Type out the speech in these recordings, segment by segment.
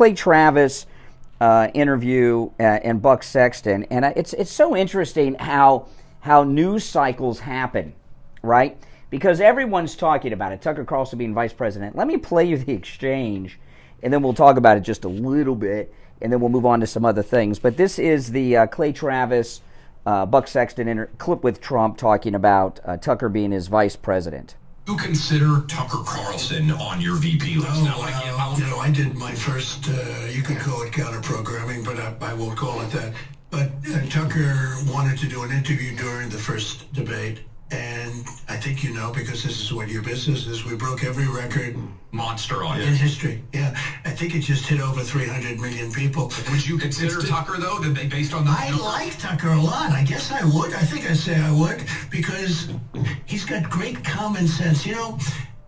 Clay Travis interview and Buck Sexton, and it's so interesting how news cycles happen, right? Because everyone's talking about it. Tucker Carlson being vice president. Let me play you the exchange, and then we'll talk about it just a little bit, and then we'll move on to some other things. But this is the Clay Travis, Buck Sexton clip with Trump talking about Tucker being his vice president. You consider Tucker Carlson on your VP list? I did my first, you could call it counter-programming, but I won't call it that. But Tucker wanted to do an interview during the first debate. And I think you know, because this is what your business is, we broke every record monster audience in history. Yeah, I think it just hit over 300 million people. Would you consider Tucker, though, based on that? I like Tucker a lot. I guess I would. I think I'd say I would, because he's got great common sense. You know,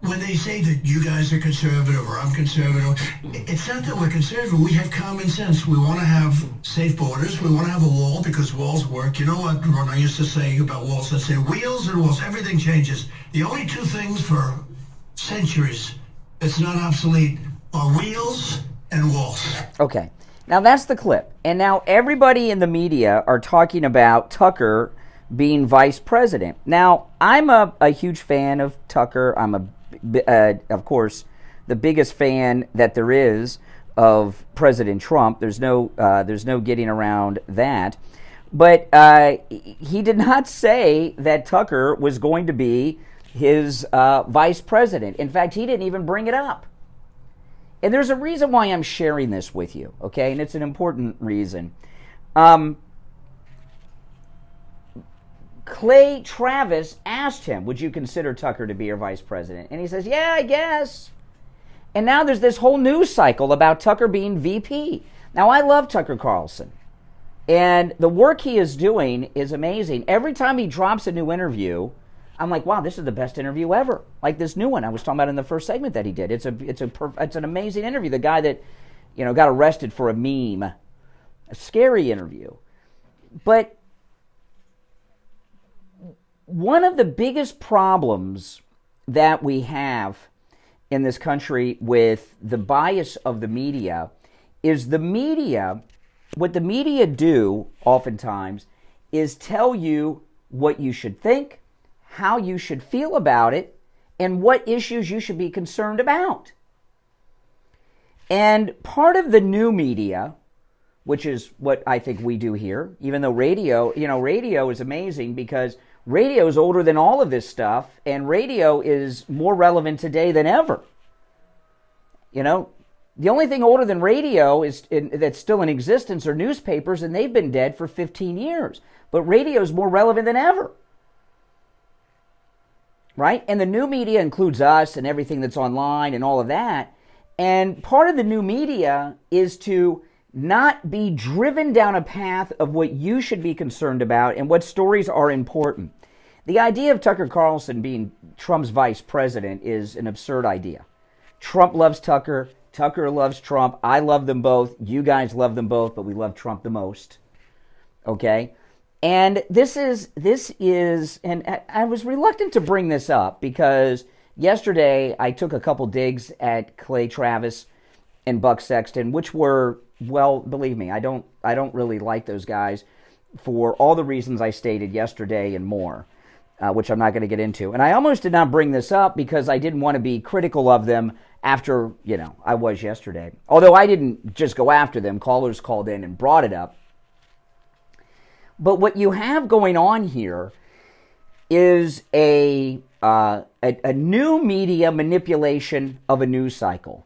when they say that you guys are conservative or I'm conservative, it's not that we're conservative. We have common sense. We want to have safe borders. We want to have a wall because walls work. You know what Ron, I used to say about walls? I say wheels and walls. Everything changes. The only two things for centuries that's not obsolete are wheels and walls. Okay. Now that's the clip. And now everybody in the media are talking about Tucker being vice president. Now, I'm a huge fan of Tucker. I'm of course, the biggest fan that there is of President Trump. There's no getting around that. But he did not say that Tucker was going to be his vice president. In fact, he didn't even bring it up. And there's a reason why I'm sharing this with you, okay? And it's an important reason. Clay Travis asked him, would you consider Tucker to be your vice president? And he says, yeah, I guess. And now there's this whole news cycle about Tucker being VP. Now, I love Tucker Carlson. And the work he is doing is amazing. Every time he drops a new interview, I'm like, wow, this is the best interview ever. Like this new one I was talking about in the first segment that he did. It's an amazing interview. The guy that, got arrested for a meme. A scary interview. But one of the biggest problems that we have in this country with the bias of the media is what the media do oftentimes is tell you what you should think, how you should feel about it, and what issues you should be concerned about. And part of the new media, which is what I think we do here, even though radio is amazing because radio is older than all of this stuff, and radio is more relevant today than ever. The only thing older than radio that's still in existence are newspapers, and they've been dead for 15 years. But radio is more relevant than ever. Right? And the new media includes us and everything that's online and all of that. And part of the new media is to not be driven down a path of what you should be concerned about and what stories are important. The idea of Tucker Carlson being Trump's vice president is an absurd idea. Trump loves Tucker. Tucker loves Trump. I love them both. You guys love them both, but we love Trump the most. Okay? And this is, and I was reluctant to bring this up because yesterday I took a couple digs at Clay Travis and Buck Sexton, which were, well, believe me, I don't really like those guys for all the reasons I stated yesterday and more, which I'm not going to get into. And I almost did not bring this up because I didn't want to be critical of them after, I was yesterday. Although I didn't just go after them. Callers called in and brought it up. But what you have going on here is a new media manipulation of a news cycle.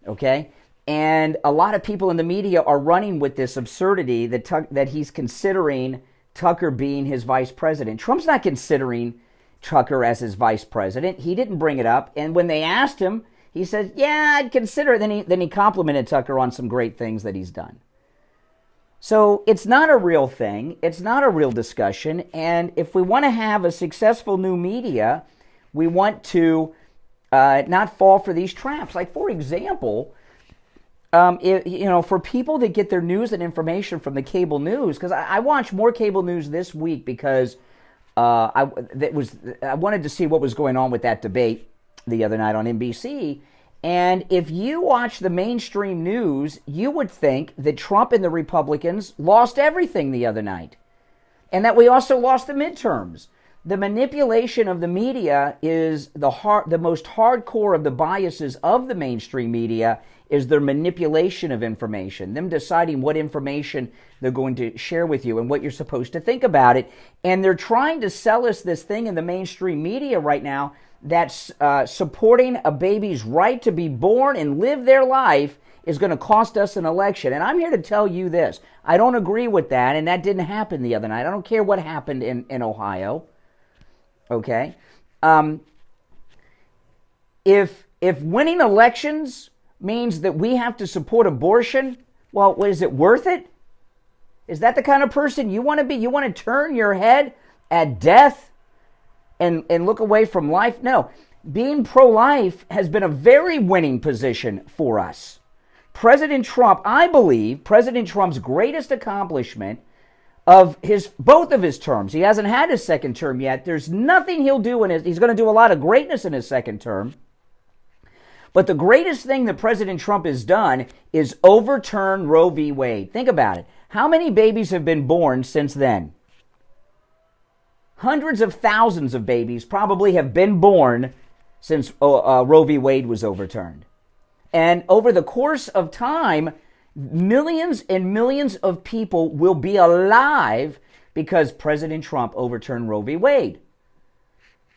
Okay? And a lot of people in the media are running with this absurdity that he's considering Tucker being his vice president. Trump's not considering Tucker as his vice president. He didn't bring it up. And when they asked him, he said, yeah, I'd consider it. Then he complimented Tucker on some great things that he's done. So it's not a real thing. It's not a real discussion. And if we want to have a successful new media, we want to not fall for these traps. Like, for example, for people that get their news and information from the cable news, because I watched more cable news this week because I wanted to see what was going on with that debate the other night on NBC, And if you watch the mainstream news, you would think that Trump and the Republicans lost everything the other night, and that we also lost the midterms. The manipulation of the media is the most hardcore of the biases of the mainstream media is their manipulation of information, them deciding what information they're going to share with you and what you're supposed to think about it. And they're trying to sell us this thing in the mainstream media right now that's supporting a baby's right to be born and live their life is going to cost us an election. And I'm here to tell you this. I don't agree with that, and that didn't happen the other night. I don't care what happened in Ohio. Okay? If winning elections means that we have to support abortion, well, is it worth it? Is that the kind of person you want to be? You want to turn your head at death and look away from life? No. Being pro-life has been a very winning position for us. President Trump, I believe, President Trump's greatest accomplishment of both of his terms, he hasn't had his second term yet. There's nothing he'll do he's going to do a lot of greatness in his second term. But the greatest thing that President Trump has done is overturn Roe v. Wade. Think about it. How many babies have been born since then? Hundreds of thousands of babies probably have been born since Roe v. Wade was overturned. And over the course of time, millions and millions of people will be alive because President Trump overturned Roe v. Wade.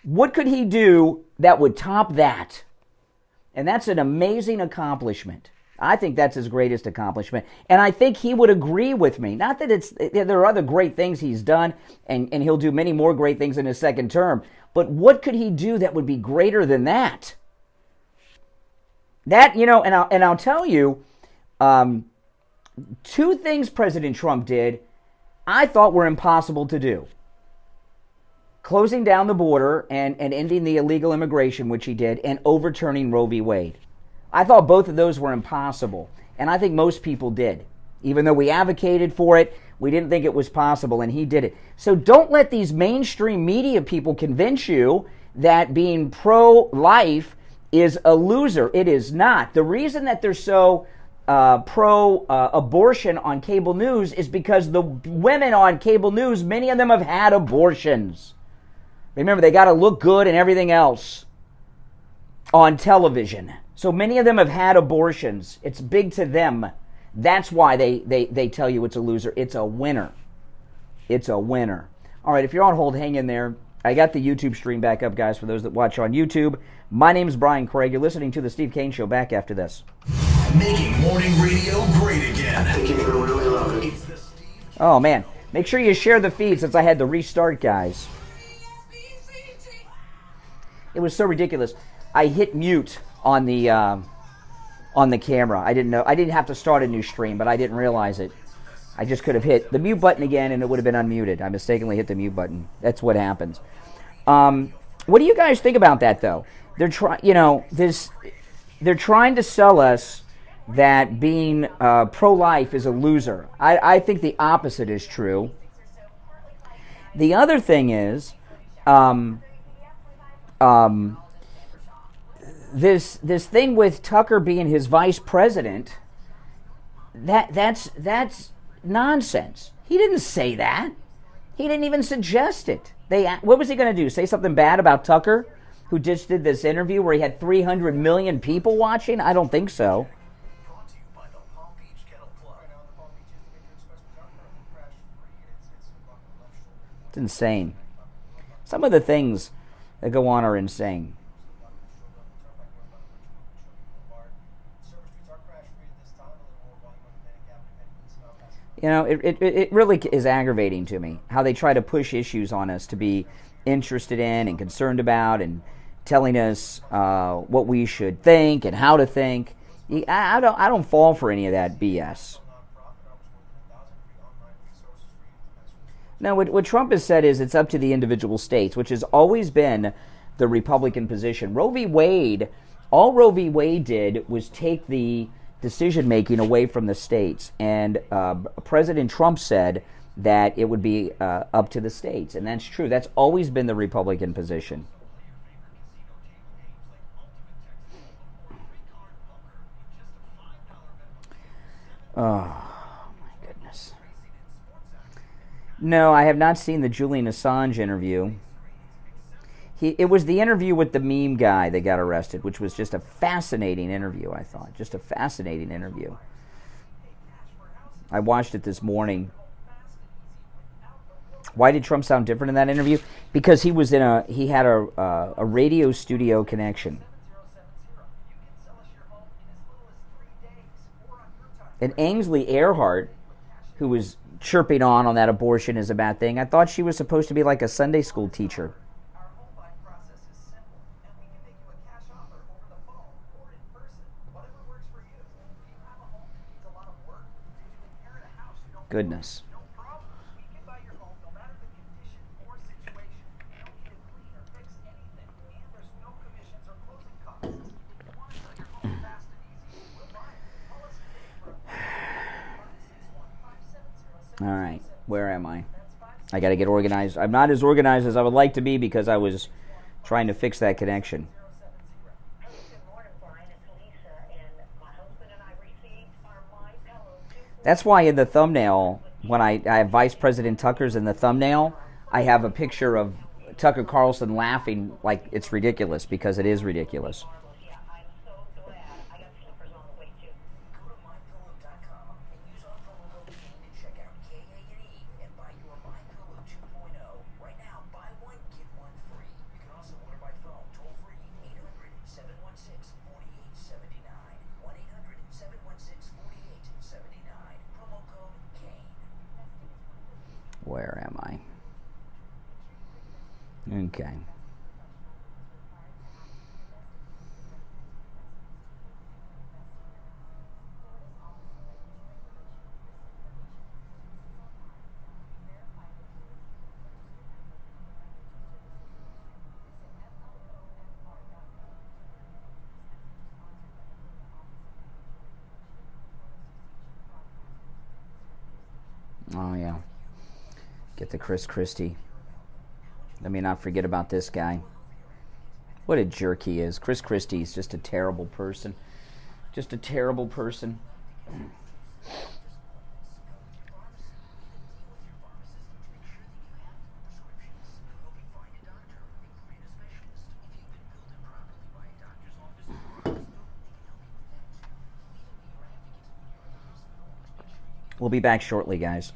What could he do that would top that? And that's an amazing accomplishment. I think that's his greatest accomplishment. And I think he would agree with me. Not that there are other great things he's done, and he'll do many more great things in his second term. But what could he do that would be greater than that? That, and I'll tell you, two things President Trump did I thought were impossible to do. Closing down the border and ending the illegal immigration, which he did, and overturning Roe v. Wade. I thought both of those were impossible, and I think most people did. Even though we advocated for it, we didn't think it was possible, and he did it. So don't let these mainstream media people convince you that being pro-life is a loser. It is not. The reason that they're so pro-abortion on cable news is because the women on cable news, many of them have had abortions. Remember, they got to look good and everything else on television. So many of them have had abortions. It's big to them. That's why they tell you it's a loser. It's a winner. It's a winner. All right, if you're on hold, hang in there. I got the YouTube stream back up, guys, for those that watch on YouTube. My name is Brian Craig. You're listening to The Steve Kane Show. Back after this. Making morning radio great again. I think you're going to really love it. Oh, man. Make sure you share the feed since I had to restart, guys. It was so ridiculous. I hit mute on the camera. I didn't know. I didn't have to start a new stream, but I didn't realize it. I just could have hit the mute button again, and it would have been unmuted. I mistakenly hit the mute button. That's what happens. What do you guys think about that, though? They're trying to sell us that being pro-life is a loser. I think the opposite is true. The other thing is, this thing with Tucker being his vice president, that's nonsense. He didn't say that. He didn't even suggest it. What was he going to do? Say something bad about Tucker, who just did this interview where he had 300 million people watching? I don't think so. It's insane. Some of the things that go on are insane. It really is aggravating to me how they try to push issues on us to be interested in and concerned about and telling us what we should think and how to think. I don't fall for any of that BS. No, what Trump has said is it's up to the individual states, which has always been the Republican position. Roe v. Wade, all Roe v. Wade did was take the decision-making away from the states. And President Trump said that it would be up to the states. And that's true. That's always been the Republican position. Oh, my goodness. No, I have not seen the Julian Assange interview. It was the interview with the meme guy that got arrested, which was just a fascinating interview, I thought. Just a fascinating interview. I watched it this morning. Why did Trump sound different in that interview? Because he had a radio studio connection. And Ainsley Earhart, who was chirping on that abortion is a bad thing, I thought she was supposed to be like a Sunday school teacher. Goodness. All right, where am I? I got to get organized. I'm not as organized as I would like to be because I was trying to fix that connection. That's why in the thumbnail, when I have Vice President Tucker's in the thumbnail, I have a picture of Tucker Carlson laughing like it's ridiculous, because it is ridiculous. Where am I? Okay. Oh, yeah. Get the Chris Christie. Let me not forget about this guy. What a jerk he is. Chris Christie's just a terrible person. Just a terrible person. We'll be back shortly, guys.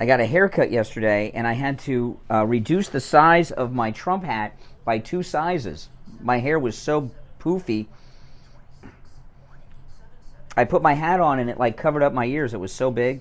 I got a haircut yesterday, and I had to reduce the size of my Trump hat by 2 sizes. My hair was so poofy. I put my hat on, and it like covered up my ears. It was so big.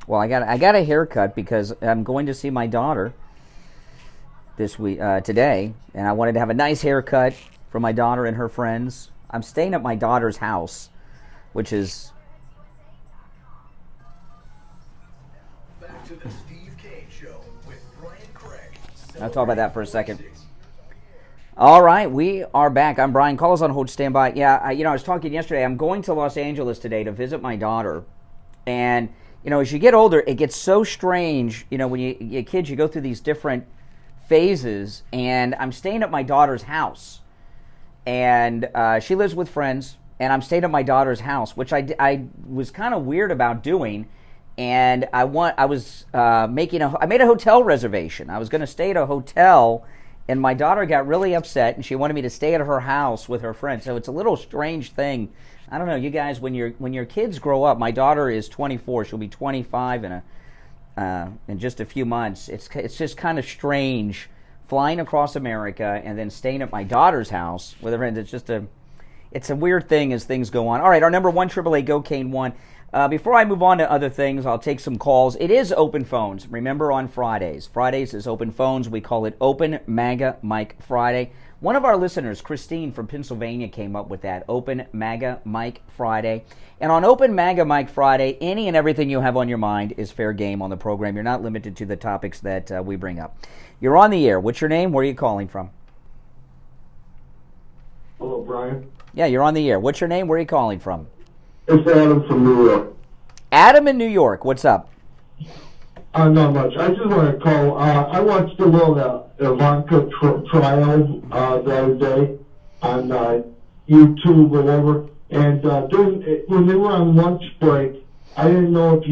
Well, I got a haircut because I'm going to see my daughter this week today, and I wanted to have a nice haircut for my daughter and her friends. I'm staying at my daughter's house, which is Back to the Steve Kane Show with Brian Craig. I'll talk about that for a second. All right, we are back. I'm Brian. Call us on hold. Stand by. Yeah, I was talking yesterday. I'm going to Los Angeles today to visit my daughter, and as you get older, it gets so strange. When you're kids, you go through these different phases, and I'm staying at my daughter's house, and she lives with friends, and I'm staying at my daughter's house, which I was kind of weird about doing, and I made a hotel reservation. I was going to stay at a hotel, and my daughter got really upset, and she wanted me to stay at her house with her friends. So it's a little strange thing. I don't know, you guys, when your kids grow up, my daughter is 24, she'll be 25 in just a few months. It's just kind of strange flying across America and then staying at my daughter's house with her friends. It's a weird thing as things go on. All right, our number 1-888-GO-CANE-1. Before I move on to other things, I'll take some calls. It is open phones. Remember, on Fridays. Fridays is open phones. We call it Open MAGA Mike Friday. One of our listeners, Christine from Pennsylvania, came up with that, Open MAGA Mike Friday. And on Open MAGA Mike Friday, any and everything you have on your mind is fair game on the program. You're not limited to the topics that we bring up. You're on the air. What's your name? Where are you calling from? Hello, Brian. Yeah, you're on the air. What's your name? Where are you calling from? It's Adam from New York. Adam in New York. What's up? Not much. I just want to call. I watched a little Ivanka trial the other day on YouTube or whatever. And when they were on lunch break, I didn't know if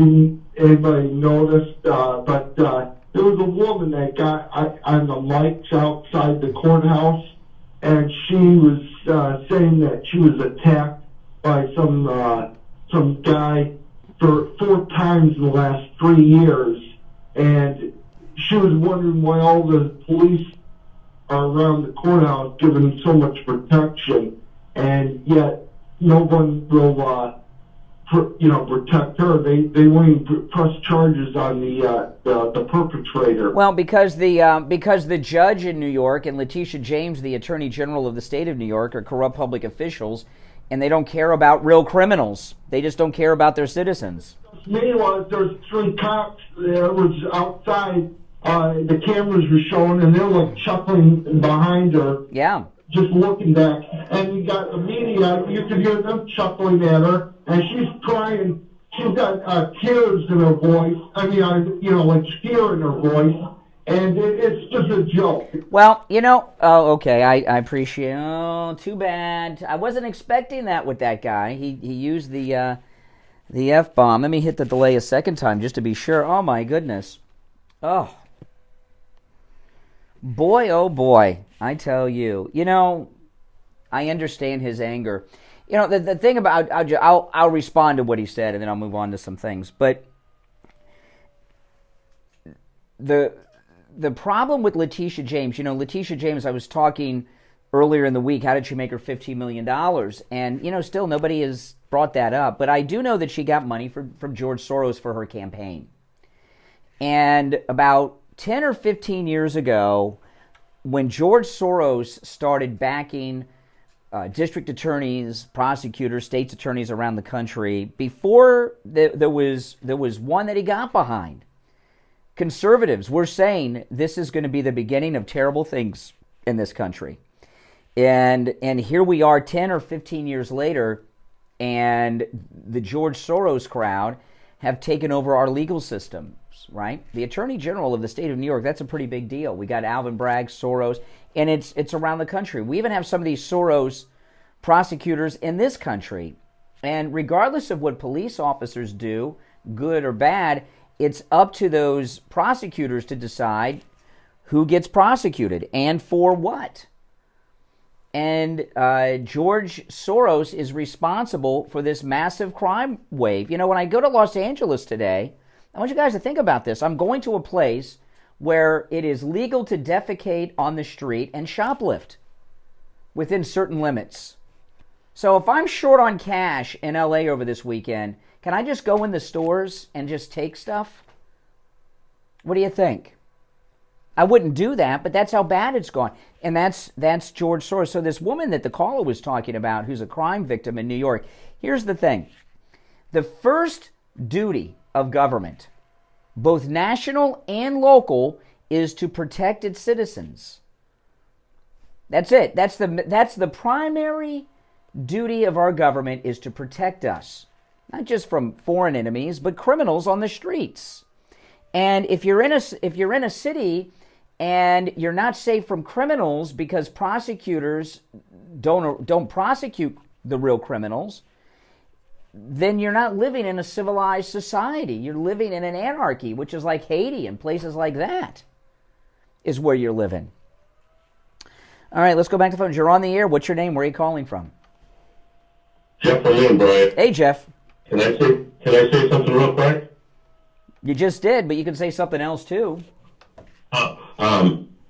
anybody noticed, but there was a woman that got on the mics outside the courthouse, and she was saying that she was attacked by some guy for 4 times in the last 3 years. And she was wondering why all the police are around the courthouse giving so much protection, and yet no one will, protect her. They won't even press charges on the perpetrator. Well, because the judge in New York and Letitia James, the Attorney General of the state of New York, are corrupt public officials, and they don't care about real criminals. They just don't care about their citizens. Meanwhile, there's 3 cops there was outside. The cameras were showing, and they're like chuckling behind her. Yeah. Just looking back. And you got the media, you can hear them chuckling at her, and she's crying. She's got tears in her voice. I mean, like fear in her voice. And it's just a joke. Well, okay, I appreciate. Oh, too bad. I wasn't expecting that with that guy. He used the F-bomb. Let me hit the delay a second time just to be sure. Oh, my goodness. Oh. Boy, oh, boy. I tell you. I understand his anger. The thing about... I'll respond to what he said, and then I'll move on to some things. But the problem with Letitia James, Letitia James, I was talking earlier in the week, how did she make her $15 million? And, still nobody has brought that up. But I do know that she got money from George Soros for her campaign. And about 10 or 15 years ago, when George Soros started backing district attorneys, prosecutors, state's attorneys around the country, before there was one that he got behind, conservatives were saying this is going to be the beginning of terrible things in this country. And here we are 10 or 15 years later, and the George Soros crowd have taken over our legal systems, right? The Attorney General of the state of New York, that's a pretty big deal. We got Alvin Bragg, Soros, and it's around the country. We even have some of these Soros prosecutors in this country. And regardless of what police officers do, good or bad, it's up to those prosecutors to decide who gets prosecuted and for what. And George Soros is responsible for this massive crime wave. When I go to Los Angeles today, I want you guys to think about this. I'm going to a place where it is legal to defecate on the street and shoplift within certain limits. So if I'm short on cash in LA over this weekend, can I just go in the stores and just take stuff? What do you think? I wouldn't do that, but that's how bad it's gone. And that's George Soros. So this woman that the caller was talking about, who's a crime victim in New York, here's the thing. The first duty of government, both national and local, is to protect its citizens. That's it. That's the primary duty of our government, is to protect us, not just from foreign enemies, but criminals on the streets. And if you're in a city and you're not safe from criminals because prosecutors don't prosecute the real criminals, then you're not living in a civilized society. You're living in an anarchy, which is like Haiti and places like that is where you're living. All right, let's go back to the phones. You're on the air. What's your name? Where are you calling from? Jeff from Moon, Brian. Hey, Jeff. Can I say something real quick? You just did, but you can say something else too.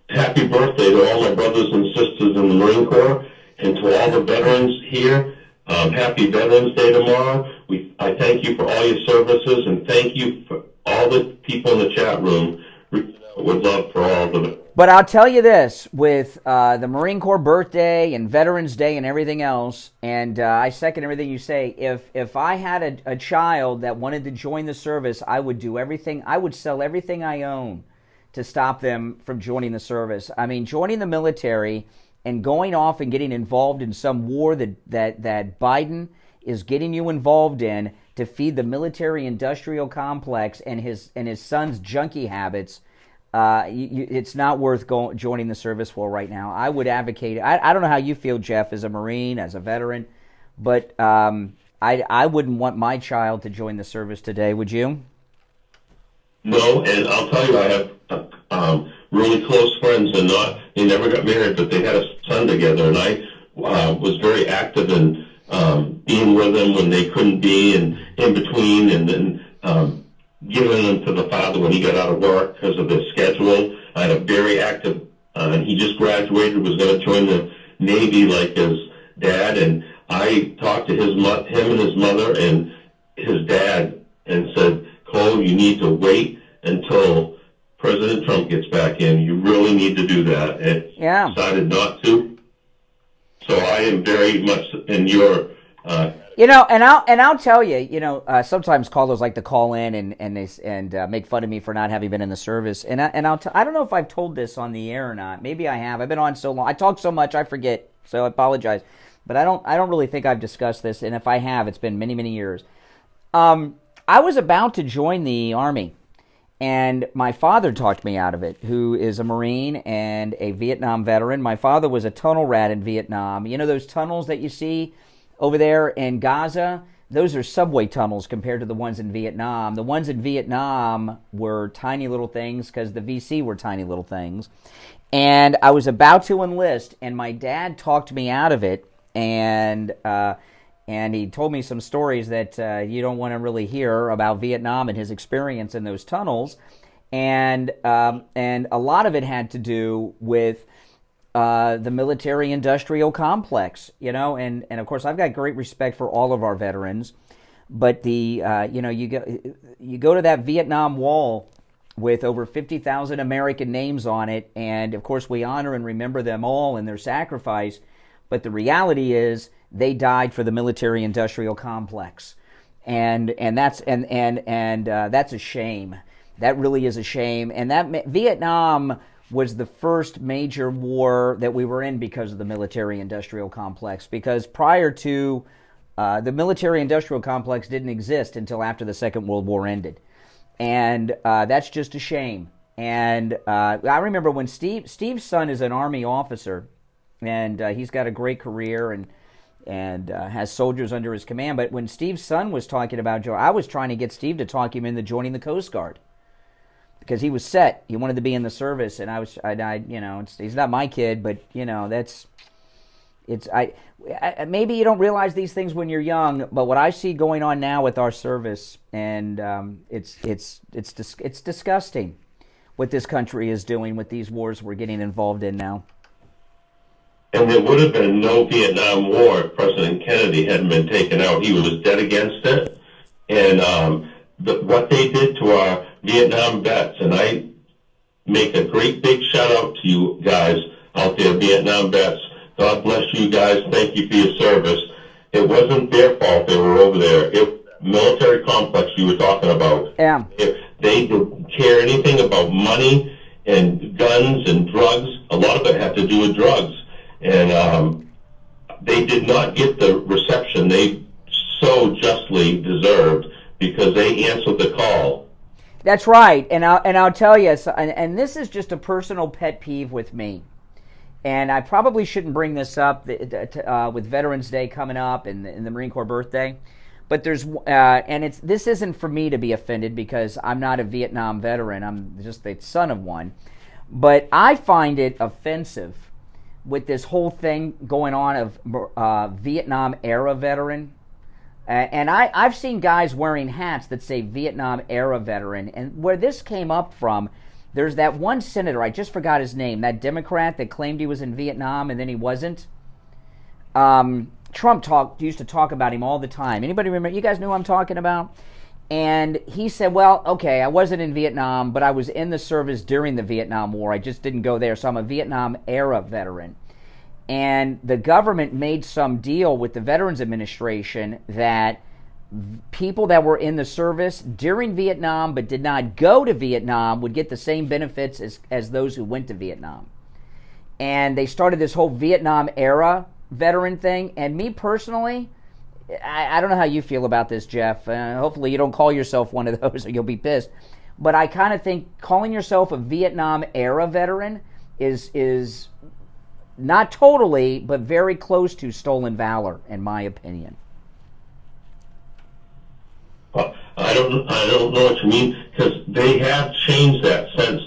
Happy birthday to all my brothers and sisters in the Marine Corps, and to all the veterans here. Happy Veterans Day tomorrow. I thank you for all your services, and thank you for all the people in the chat room reaching out would love for all of it. But I'll tell you this, with the Marine Corps birthday and Veterans Day and everything else, and I second everything you say, if I had a child that wanted to join the service, I would do everything. I would sell everything I own to stop them from joining the service. I mean, joining the military and going off and getting involved in some war that Biden is getting you involved in to feed the military-industrial complex and his son's junkie habits, it's not worth joining the service for right now. I would advocate. I don't know how you feel, Jeff, as a Marine, as a veteran, but I wouldn't want my child to join the service today. Would you? No, and I'll tell you, I have really close friends, and they never got married, but they had a son together, and I was very active in being with them when they couldn't be, and in between, and then giving them to the father when he got out of work because of the schedule. I had a very active, and he just graduated, was going to join the Navy like his dad, and I talked to him and his mother and his dad and said, Cole, you need to wait until President Trump gets back in. You really need to do that. And yeah. Decided not to. So I am very much in your... and I'll tell you, sometimes callers like to call in and make fun of me for not having been in the service. And I don't know if I've told this on the air or not. Maybe I have. I've been on so long. I talk so much I forget. So I apologize. But I don't really think I've discussed this. And if I have, it's been many, many years. I was about to join the Army, and my father talked me out of it, who is a Marine and a Vietnam veteran. My father was a tunnel rat in Vietnam. You know those tunnels that you see over there in Gaza? Those are subway tunnels compared to the ones in Vietnam. The ones in Vietnam were tiny little things because the VC were tiny little things. And I was about to enlist, and my dad talked me out of it, and he told me some stories that you don't want to really hear about Vietnam and his experience in those tunnels, and a lot of it had to do with the military-industrial complex, and of course I've got great respect for all of our veterans, but you go to that Vietnam Wall with over 50,000 American names on it, and of course we honor and remember them all and their sacrifice, but the reality is they died for the military-industrial complex, and that's a shame. That really is a shame. And that Vietnam was the first major war that we were in because of the military-industrial complex. Because prior to the military-industrial complex didn't exist until after the Second World War ended, and that's just a shame. And I remember when Steve's son is an Army officer, and he's got a great career and has soldiers under his command. But when Steve's son was talking about Joe, I was trying to get Steve to talk him into joining the Coast Guard because he was set. He wanted to be in the service, and he's not my kid, but maybe you don't realize these things when you're young, but what I see going on now with our service, and it's disgusting what this country is doing with these wars we're getting involved in now. And there would have been no Vietnam War if President Kennedy hadn't been taken out. He was dead against it. And what they did to our Vietnam vets, and I make a great big shout out to you guys out there, Vietnam vets. God bless you guys. Thank you for your service. It wasn't their fault they were over there. Military complex you were talking about. Yeah. If they didn't care anything about money and guns and drugs, a lot of it had to do with drugs. And they did not get the reception they so justly deserved because they answered the call. That's right, and I'll tell you, and this is just a personal pet peeve with me, and I probably shouldn't bring this up with Veterans Day coming up and the Marine Corps birthday, but there's this isn't for me to be offended because I'm not a Vietnam veteran. I'm just the son of one, but I find it offensive with this whole thing going on of Vietnam era veteran. And I've seen guys wearing hats that say Vietnam era veteran. And where this came up from, there's that one senator, I just forgot his name, that Democrat that claimed he was in Vietnam and then he wasn't. Trump used to talk about him all the time. Anybody remember? You guys know who I'm talking about? And he said, well, okay, I wasn't in Vietnam, but I was in the service during the Vietnam War. I just didn't go there, so I'm a Vietnam-era veteran. And the government made some deal with the Veterans Administration that people that were in the service during Vietnam but did not go to Vietnam would get the same benefits as those who went to Vietnam. And they started this whole Vietnam-era veteran thing. And me personally, I don't know how you feel about this, Jeff. Hopefully you don't call yourself one of those or you'll be pissed. But I kind of think calling yourself a Vietnam-era veteran is not totally, but very close to stolen valor, in my opinion. I don't know what you mean, because they have changed that since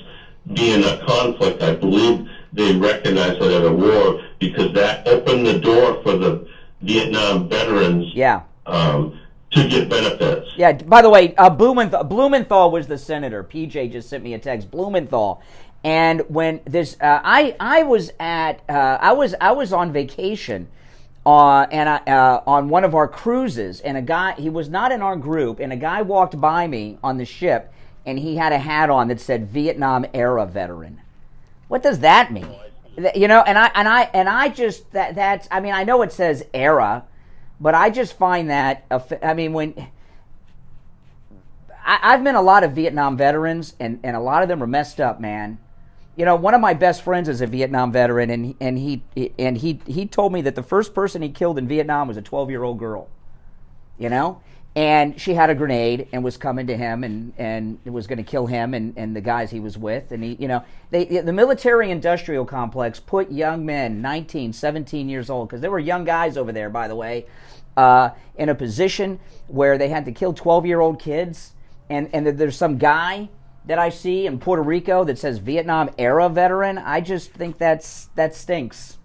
being a conflict. I believe they recognize it as a war because that opened the door for the Vietnam veterans to get benefits. Yeah, by the way, Blumenthal was the senator. PJ just sent me a text. Blumenthal. And when this, I was on vacation on one of our cruises, and a guy, he was not in our group, and a guy walked by me on the ship, and he had a hat on that said Vietnam era veteran. What does that mean? You know, and I just I mean, I know it says era, but I just find that, I mean, when I've met a lot of Vietnam veterans, and a lot of them are messed up, man. You know, one of my best friends is a Vietnam veteran, and he told me that the first person he killed in Vietnam was a 12-year-old girl. You know, and she had a grenade and was coming to him and it was going to kill him and the guys he was with. And the military-industrial complex put young men, 19, 17 years old, because there were young guys over there, by the way, in a position where they had to kill 12-year-old kids, and there's some guy that I see in Puerto Rico that says Vietnam era veteran. I just think that stinks.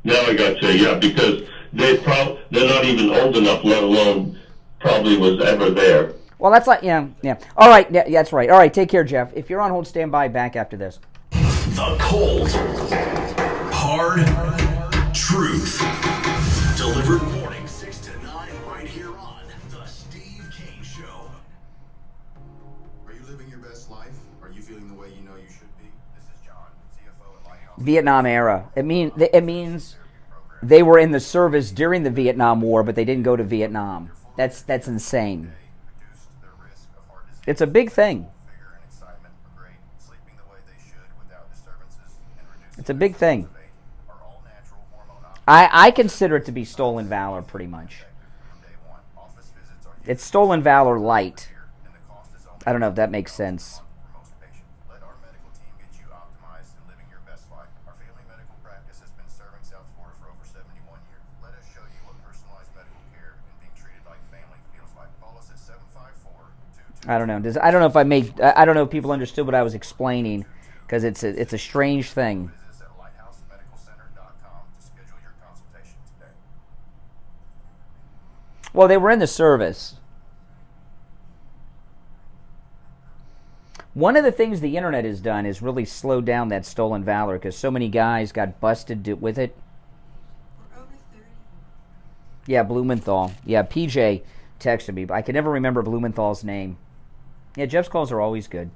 Now I got you, yeah, because they're not even old enough, let alone probably was ever there. Well, that's like, yeah. All right, yeah, that's right. All right, take care, Jeff. If you're on hold, stand by. Back after this. The cold, hard truth. Delivered morning 6 to 9 right here on The Steve Kane Show. Are you living your best life? Are you feeling the way you know you should be? This is John, CFO at Lighthouse. Vietnam era. It means they were in the service during the Vietnam War, but they didn't go to Vietnam. That's insane. It's a big thing. It's a big thing. I consider it to be stolen valor, pretty much. It's stolen valor light. I don't know if that makes sense. Let our medical team get you optimized and living your best life. Our family medical practice has been serving South Florida for over 71 years. Let us show you what personalized medical care and being treated like family feels like. Call us at 754-22. I don't know. I don't know if I don't know if people understood what I was explaining, because it's a strange thing. Visit us at lighthousemedicalcenter.com to schedule your consultation today. Well, they were in the service. One of the things the internet has done is really slowed down that stolen valor, because so many guys got busted with it. We're over 30. Yeah, Blumenthal. Yeah, PJ texted me, but I can never remember Blumenthal's name. Yeah, Jeff's calls are always good.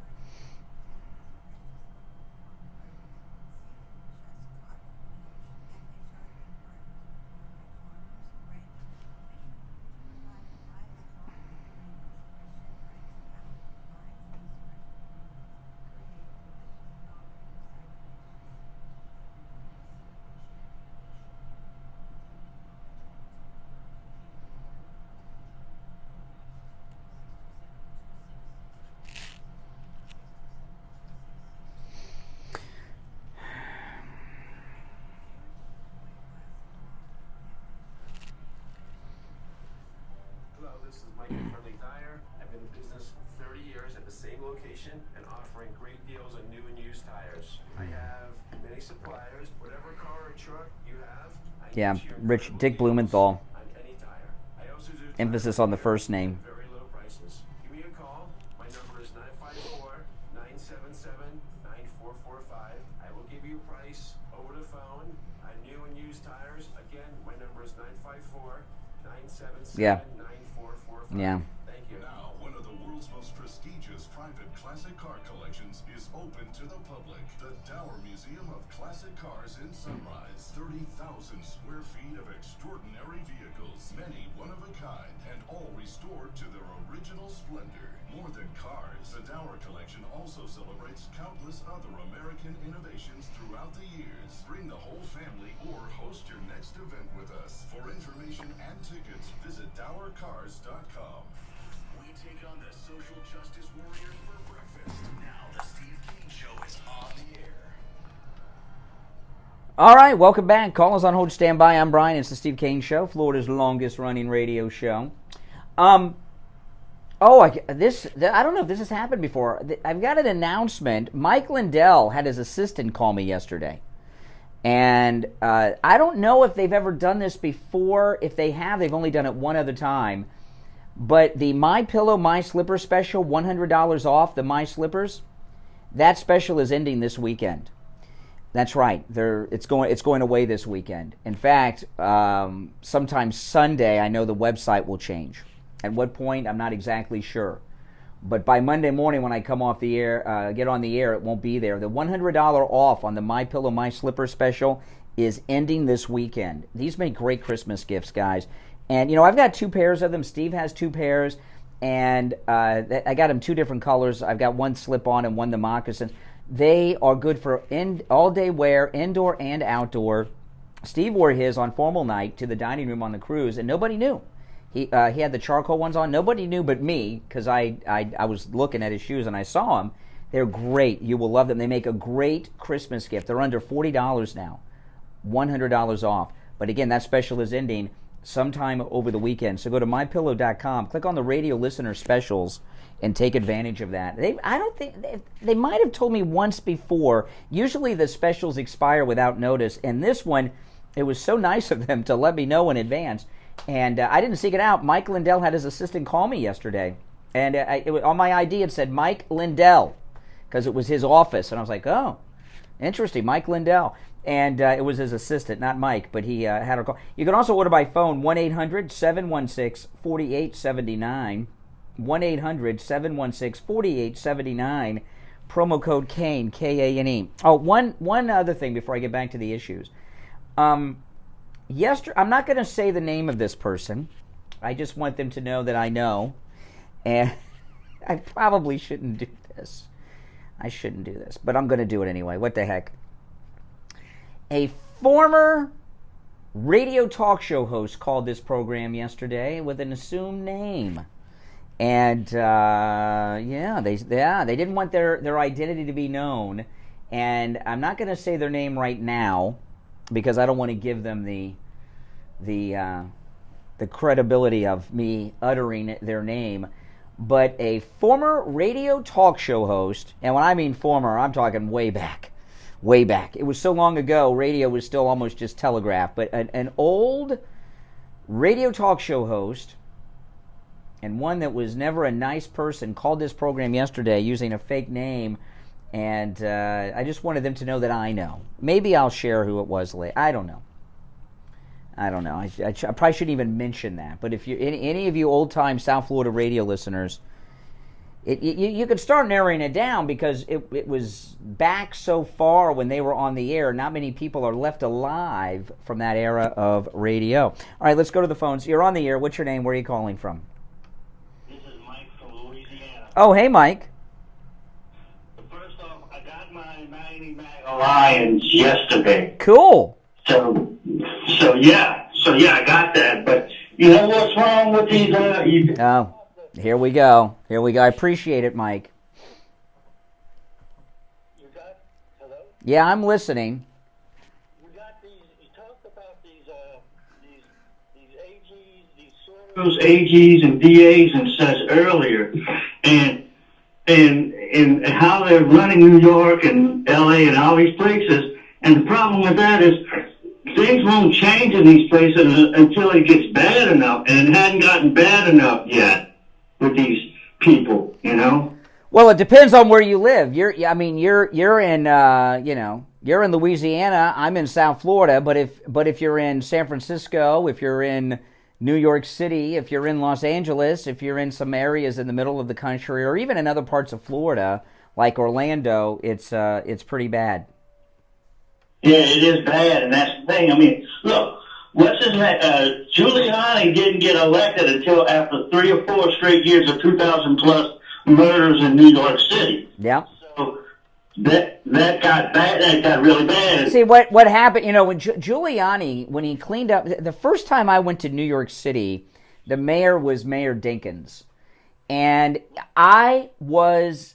Yeah, Dick Blumenthal. Emphasis on the first name. Very low prices. Give me a call. My number is 954-977-9445. I will give you a price over the phone on new and used tires. Again, my number is 954-977-9445. Yeah. Thank you. Museum of Classic Cars in Sunrise. 30,000 square feet of extraordinary vehicles, many one of a kind, and all restored to their original splendor. More than cars, the Dower Collection also celebrates countless other American innovations throughout the years. Bring the whole family or host your next event with us. For information and tickets, visit DowerCars.com. We take on the social justice warriors for breakfast. Now the Steve Kane Show is on the air. All right, welcome back. Call us on hold, stand by. I'm Brian. It's the Steve Kane Show, Florida's longest-running radio show. I don't know if this has happened before. I've got an announcement. Mike Lindell had his assistant call me yesterday. And I don't know if they've ever done this before. If they have, they've only done it one other time. But the My Pillow, My Slipper special, $100 off the My Slippers, that special is ending this weekend. That's right. It's going away this weekend. In fact, sometime Sunday, I know the website will change. At what point, I'm not exactly sure. But by Monday morning when I come off the air, get on the air, it won't be there. The $100 off on the My Pillow, My Slipper special is ending this weekend. These make great Christmas gifts, guys. And, I've got 2 pairs of them. Steve has 2 pairs. And I got them 2 different colors. I've got one slip-on and one the moccasins. They are good for all-day wear, indoor and outdoor. Steve wore his on formal night to the dining room on the cruise, and nobody knew. He had the charcoal ones on. Nobody knew but me, because I was looking at his shoes and I saw them. They're great. You will love them. They make a great Christmas gift. They're under $40 now. $100 off. But again, that special is ending sometime over the weekend. So go to mypillow.com, click on the radio listener specials, and take advantage of that. They might have told me once before. Usually the specials expire without notice, and this one, it was so nice of them to let me know in advance. And I didn't seek it out. Mike Lindell had his assistant call me yesterday, and on my ID it said Mike Lindell, because it was his office, and I was like, oh, interesting, Mike Lindell. And it was his assistant, not Mike, but he had a call. You can also order by phone, 1-800-716-4879, 1-800-716-4879, promo code Kane, K-A-N-E. Oh, one other thing before I get back to the issues. Yesterday, I'm not going to say the name of this person. I just want them to know that I know. And I probably shouldn't do this. I shouldn't do this, but I'm going to do it anyway. What the heck? A former radio talk show host called this program yesterday with an assumed name. And, they didn't want their identity to be known. And I'm not going to say their name right now, because I don't want to give them the credibility of me uttering their name. But a former radio talk show host, and when I mean former, I'm talking way back. It was so long ago, radio was still almost just telegraph. But an old radio talk show host, and one that was never a nice person, called this program yesterday using a fake name. And I just wanted them to know that I know. Maybe I'll share who it was later. I don't know. I probably shouldn't even mention that. But if you, any of you old-time South Florida radio listeners, you could start narrowing it down, because it was back so far when they were on the air. Not many people are left alive from that era of radio. All right, let's go to the phones. You're on the air. What's your name? Where are you calling from? This is Mike from Louisiana. Oh, hey, Mike. First off, I got my 90 Mag Lions yesterday. Cool. So yeah, I got that. But you know what's wrong with these? Oh, here we go. I appreciate it, Mike. You got? Hello? Yeah, I'm listening. We got these. You talked about these AGs, these Soros AGs and DAs and such earlier, and how they're running New York and LA and all these places. And the problem with that is things won't change in these places until it gets bad enough, and it hadn't gotten bad enough yet with these people, you know. Well, it depends on where you live. You're in you're in Louisiana. I'm in South Florida. But if you're in San Francisco, if you're in New York City, if you're in Los Angeles, if you're in some areas in the middle of the country, or even in other parts of Florida like Orlando, it's pretty bad. Yeah, it is bad, and that's the thing. I mean, look, what's his name? Giuliani didn't get elected until after 3 or 4 straight years of 2,000 plus murders in New York City. Yeah. So that got bad. That got really bad. See what happened? You know, when Giuliani, when he cleaned up the first time I went to New York City, the mayor was Mayor Dinkins, and I was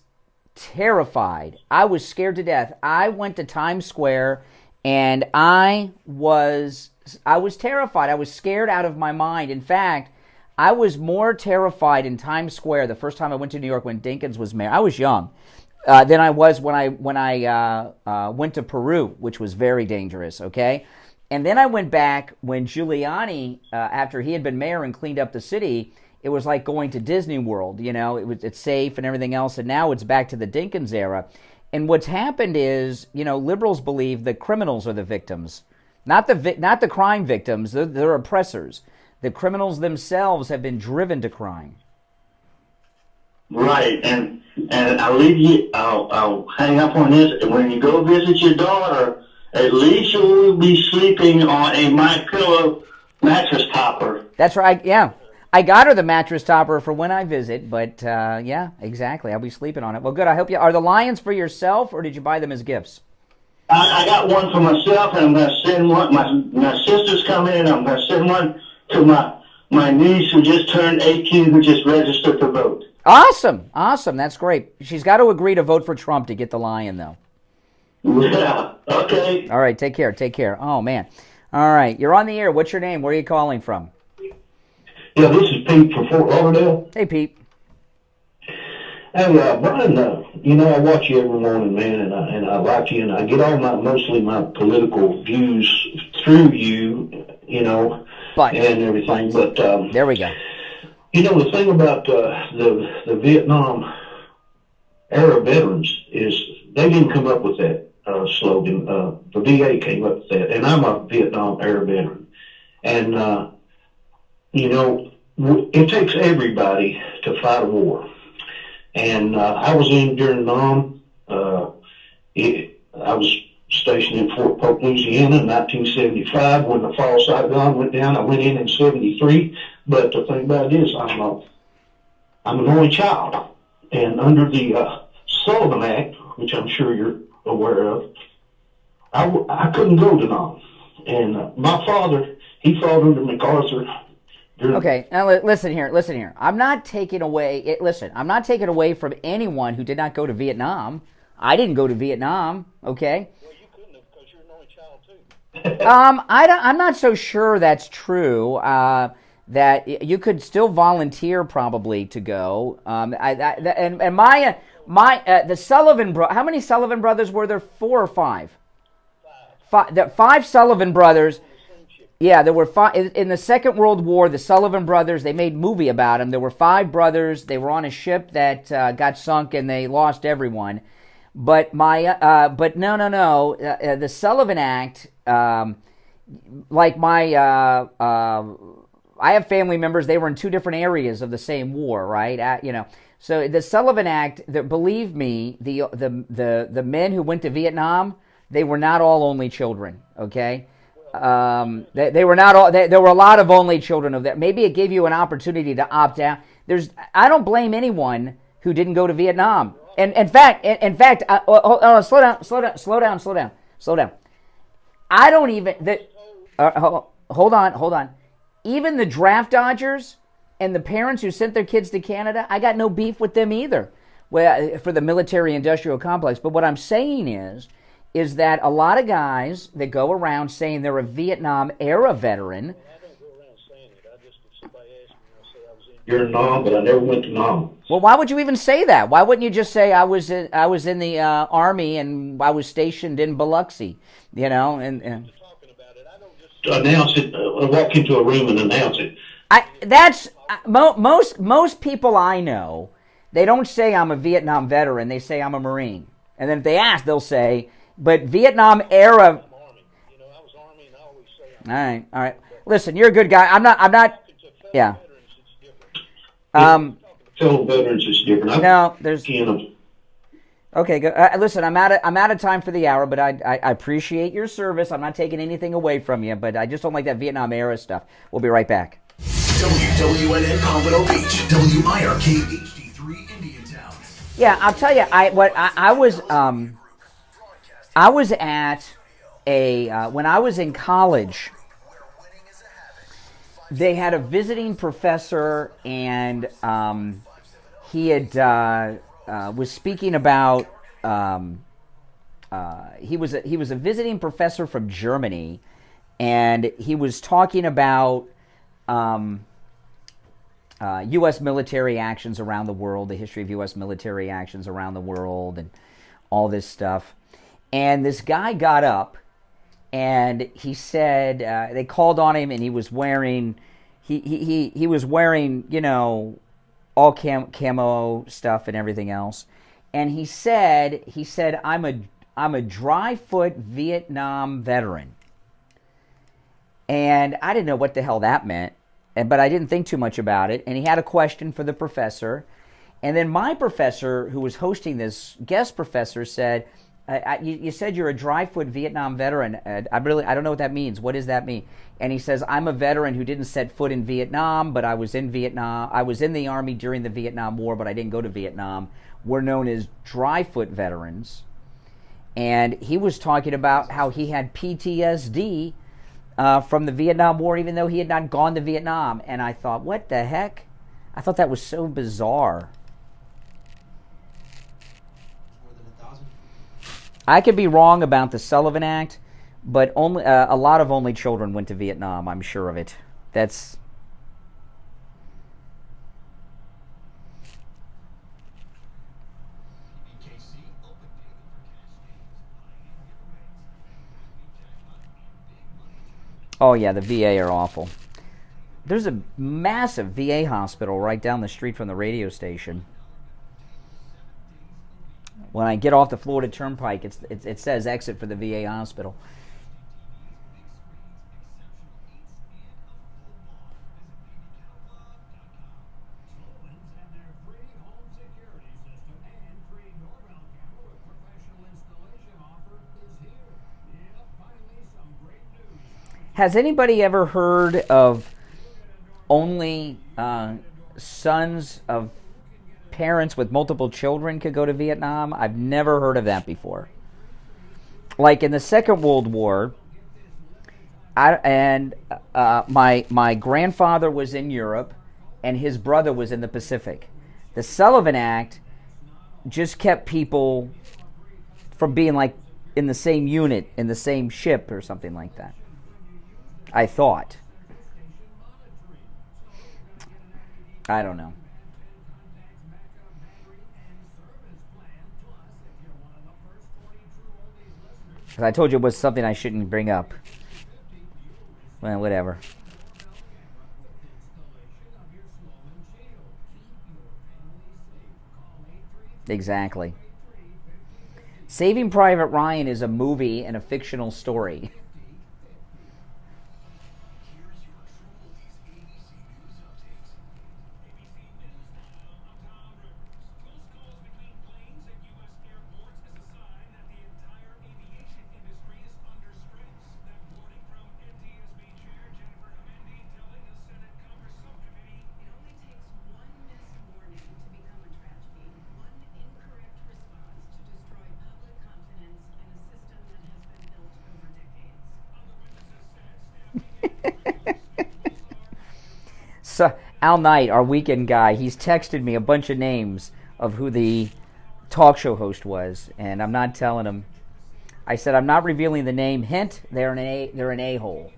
terrified. I was scared to death. I went to Times Square, and I was terrified. I was scared out of my mind. In fact, I was more terrified in Times Square the first time I went to New York when Dinkins was mayor. I was young. Than I was when I went to Peru, which was very dangerous. Okay, and then I went back when Giuliani, after he had been mayor and cleaned up the city. It was like going to Disney World. You know, it's safe and everything else. And now it's back to the Dinkins era. And what's happened is, you know, liberals believe that criminals are the victims, not the crime victims. They're oppressors. The criminals themselves have been driven to crime. Right, and I'll hang up on this. When you go visit your daughter, at least you will be sleeping on a MyPillow mattress topper. That's right. Yeah, I got her the mattress topper for when I visit. But yeah, exactly. I'll be sleeping on it. Well, good. I hope you are the Lions for yourself, or did you buy them as gifts? I got one for myself, and I'm going to send one. My sister's coming in. I'm going to send one to my niece who just turned 18, who just registered to vote. Awesome. That's great. She's got to agree to vote for Trump to get the Lion, though. Yeah. Okay. All right. Take care. Oh, man. All right. You're on the air. What's your name? Where are you calling from? Yeah, this is Pete from Fort Lauderdale. Hey, Pete. Hey, Brian, you know, I watch you every morning, man, and I like you, and I get all mostly my political views through you, you know, and everything. But there we go. You know, the thing about the Vietnam era veterans is they didn't come up with that slogan. The VA came up with that, and I'm a Vietnam era veteran. And, you know, it takes everybody to fight a war. And I was in during Nam. I was stationed in Fort Polk, Louisiana in 1975 when the fall of Saigon went down. I went in 73. But the thing about it is I'm an only child. And under the Sullivan Act, which I'm sure you're aware of, I couldn't go to Nam. And my father, he fought under MacArthur. Okay, now listen here. I'm not taking away. I'm not taking away from anyone who did not go to Vietnam. I didn't go to Vietnam. Okay. Well, you couldn't have because you're an only child too. I'm not so sure that's true. That you could still volunteer probably to go. The Sullivan how many Sullivan brothers were there? 4 or 5? 5 Sullivan brothers. Yeah, there were 5 in the Second World War. The Sullivan brothers. They made a movie about them. There were 5 brothers. They were on a ship that got sunk and they lost everyone. But no. The Sullivan Act, I have family members. They were in 2 different areas of the same war, right? You know, so the Sullivan Act. Believe me, the men who went to Vietnam, they were not all only children. Okay. They were not all. There were a lot of only children of that. Maybe it gave you an opportunity to opt out. I don't blame anyone who didn't go to Vietnam. And in fact, slow down. I don't even. Hold on. Even the draft dodgers and the parents who sent their kids to Canada, I got no beef with them either. Well, for the military-industrial complex. But what I'm saying is that a lot of guys that go around saying they're a Vietnam-era veteran. I don't go around saying it. I just, if somebody asked me, I say I was in. You're in Nam, but I never went to Nam. Well, why would you even say that? Why wouldn't you just say I was in the Army and I was stationed in Biloxi, you know? And talking about it, I don't just announce it. Walk into a room and announce it. Most people I know, they don't say I'm a Vietnam veteran. They say I'm a Marine, and then if they ask, they'll say, "But Vietnam era." Army. You know, I was Army, and I always say. All right. Listen, you're a good guy. I'm not. Yeah. Fellow veterans is different. No, there's. Okay, good. Listen, I'm out of time for the hour, but I appreciate your service. I'm not taking anything away from you, but I just don't like that Vietnam era stuff. We'll be right back. WWNN Pompano Beach, WIRK HD3 Indiantown. Yeah, I'll tell you. I was at a when I was in college. They had a visiting professor, and he had was speaking about. He was a visiting professor from Germany, and he was talking about U.S. military actions around the world, the history of U.S. military actions around the world, and all this stuff. And this guy got up, and he said they called on him, and he was wearing he was wearing, you know, all camo stuff and everything else. And he said I'm a dry foot Vietnam veteran. And I didn't know what the hell that meant, but I didn't think too much about it. And he had a question for the professor. And then my professor, who was hosting this guest professor, said, you said you're a dry foot Vietnam veteran. I don't know what that means. What does that mean? And he says, I'm a veteran who didn't set foot in Vietnam, but I was in Vietnam. I was in the Army during the Vietnam War, but I didn't go to Vietnam. We're known as dry foot veterans. And he was talking about how he had PTSD from the Vietnam War, even though he had not gone to Vietnam. And I thought, what the heck? I thought that was so bizarre. I could be wrong about the Sullivan Act, but only a lot of only children went to Vietnam. I'm sure of it. That's oh yeah, the VA are awful. There's a massive VA hospital right down the street from the radio station. When I get off the Florida Turnpike, it says exit for the VA hospital. Has anybody ever heard of only sons of parents with multiple children could go to Vietnam? I've never heard of that before. Like in the Second World War, my grandfather was in Europe, and his brother was in the Pacific. The Sullivan Act just kept people from being like in the same unit, in the same ship or something like that, I thought. I don't know. Because I told you it was something I shouldn't bring up. Well, whatever. Exactly. Saving Private Ryan is a movie and a fictional story. So Al Knight, our weekend guy, he's texted me a bunch of names of who the talk show host was, and I'm not telling him. I said I'm not revealing the name. Hint: they're an a-hole.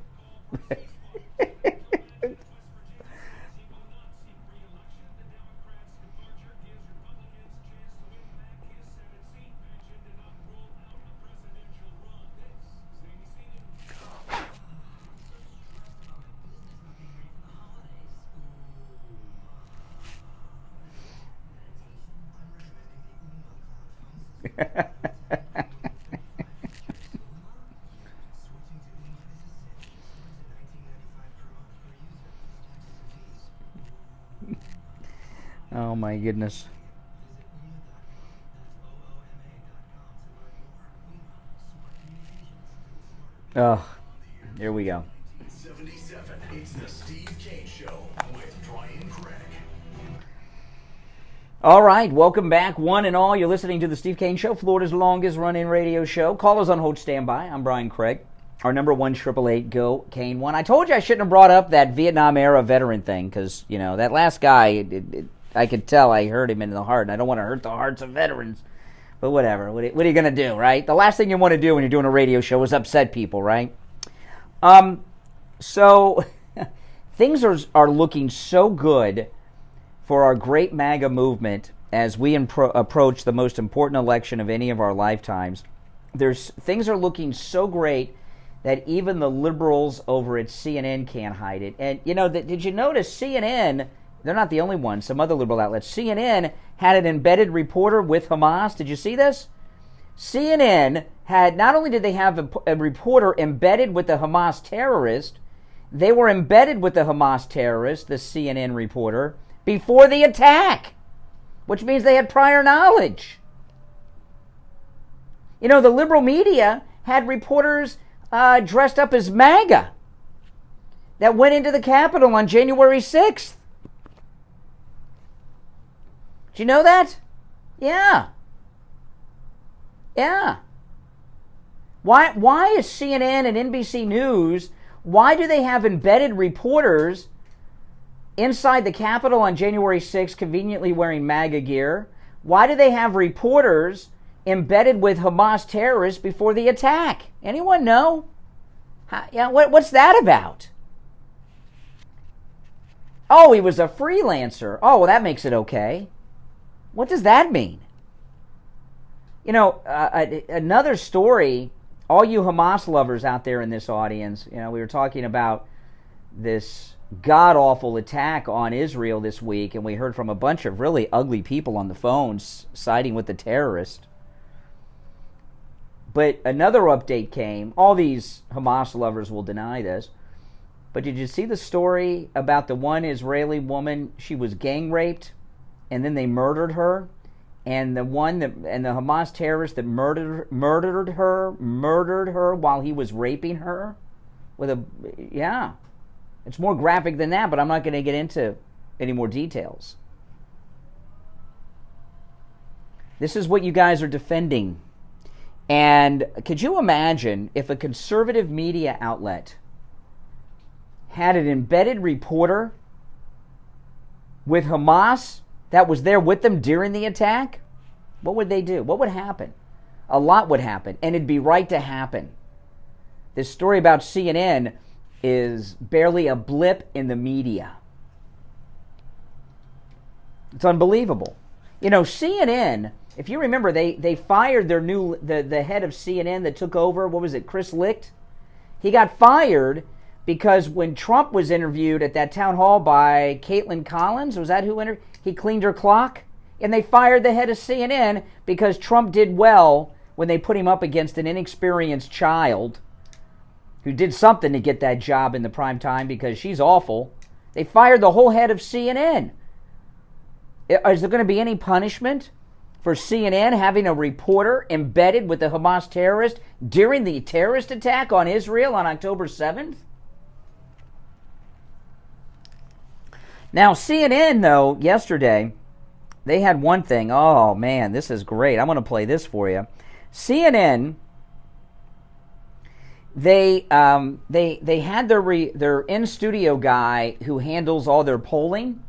Oh my goodness. Oh, here we go. 77. It's the Steve Kane Show with Brian Craig. All right, welcome back, one and all. You're listening to the Steve Kane Show, Florida's longest running radio show. Callers on hold, standby. I'm Brian Craig. Our number 1-888-GO-KANE-1. I told you I shouldn't have brought up that Vietnam-era veteran thing because, you know, that last guy, I could tell I hurt him in the heart, and I don't want to hurt the hearts of veterans. But whatever. What are you going to do, right? The last thing you want to do when you're doing a radio show is upset people, right? So things are looking so good for our great MAGA movement as we approach the most important election of any of our lifetimes. Things are looking so great that even the liberals over at CNN can't hide it. And, you know, did you notice CNN, they're not the only ones, some other liberal outlets, CNN had an embedded reporter with Hamas. Did you see this? CNN had, not only did they have a reporter embedded with the Hamas terrorist, they were embedded with the Hamas terrorist, the CNN reporter, before the attack, which means they had prior knowledge. You know, the liberal media had reporters dressed up as MAGA that went into the Capitol on January 6th. Did you know that? Yeah. Yeah. Why is CNN and NBC News, why do they have embedded reporters inside the Capitol on January 6th conveniently wearing MAGA gear? Why do they have reporters embedded with Hamas terrorists before the attack? Anyone know? What's that about? Oh, he was a freelancer. Oh, well, that makes it okay. What does that mean? You know, another story, all you Hamas lovers out there in this audience, you know, we were talking about this god-awful attack on Israel this week, and we heard from a bunch of really ugly people on the phones siding with the terrorist. But another update came. All these Hamas lovers will deny this. But did you see the story about the one Israeli woman? She was gang raped, and then they murdered her. And the Hamas terrorist that murdered her while he was raping her yeah. It's more graphic than that, but I'm not going to get into any more details. This is what you guys are defending. And could you imagine if a conservative media outlet had an embedded reporter with Hamas that was there with them during the attack? What would they do? What would happen? A lot would happen, and it'd be right to happen. This story about CNN is barely a blip in the media. It's unbelievable. You know, CNN, if you remember, they fired their the head of CNN that took over, what was it, Chris Licht? He got fired because when Trump was interviewed at that town hall by Caitlin Collins, was that who interviewed? He cleaned her clock, and they fired the head of CNN because Trump did well when they put him up against an inexperienced child who did something to get that job in the prime time because she's awful. They fired the whole head of CNN. Is there going to be any punishment for CNN having a reporter embedded with the Hamas terrorist during the terrorist attack on Israel on October 7th? Now, CNN, though, yesterday, they had one thing. Oh, man, this is great. I'm going to play this for you. CNN, they had their in-studio guy who handles all their polling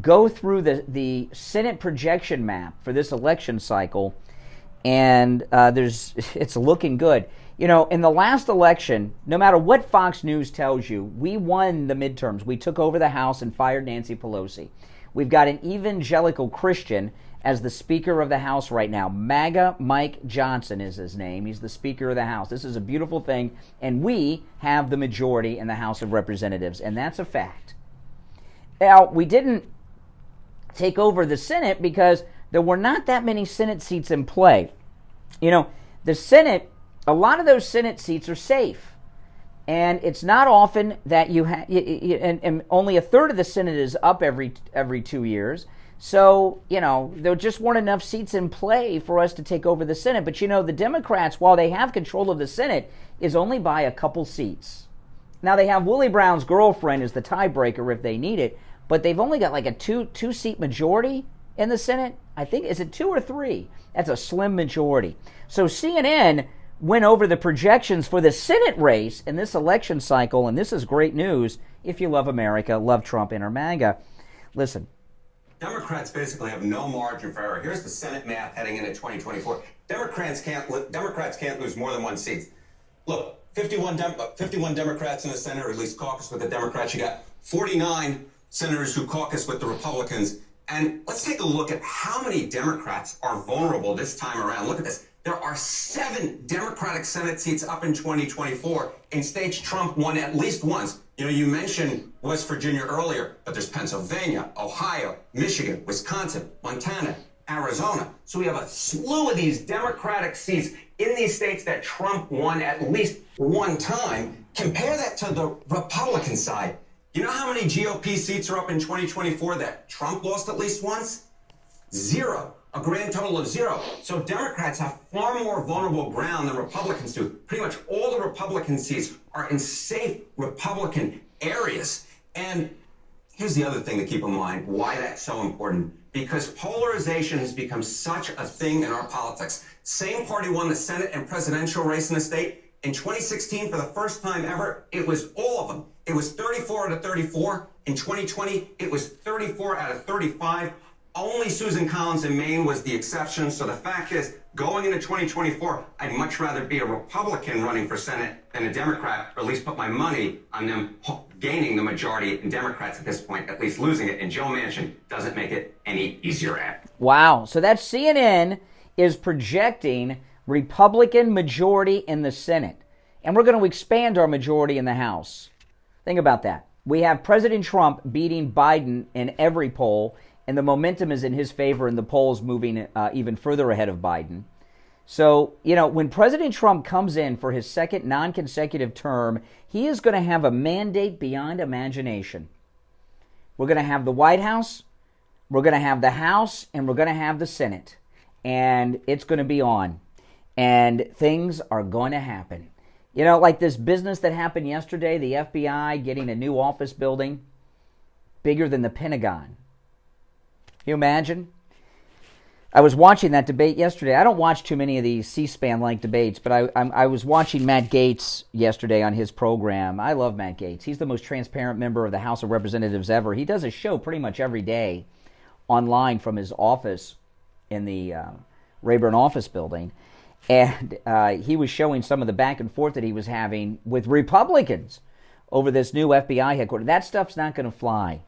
go through the Senate projection map for this election cycle, and it's looking good. You know, in the last election, no matter what Fox News tells you, we won the midterms. We took over the House and fired Nancy Pelosi. We've got an evangelical Christian as the Speaker of the House right now. MAGA Mike Johnson is his name. He's the Speaker of the House. This is a beautiful thing, and we have the majority in the House of Representatives, and that's a fact. Now, we didn't take over the Senate because there were not that many Senate seats in play. You know, the Senate, a lot of those Senate seats are safe. And it's not often that you have, and only a third of the Senate is up every 2 years. So, there just weren't enough seats in play for us to take over the Senate. But, the Democrats, while they have control of the Senate, is only by a couple seats. Now, they have Willie Brown's girlfriend as the tiebreaker if they need it, but they've only got like a two-seat majority in the Senate. I think, is it 2 or 3? That's a slim majority. So CNN went over the projections for the Senate race in this election cycle, and this is great news if you love America, love Trump, and or MAGA. Listen. Democrats basically have no margin for error. Here's the Senate math heading into 2024. Democrats can't lose more than 1 seat. Look, 51 Democrats in the Senate, or at least caucus with the Democrats. You got 49 senators who caucus with the Republicans. And let's take a look at how many Democrats are vulnerable this time around. Look at this. There are 7 Democratic Senate seats up in 2024 in states Trump won at least once. You mentioned West Virginia earlier, but there's Pennsylvania, Ohio, Michigan, Wisconsin, Montana, Arizona. So we have a slew of these Democratic seats in these states that Trump won at least one time. Compare that to the Republican side. You know how many GOP seats are up in 2024 that Trump lost at least once? 0. A grand total of 0. So Democrats have far more vulnerable ground than Republicans do. Pretty much all the Republican seats are in safe Republican areas. And here's the other thing to keep in mind, why that's so important. Because polarization has become such a thing in our politics. Same party won the Senate and presidential race in the state. In 2016, for the first time ever, it was all of them. It was 34 out of 34. In 2020, it was 34 out of 35. Only Susan Collins in Maine was the exception. So the fact is, going into 2024, I'd much rather be a Republican running for Senate than a Democrat, or at least put my money on them gaining the majority in Democrats at this point, at least losing it. And Joe Manchin doesn't make it any easier at. Wow. So that CNN is projecting Republican majority in the Senate. And we're going to expand our majority in the House. Think about that. We have President Trump beating Biden in every poll, and the momentum is in his favor, and the polls moving even further ahead of Biden. So, when President Trump comes in for his second non-consecutive term, he is going to have a mandate beyond imagination. We're going to have the White House, we're going to have the House, and we're going to have the Senate. And it's going to be on. And things are going to happen. Like this business that happened yesterday, the FBI getting a new office building bigger than the Pentagon. Can you imagine? I was watching that debate yesterday. I don't watch too many of these C-SPAN-like debates, but I was watching Matt Gaetz yesterday on his program. I love Matt Gaetz. He's the most transparent member of the House of Representatives ever. He does a show pretty much every day online from his office in the Rayburn office building. And he was showing some of the back and forth that he was having with Republicans over this new FBI headquarters. That stuff's not going to fly.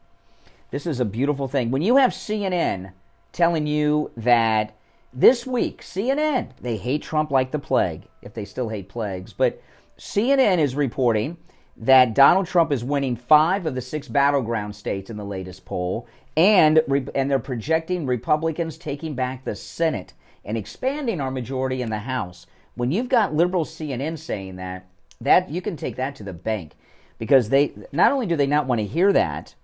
This is a beautiful thing. When you have CNN telling you that this week, CNN, they hate Trump like the plague, if they still hate plagues, but CNN is reporting that Donald Trump is winning 5 of the 6 battleground states in the latest poll, and they're projecting Republicans taking back the Senate and expanding our majority in the House. When you've got liberal CNN saying that you can take that to the bank, because they not only do they not want to hear that,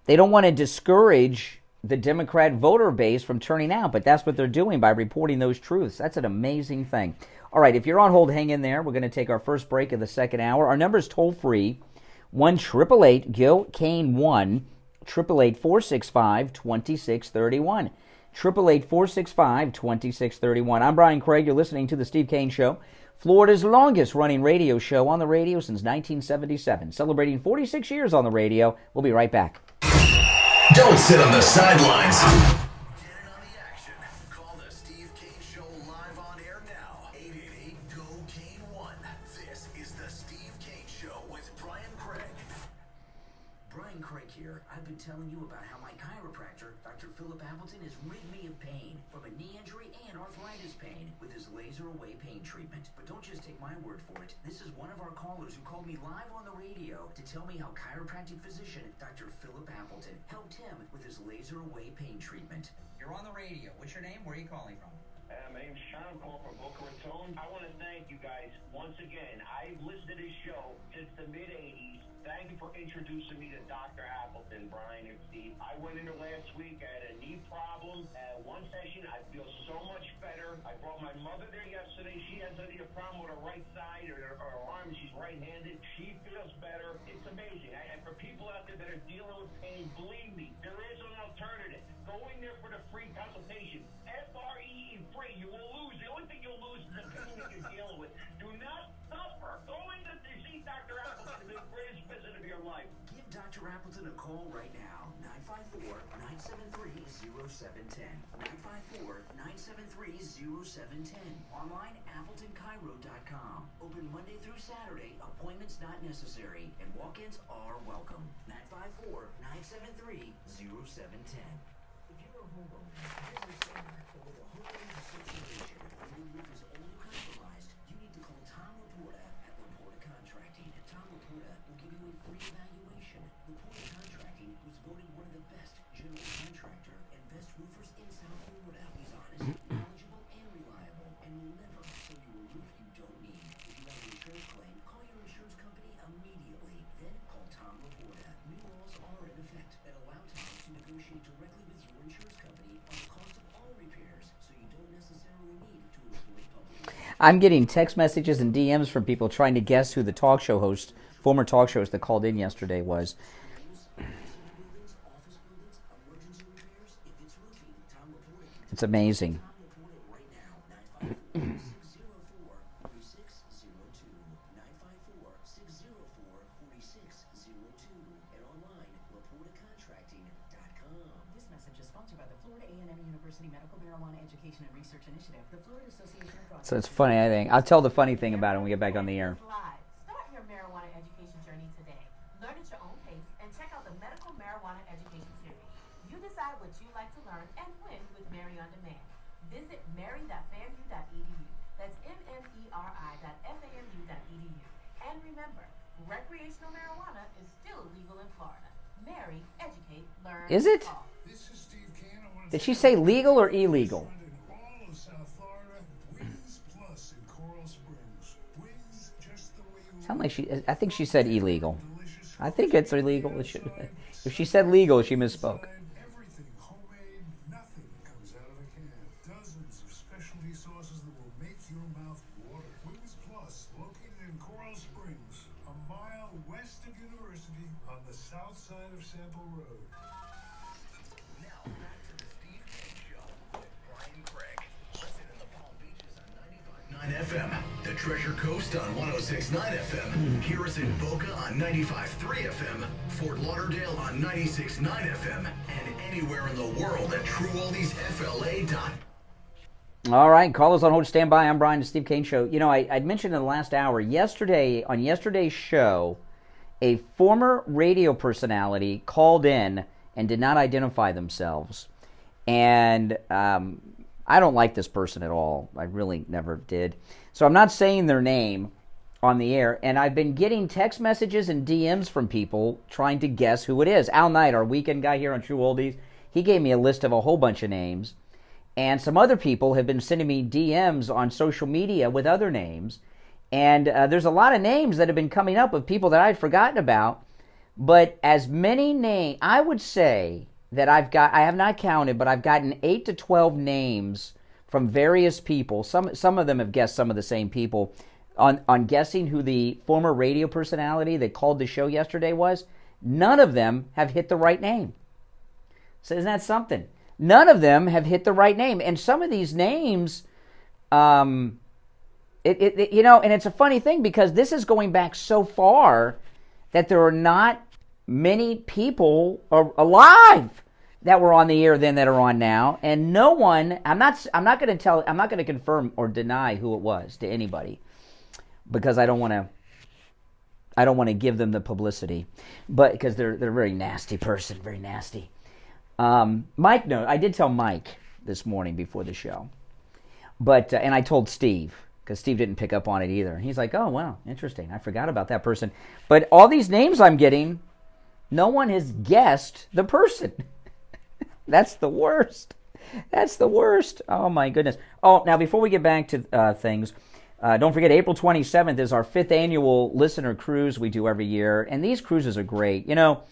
they don't want to discourage the Democrat voter base from turning out, but that's what they're doing by reporting those truths. That's an amazing thing. All right, if you're on hold, hang in there. We're going to take our first break of the second hour. Our number is toll-free, 1-888-GO-CANE-1, 888-465-2631. 888-465-2631. I'm Brian Craig. You're listening to The Steve Kane Show, Florida's longest-running radio show on the radio since 1977, celebrating 46 years on the radio. We'll be right back. Don't sit on the sidelines. Get in on the action. Call the Steve Kane Show live on air now. 888-GO-CANE-1. This is the Steve Kane Show with Brian Craig. Brian Craig here. I've been telling you about how my chiropractor, Dr. Philip Appleton, has rid me of pain from a knee injury and arthritis pain with his laser away pain treatment. But don't just take my word for it. This is one of our callers who called me live on the radio to tell me how chiropractic physician Dr. Philip Appleton helped him with his laser away pain treatment. You're on the radio. What's your name? Where are you calling from? My name's Sean. I'm calling from Boca Raton. I want to thank you guys once again. I've listened to this show since the mid-'80s. Thank you for introducing me to Dr. Appleton, Brian, and Steve. I went in there last week. I had a knee problem. One session, I feel so much better. I brought my mother there yesterday. She has a problem with her right side or her arm. She's right-handed. She feels better. It's amazing. And for people out there that are dealing with pain, believe me, there is an alternative. Go in there for the free consultation. F-R-E-E, free. You will lose. The only thing you'll lose is the pain that you're dealing with. Do not suffer. Go in to see Dr. Appleton, the greatest visit of your life. Give Dr. Appleton a call right now. 954-973-0710. 954-973-0710. Online, AppletonCairo.com. Open Monday through Saturday. Appointments not necessary. And walk-ins are welcome. 954-973-0710. If you're a homeowner, business owner, or with a homeowners association, and your roof is old or compromised, you need to call Tom Laporta at Laporta Contracting. Tom Laporta will give you a free evaluation. Laporta Contracting was voted one of the best general contractor and best roofers in South Florida. He's honest, knowledgeable, and reliable, and will never sell you a roof you don't need. If you have an insurance claim, call your insurance company immediately. Then call Tom Laporta. New laws are in effect that allow Tom to negotiate directly with your insurance company on the cost of all repairs, so you don't necessarily need to avoid public. I'm getting text messages and DMs from people trying to guess who the talk show host, former talk show host that called in yesterday was. It's amazing. So it's funny, I think. I'll tell the funny thing about it when we get back on the air. Start your marijuana education journey today. Learn at your own pace and check out the Medical Marijuana Education Series. You decide what you like to learn and when with Mary on Demand. Visit mary.famu.edu. That's mmeri.famu.edu. And remember, recreational marijuana is still legal in Florida. Mary, educate, learn, Is it? talk. This is Steve Kane. Did she say legal or illegal? All of South Florida, Wings Plus in Coral Springs. Wings just the way you Sound like I think she said illegal. I think it's illegal. If she said legal, she misspoke. everything homemade, nothing comes out of a can. Dozens of specialty sauces that will make your mouth water. Wings Plus, located in Coral Springs, a mile west of University on the south side of Sample Road. Now back to the Steve Kane Show with Brian Craig. Listen in the Palm Beaches on 95.9 FM, the Treasure Coast on 106.9 FM, hear us in Boca on 95.3 FM, Fort Lauderdale on 96.9 FM, and anywhere in the world at TrueOldiesFLA.com. All right, call us on hold. Stand by. I'm Brian, the Steve Kane Show. You know, I'd mentioned in the last hour, on yesterday's show, a former radio personality called in and did not identify themselves. And I don't like this person at all. I really never did. So I'm not saying their name on the air. And I've been getting text messages and DMs from people trying to guess who it is. Al Knight, our weekend guy here on True Oldies, he gave me a list of a whole bunch of names. And some other people have been sending me DMs on social media with other names. And there's a lot of names that have been coming up of people that I'd forgotten about. But as many names, I would say that I have not counted, but I've gotten 8 to 12 names from various people. Some of them have guessed some of the same people on guessing who the former radio personality that called the show yesterday was. None of them have hit the right name. So isn't that something? None of them have hit the right name. And some of these names, and it's a funny thing because this is going back so far that there are not many people alive that were on the air then that are on now, and no one. I'm not going to confirm or deny who it was to anybody because I don't want to give them the publicity, but because they're a very nasty person, very nasty. Mike, no, I did tell Mike this morning before the show, but and I told Steve because Steve didn't pick up on it either. He's like, "Oh, wow, interesting. I forgot about that person." But all these names I'm getting, no one has guessed the person. That's the worst. That's the worst. Oh, my goodness. Oh, now, before we get back to things, don't forget, April 27th is our 5th annual listener cruise we do every year, and these cruises are great. You know,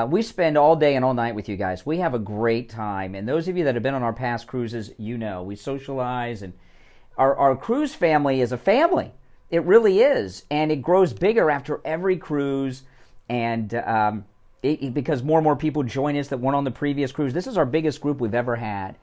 we spend all day and all night with you guys. We have a great time, and those of you that have been on our past cruises, you know, we socialize, and our cruise family is a family. It really is, and it grows bigger after every cruise, and because more and more people join us that weren't on the previous cruise. This is our biggest group we've ever had.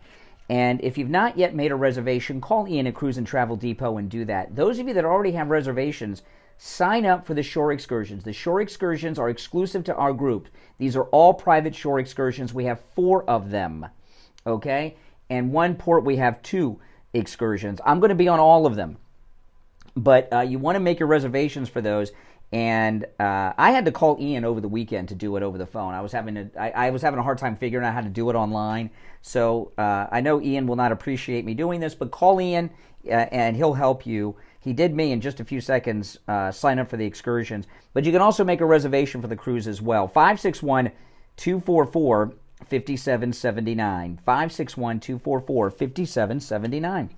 And if you've not yet made a reservation, call Ian at Cruise and Travel Depot and do that. Those of you that already have reservations, sign up for the shore excursions. The shore excursions are exclusive to our group. These are all private shore excursions. We have 4 of them, okay? And one port, we have 2 excursions. I'm going to be on all of them. But you want to make your reservations for those. And I had to call Ian over the weekend to do it over the phone. I was having a hard time figuring out how to do it online. So I know Ian will not appreciate me doing this, but call Ian and he'll help you. He did me in just a few seconds sign up for the excursions. But you can also make a reservation for the cruise as well. 561-244-5779. 561-244-5779.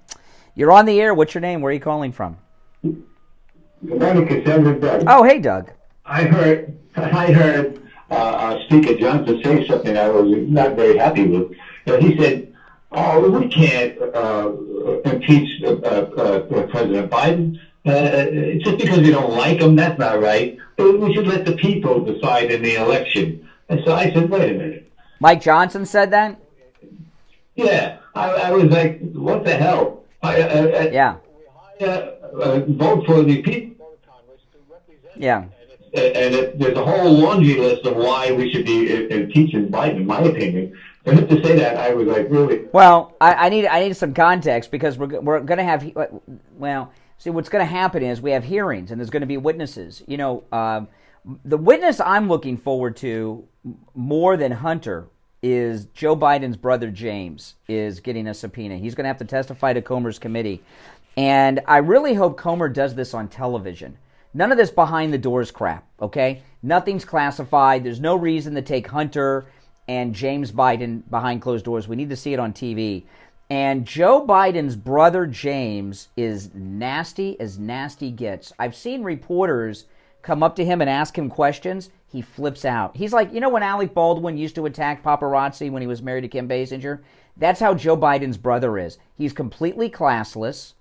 You're on the air. What's your name? Where are you calling from? Good morning, Cassandra. Doug. Oh, hey, Doug. I heard Speaker Johnson say something I was not very happy with. He said, "Oh, we can't impeach President Biden just because we don't like him. That's not right. We should let the people decide in the election." And so I said, "Wait a minute." Mike Johnson said that? Yeah, I was like, "What the hell?" Yeah. Vote for the people. Yeah. And there's a whole laundry list of why we should be impeaching Biden, in my opinion. For him to say that, I was like, really? Well, I need some context because we're going to have, see, what's going to happen is we have hearings and there's going to be witnesses. You know, the witness I'm looking forward to more than Hunter is Joe Biden's brother James is getting a subpoena. He's going to have to testify to Comer's committee. And I really hope Comer does this on television. None of this behind the doors crap, okay? Nothing's classified. There's no reason to take Hunter and James Biden behind closed doors. We need to see it on TV. And Joe Biden's brother James is nasty as nasty gets. I've seen reporters come up to him and ask him questions. He flips out. He's like, you know when Alec Baldwin used to attack paparazzi when he was married to Kim Basinger? That's how Joe Biden's brother is. He's completely classless.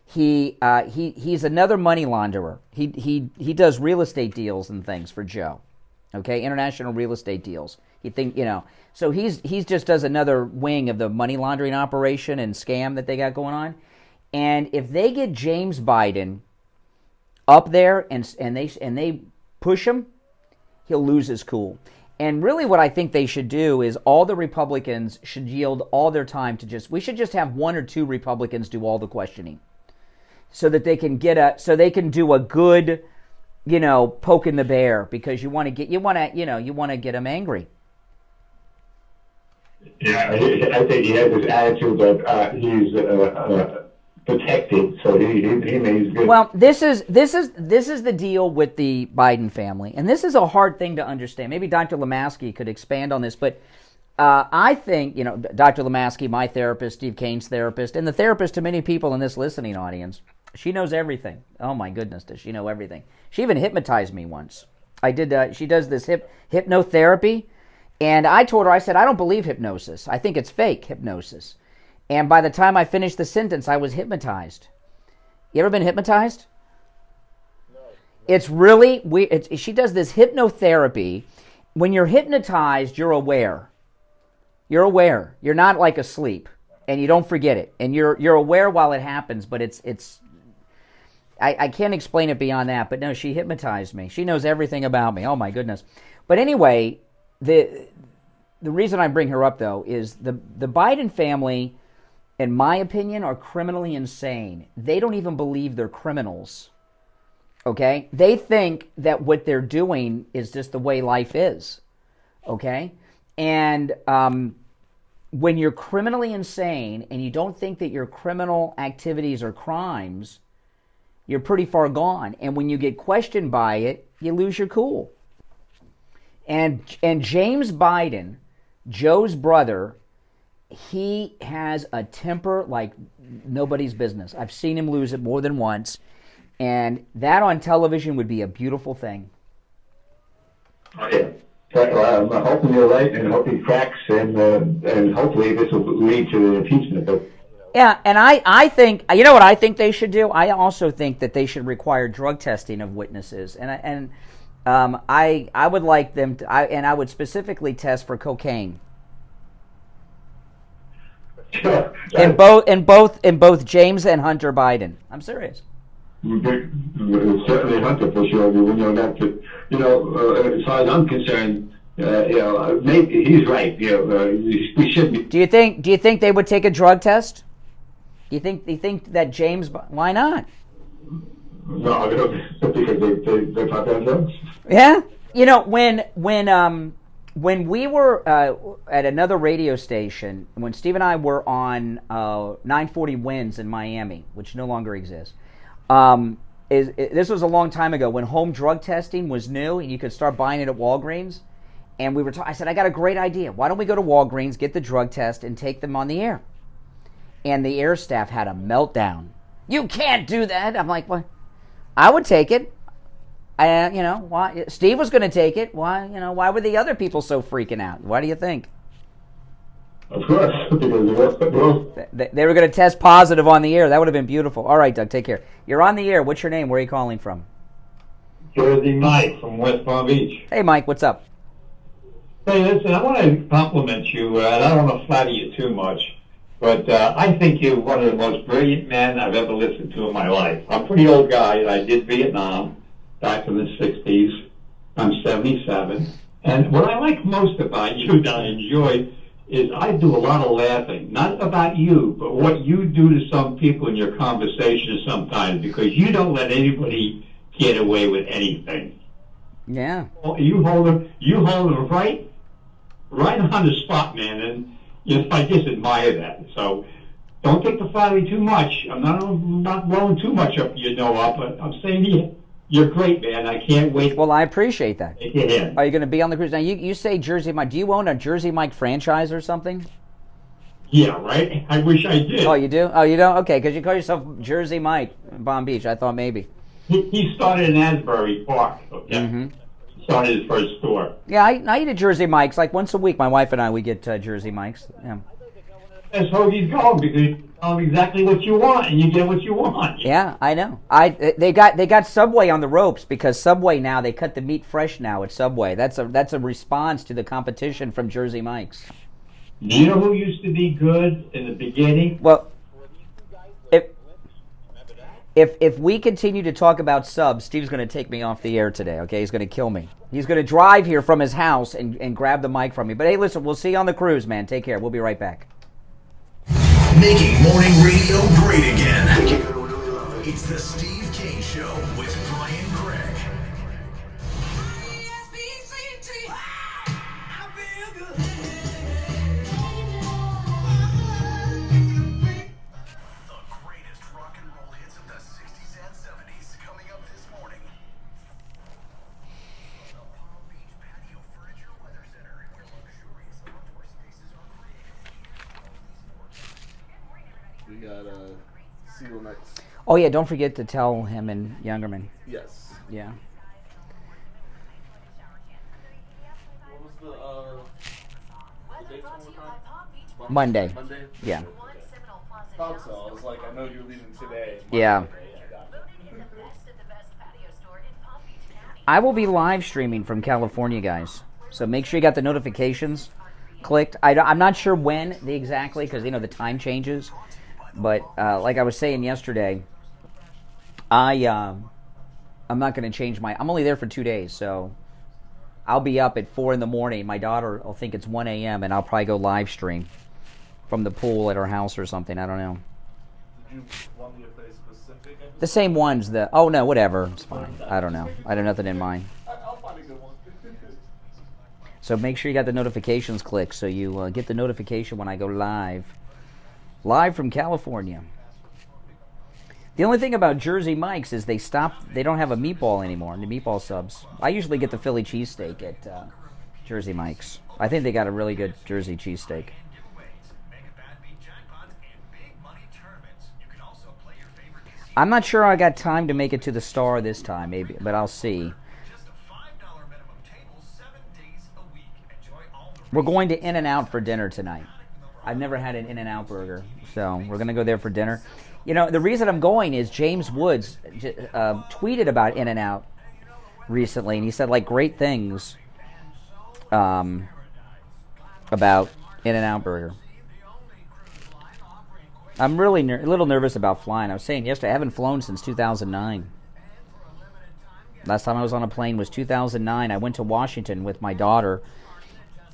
He's another money launderer. He does real estate deals and things for Joe. Okay, international real estate deals. So he's just does another wing of the money laundering operation and scam that they got going on. And if they get James Biden up there and they push him, he'll lose his cool. And really what I think they should do is all the Republicans should yield all their time to we should just have 1 or 2 Republicans do all the questioning. So that they can do a good, poking the bear because you want to get them angry. Yeah, I think he has this attitude that he's protected, so he means good. Well, this is the deal with the Biden family, and this is a hard thing to understand. Maybe Dr. Lemaski could expand on this, but I think Dr. Lemaski, my therapist, Steve Kane's therapist, and the therapist to many people in this listening audience. She knows everything. Oh my goodness, does she know everything? She even hypnotized me once. She does this hypnotherapy, and I told her, I said, I don't believe hypnosis. I think it's fake hypnosis. And by the time I finished the sentence, I was hypnotized. You ever been hypnotized? No. It's really weird. She does this hypnotherapy. When you're hypnotized, you're aware. You're aware. You're not like asleep, and you don't forget it. And you're aware while it happens, but it's. I can't explain it beyond that, but no, she hypnotized me. She knows everything about me. Oh my goodness. But anyway, the reason I bring her up though is the Biden family, in my opinion, are criminally insane. They don't even believe they're criminals. Okay? They think that what they're doing is just the way life is. Okay? And when you're criminally insane and you don't think that your criminal activities are crimes, you're pretty far gone. And when you get questioned by it, you lose your cool. And James Biden, Joe's brother, he has a temper like nobody's business. I've seen him lose it more than once, and that on television would be a beautiful thing. Oh, yeah. Well, I'm hoping you're right, and hope he cracks, and hopefully this will lead to impeachment. But yeah, and I think, you know what I think they should do? I also think that they should require drug testing of witnesses, and I would like them to, and I would specifically test for cocaine. Sure. In both James and Hunter Biden. I'm serious. Certainly Hunter for sure. As far as I'm concerned, maybe he's right. We should be. Do you think they would take a drug test? Do you think that James? Why not? No, I don't, because they pop down drugs. Yeah, when we were at another radio station, when Steve and I were on 940 Winds in Miami, which no longer exists. This was a long time ago when home drug testing was new and you could start buying it at Walgreens. And I said, I got a great idea. Why don't we go to Walgreens, get the drug test, and take them on the air? And the air staff had a meltdown. You can't do that. I'm like, what? I would take it. Why? Steve was going to take it. Why? Why were the other people so freaking out? Why do you think? Of course, they were going to test positive on the air. That would have been beautiful. All right, Doug, take care. You're on the air. What's your name? Where are you calling from? Jersey Mike from West Palm Beach. Hey, Mike, what's up? Hey, listen, I want to compliment you, and I don't want to flatter you too much, but I think you're one of the most brilliant men I've ever listened to in my life. I'm a pretty old guy. I did Vietnam back in the 60s. I'm 77. And what I like most about you that I enjoy is I do a lot of laughing, not about you, but what you do to some people in your conversations sometimes, because you don't let anybody get away with anything. Yeah. You hold them right on the spot, man, and I just admire that. So don't take the flattery too much. I'm not blowing too much up but I'm saying you're great, man. I can't wait. Well, I appreciate that. Take it in. Are you going to be on the cruise? Now, you say Jersey Mike. Do you own a Jersey Mike franchise or something? Yeah, right? I wish I did. Oh, you do? Oh, you don't? Okay, because you call yourself Jersey Mike in Palm Beach. I thought maybe. He started in Asbury Park, okay? Mm-hmm. He started his first store. Yeah, I eat at Jersey Mike's like once a week. My wife and I, we get Jersey Mike's. Yeah. That's how he's going, because you tell them exactly what you want, and you get what you want. Yeah, I know. They got Subway on the ropes, because Subway now, they cut the meat fresh now at Subway. That's a response to the competition from Jersey Mike's. Do you know who used to be good in the beginning? Well, if we continue to talk about subs, Steve's going to take me off the air today, okay? He's going to kill me. He's going to drive here from his house and grab the mic from me. But hey, listen, we'll see you on the cruise, man. Take care. We'll be right back. Making morning radio great again. It's the Steve Kane Show with Brian Craig. The greatest rock and roll hits of the 60s and 70s coming up this morning. The Palm Beach Patio Furniture Weather Center, where luxurious outdoor spaces are created. We got Seal next. Oh, yeah, don't forget to tell him and Youngerman. Yes. Yeah. What was the dates one more time? Monday. Monday? Yeah. Thought so. I was like, I know you're leaving today. Yeah. I will be live streaming from California, guys. So make sure you got the notifications clicked. I'm not sure when exactly, because, the time changes. But like I was saying yesterday, I'm not going to change I'm only there for 2 days, so I'll be up at 4 in the morning. My daughter will think it's 1 a.m., and I'll probably go live stream from the pool at her house or something. I don't know. Did you want me to play specific? The same ones that... Oh, no, whatever. It's fine. I don't know. I have nothing in mind. I'll find a good one. So make sure you got the notifications clicked so you get the notification when I go live. Live from California. The only thing about Jersey Mike's is they don't have a meatball anymore, the meatball subs. I usually get the Philly cheesesteak at Jersey Mike's. I think they got a really good Jersey cheesesteak. I'm not sure I got time to make it to the Star this time, maybe, but I'll see. We're going to In-N-Out for dinner tonight. I've never had an In-N-Out burger, so we're going to go there for dinner. You know, the reason I'm going is James Woods tweeted about In-N-Out recently, and he said, like, great things about In-N-Out burger. I'm really a little nervous about flying. I was saying yesterday, I haven't flown since 2009. Last time I was on a plane was 2009. I went to Washington with my daughter,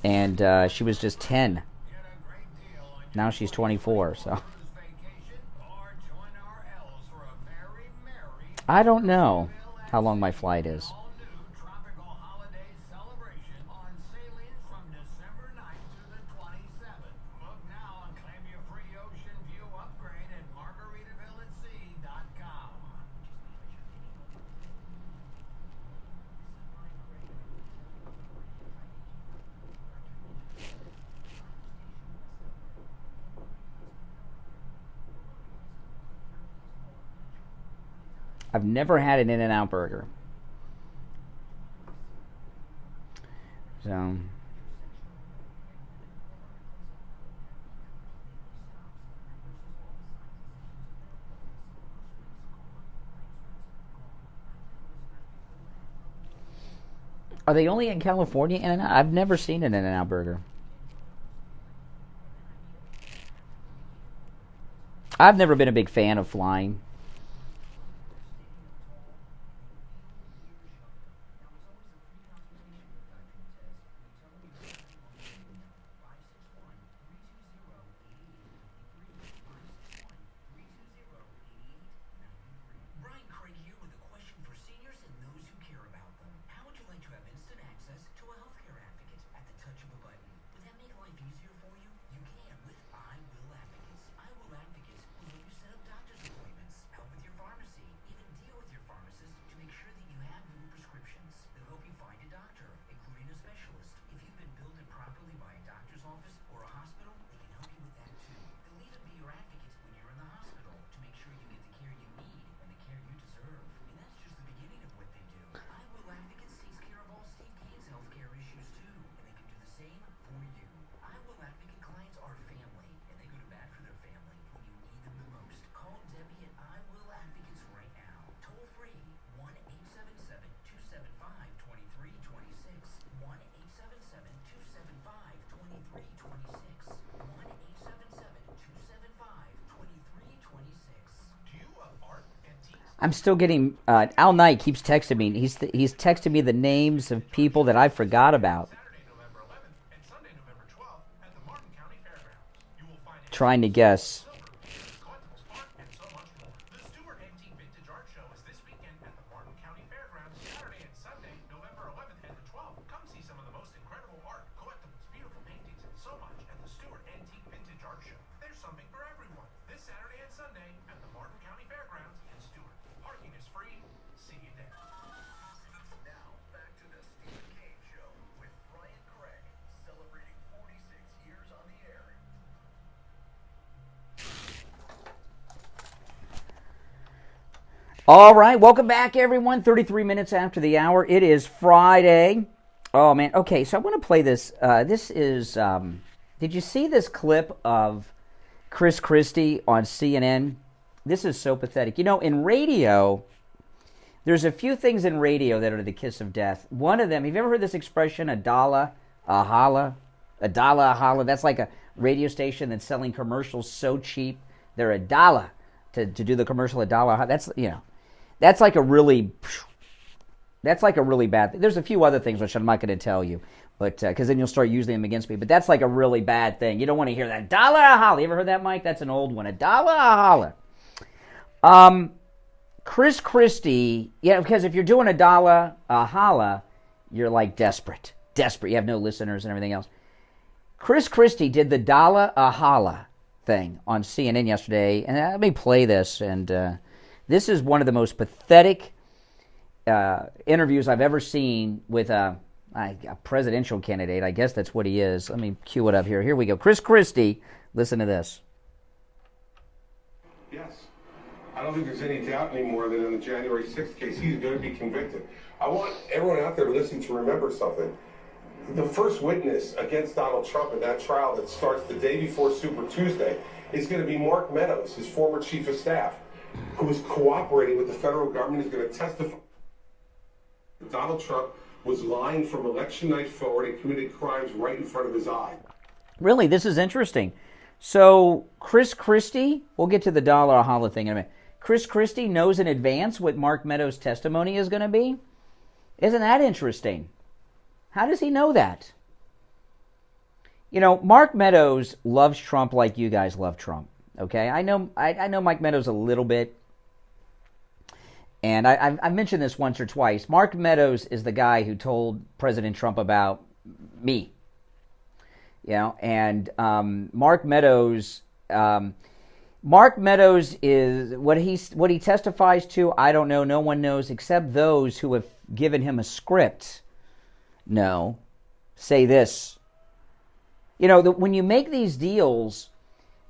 and she was just 10. Now she's 24, so. I don't know how long my flight is. I've never had an In-N-Out burger. So are they only in California, In-N-Out? I've never seen an In-N-Out burger. I've never been a big fan of flying. I'm still getting, Al Knight keeps texting me. He's texting me the names of people that I forgot about. Trying to guess. All right, welcome back, everyone. 33 minutes after the hour. It is Friday. Oh, man. Okay, so I want to play this. This is, did you see this clip of Chris Christie on CNN? This is so pathetic. You know, in radio, there's a few things in radio that are the kiss of death. One of them, have you ever heard this expression, a dollar, a holla? A dollar, a holla. That's like a radio station that's selling commercials so cheap. They're $1 to do the commercial, $1. That's, you know. That's like a really bad thing. There's a few other things which I'm not going to tell you, but because then you'll start using them against me. But that's like a really bad thing. You don't want to hear that $1 a holla. You ever heard that, Mike? That's an old one. $1 a holla. Chris Christie, yeah, because if you're doing $1 a holla, you're like desperate. You have no listeners and everything else. Chris Christie did the $1 a holla thing on CNN yesterday, and let me play this and. This is one of the most pathetic interviews I've ever seen with a presidential candidate. I guess that's what he is. Let me cue it up here. Here we go. Chris Christie, listen to this. Yes, I I don't think there's any doubt anymore that in the January 6th case, he's going to be convicted. I want everyone out there to listen to remember something. The first witness against Donald Trump in that trial that starts the day before Super Tuesday is going to be Mark Meadows, his former chief of staff, who is cooperating with the federal government, is going to testify that Donald Trump was lying from election night forward and committed crimes right in front of his eye. Really, this is interesting. So Chris Christie, we'll get to the dollar holla thing in a minute. Chris Christie knows in advance what Mark Meadows' testimony is going to be? Isn't that interesting? How does he know that? You know, Mark Meadows loves Trump like you guys love Trump. Okay, I know Mike Meadows a little bit, and I've mentioned this once or twice. Mark Meadows is the guy who told President Trump about me. You know, and Mark Meadows is what he testifies to. I don't know. No one knows except those who have given him a script. No, say this. You know, when you make these deals,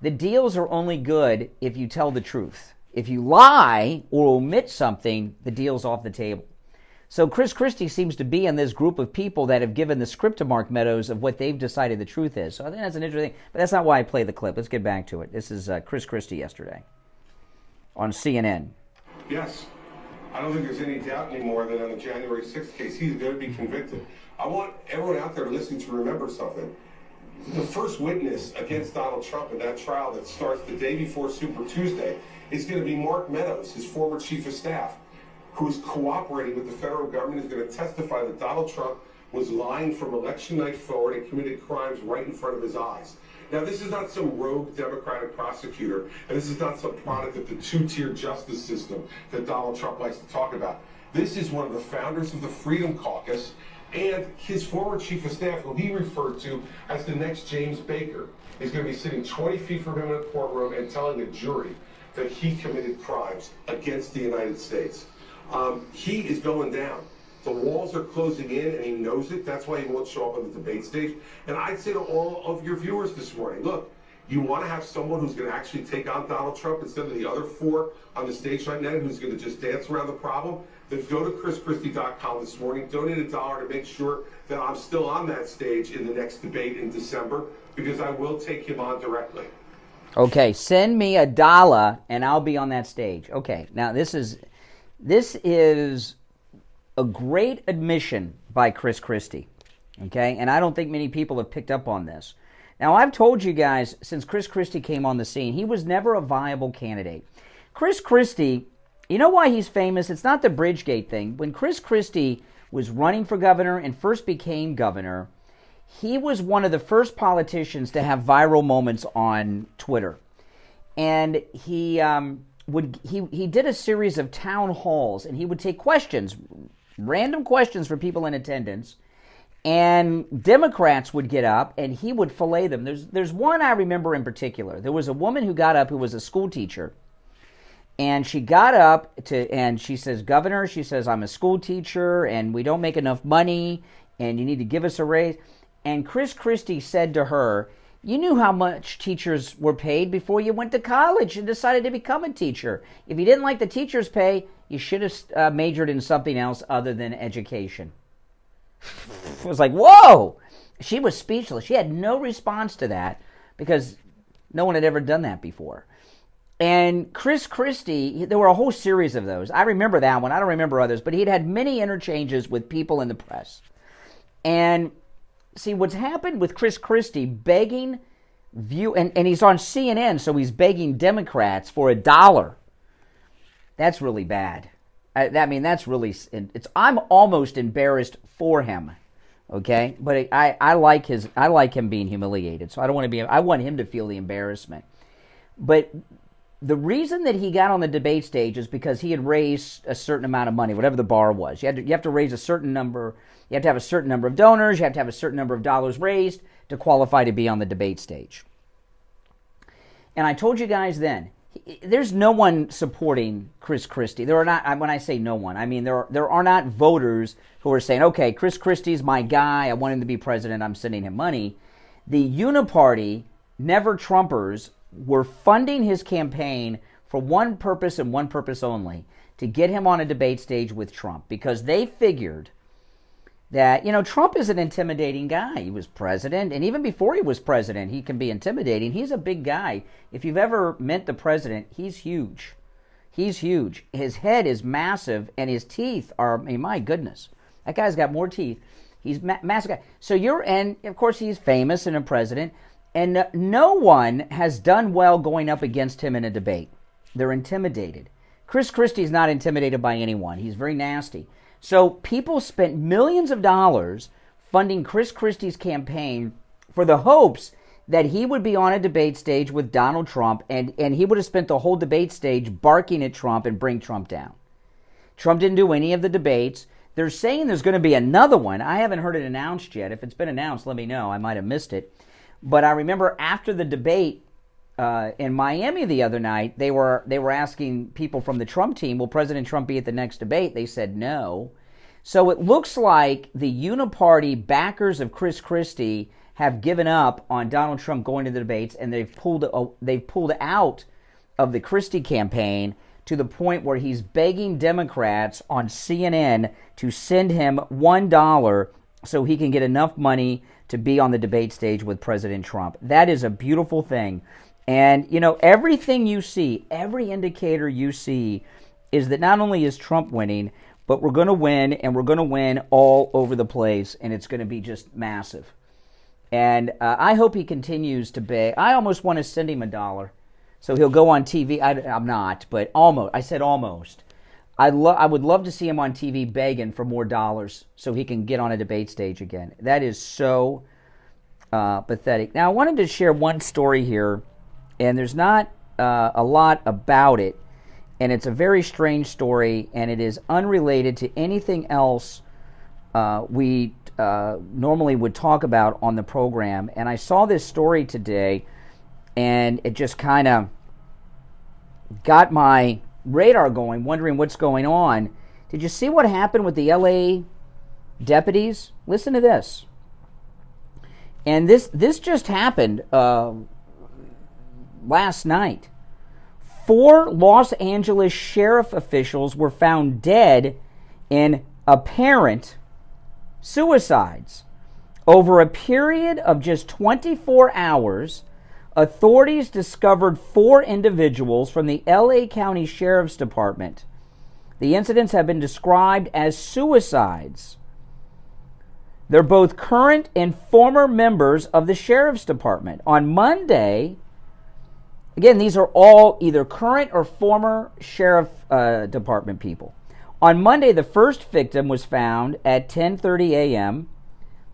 the deals are only good if you tell the truth. If you lie or omit something, the deal's off the table. So Chris Christie seems to be in this group of people that have given the script to Mark Meadows of what they've decided the truth is. So I think that's an interesting, but that's not why I play the clip. Let's get back to it. This is Chris Christie yesterday on CNN. Yes. I don't think there's any doubt anymore that on the January 6th case, he's going to be convicted. I want everyone out there listening to remember something. The first witness against Donald Trump in that trial that starts the day before Super Tuesday is going to be Mark Meadows, his former chief of staff, who is cooperating with the federal government, is going to testify that Donald Trump was lying from election night forward and committed crimes right in front of his eyes. Now, this is not some rogue Democratic prosecutor, and this is not some product of the two-tier justice system that Donald Trump likes to talk about. This is one of the founders of the Freedom Caucus and his former chief of staff, who he referred to as the next James Baker, is going to be sitting 20 feet from him in a courtroom and telling a jury that he committed crimes against the United States. He is going down. The walls are closing in, and he knows it. That's why he won't show up on the debate stage. And I'd say to all of your viewers this morning, look, you want to have someone who's going to actually take on Donald Trump instead of the other four on the stage right now who's going to just dance around the problem, then go to chrischristie.com this morning, donate $1 to make sure that I'm still on that stage in the next debate in December, because I will take him on directly. Okay, send me $1 and I'll be on that stage. Okay, now this is a great admission by Chris Christie, okay? And I don't think many people have picked up on this. Now, I've told you guys, since Chris Christie came on the scene, he was never a viable candidate. Chris Christie, you know why he's famous? It's not the Bridgegate thing. When Chris Christie was running for governor and first became governor, he was one of the first politicians to have viral moments on Twitter. And he did a series of town halls, and he would take questions, random questions for people in attendance, and Democrats would get up and he would fillet them. There's one I remember in particular. There was a woman who got up who was a school teacher, and she got up and she says, "Governor," she says, "I'm a school teacher and we don't make enough money and you need to give us a raise." And Chris Christie said to her, "You knew how much teachers were paid before you went to college and decided to become a teacher. If you didn't like the teacher's pay, you should have majored in something else other than education." It was like, whoa! She was speechless. She had no response to that because no one had ever done that before. And Chris Christie, there were a whole series of those. I remember that one. I don't remember others, but he'd had many interchanges with people in the press. And see, what's happened with Chris Christie begging and he's on CNN, so he's begging Democrats for $1. That's really bad. That's really, I'm almost embarrassed for him, okay? But I like him being humiliated, so I want him to feel the embarrassment. But the reason that he got on the debate stage is because he had raised a certain amount of money, whatever the bar was. You have to raise a certain number. You have to have a certain number of donors. You have to have a certain number of dollars raised to qualify to be on the debate stage. And I told you guys then, there's no one supporting Chris Christie. There are not. When I say no one, I mean there are not voters who are saying, "Okay, Chris Christie's my guy. I want him to be president. I'm sending him money." The Uniparty, Never Trumpers, were funding his campaign for one purpose and one purpose only, to get him on a debate stage with Trump, because they figured that, Trump is an intimidating guy. He was president, and even before he was president, he can be intimidating. He's a big guy. If you've ever met the president, he's huge. He's huge. His head is massive, and his teeth are, my goodness. That guy's got more teeth. He's massive guy. So and of course, he's famous and a president, and no one has done well going up against him in a debate. They're intimidated. Chris Christie's not intimidated by anyone. He's very nasty. So people spent millions of dollars funding Chris Christie's campaign for the hopes that he would be on a debate stage with Donald Trump, and he would have spent the whole debate stage barking at Trump and bring Trump down. Trump didn't do any of the debates. They're saying there's going to be another one. I haven't heard it announced yet. If it's been announced, let me know. I might have missed it. But I remember after the debate in Miami the other night, they were asking people from the Trump team, will President Trump be at the next debate? They said no. So it looks like the uniparty backers of Chris Christie have given up on Donald Trump going to the debates, and they've pulled out of the Christie campaign to the point where he's begging Democrats on CNN to send him $1 so he can get enough money to be on the debate stage with President Trump. That is a beautiful thing. And, everything you see, every indicator you see is that not only is Trump winning, but we're going to win, and we're going to win all over the place, and it's going to be just massive. And I hope he continues to beg. I almost want to send him $1 so he'll go on TV. I'm not, but almost. I said almost. I would love to see him on TV begging for more dollars so he can get on a debate stage again. That is so pathetic. Now, I wanted to share one story here, and there's not a lot about it, and it's a very strange story, and it is unrelated to anything else we normally would talk about on the program. And I saw this story today, and it just kind of got my radar going, wondering what's going on. Did you see what happened with the LA deputies? Listen to this. And this just happened last night. 4 Los Angeles sheriff officials were found dead in apparent suicides. Over a period of just 24 hours, authorities discovered 4 individuals from the LA County Sheriff's Department. The incidents have been described as suicides. They're both current and former members of the Sheriff's Department. On Monday, again, these are all either current or former Sheriff Department people. On Monday, the first victim was found at 10:30 a.m.,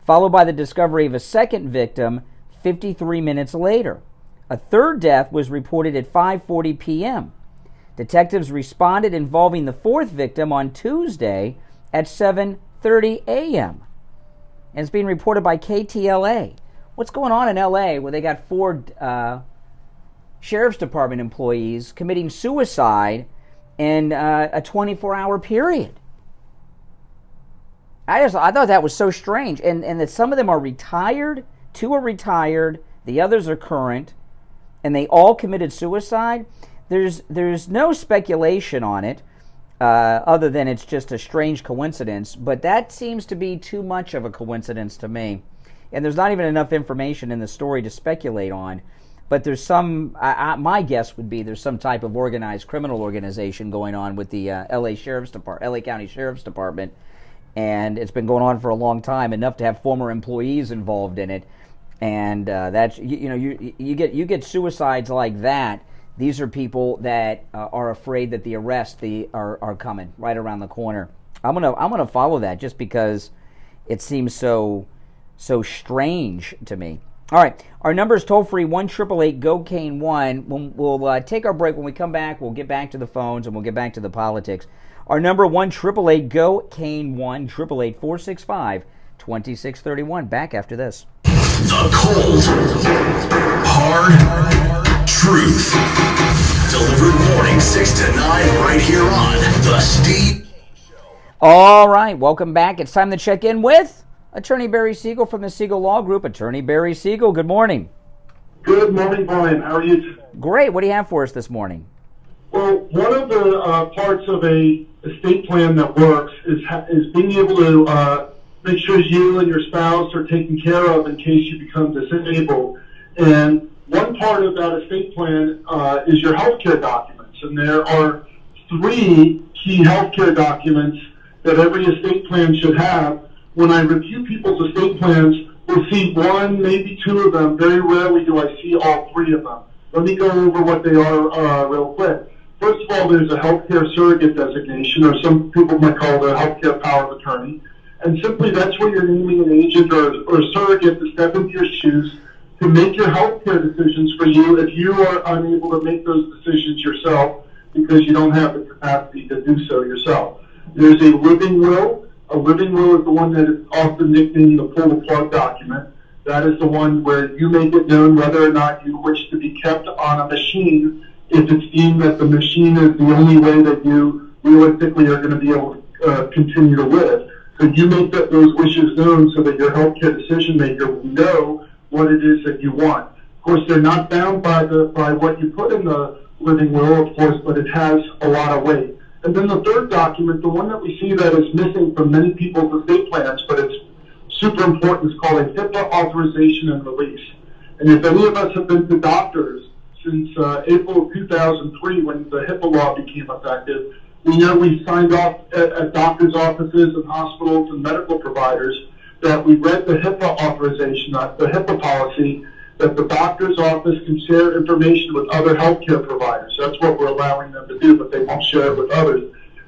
followed by the discovery of a second victim 53 minutes later. A third death was reported at 5:40 p.m. Detectives responded involving the fourth victim on Tuesday at 7:30 a.m. And it's being reported by KTLA. What's going on in LA where they got 4 Sheriff's Department employees committing suicide in a 24-hour period? I thought that was so strange. And that some of them are retired, 2 are retired, the others are current, and they all committed suicide. There's no speculation on it, other than it's just a strange coincidence, but that seems to be too much of a coincidence to me. And there's not even enough information in the story to speculate on. But there's some, my guess would be there's some type of organized criminal organization going on with the LA County Sheriff's Department, and it's been going on for a long time, enough to have former employees involved in it. And that's you get suicides like that. These are people that are afraid that the arrests are coming right around the corner. I'm gonna follow that just because it seems so strange to me. All right, our number is toll-free, 1-888-GO-CANE-1. We'll take our break. When we come back, we'll get back to the phones and we'll get back to the politics. Our number, 1-888-GO-CANE-1, 888-465-2631. Back after this. The cold, hard truth. Delivered morning 6 to 9 right here on The Steve All right, welcome back. It's time to check in with Attorney Barry Siegel from the Siegel Law Group. Attorney Barry Siegel, good morning. Good morning, Brian. How are you? Great. What do you have for us this morning? Well, one of the parts of a estate plan that works is being able to make sure you and your spouse are taken care of in case you become disabled. And one part of that estate plan is your healthcare documents. And there are 3 key healthcare documents that every estate plan should have. When I review people's estate plans, we'll see 1, maybe 2 of them. Very rarely do I see all 3 of them. Let me go over what they are real quick. First of all, there's a healthcare surrogate designation, or some people might call it a healthcare power of attorney. And simply that's where you're naming an agent or a surrogate to step into your shoes to make your healthcare decisions for you if you are unable to make those decisions yourself because you don't have the capacity to do so yourself. There's a living will. A living will is the one that is often nicknamed the pull the plug document. That is the one where you make it known whether or not you wish to be kept on a machine if it's deemed that the machine is the only way that you realistically are going to be able to continue to live. So you make those wishes known so that your healthcare decision maker will know what it is that you want. Of course, they're not bound by what you put in the living will, of course, but it has a lot of weight. And then the third document, the one that we see that is missing from many people's estate plans, but it's super important, is called a HIPAA authorization and release. And if any of us have been to doctors since April of 2003, when the HIPAA law became effective, we know we signed off at doctors' offices and hospitals and medical providers that we read the HIPAA authorization, the HIPAA policy, that the doctor's office can share information with other healthcare providers. That's what we're allowing them to do, but they won't share it with others.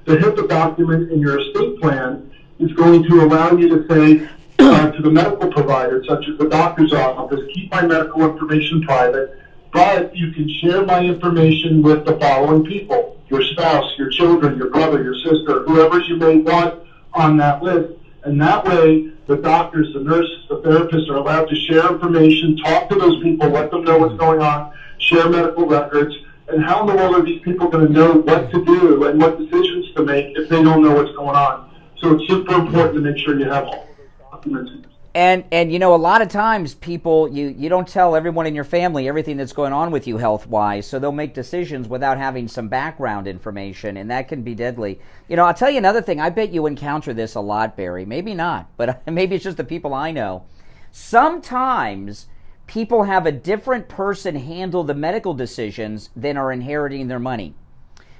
The HIPAA document in your estate plan is going to allow you to say to the medical provider, such as the doctor's office, keep my medical information private, but you can share my information with the following people: your spouse, your children, your brother, your sister, whoever you may want on that list. And that way, the doctors, the nurses, the therapists are allowed to share information, talk to those people, let them know what's going on, share medical records. And how in the world are these people going to know what to do and what decisions to make if they don't know what's going on? So it's super important to make sure you have all of those documents. And you know, a lot of times people, you don't tell everyone in your family everything that's going on with you health-wise, so they'll make decisions without having some background information, and that can be deadly. You know, I'll tell you another thing. I bet you encounter this a lot, Barry. Maybe not, but maybe it's just the people I know. Sometimes people have a different person handle the medical decisions than are inheriting their money,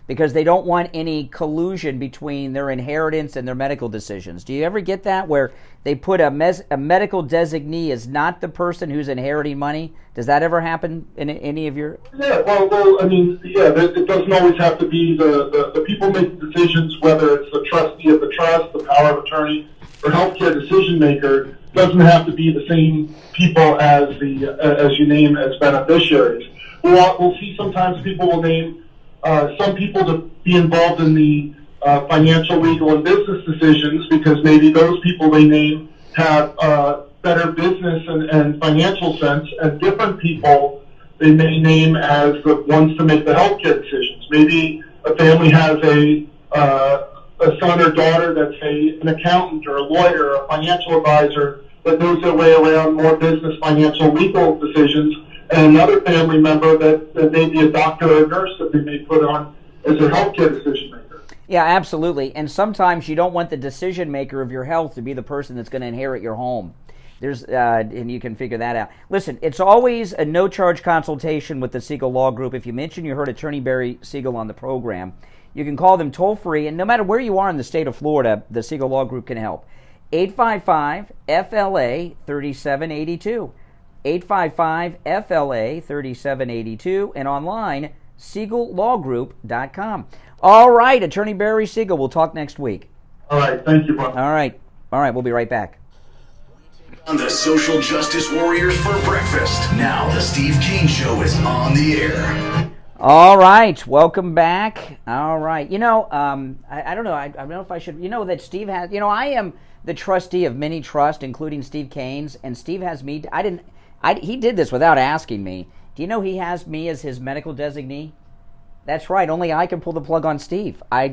because they don't want any collusion between their inheritance and their medical decisions. Do you ever get that, where they put a medical designee as not the person who's inheriting money? Does that ever happen in any of your... Yeah, well, I mean, yeah, it doesn't always have to be the people making decisions, whether it's the trustee of the trust, the power of attorney, or healthcare decision maker, doesn't have to be the same people as you name as beneficiaries. We'll see sometimes people will name some people to be involved in the financial, legal, and business decisions, because maybe those people they name have better business and financial sense, and different people they may name as the ones to make the healthcare decisions. Maybe a family has a son or daughter that's an accountant or a lawyer or a financial advisor that knows their way around more business, financial, legal decisions, and another family member that may be a doctor or a nurse that they may put on as a healthcare decision maker. Yeah, absolutely. And sometimes you don't want the decision maker of your health to be the person that's going to inherit your home. And you can figure that out. Listen, it's always a no-charge consultation with the Siegel Law Group. If you mention you heard Attorney Barry Siegel on the program, you can call them toll-free, and no matter where you are in the state of Florida, the Siegel Law Group can help. 855-FLA-3782. 855-FLA-3782, and online, SiegelLawGroup.com. All right, Attorney Barry Siegel, we'll talk next week. All right, thank you, Bob. All right, we'll be right back. On the social justice warriors for breakfast. Now the Steve Kane Show is on the air. All right, welcome back. All right, you know, I don't know. I don't know if I should. You know that Steve has. You know, I am the trustee of many trusts, including Steve Kane's, and Steve has me. He did this without asking me. Do you know he has me as his medical designee? That's right. Only I can pull the plug on Steve. I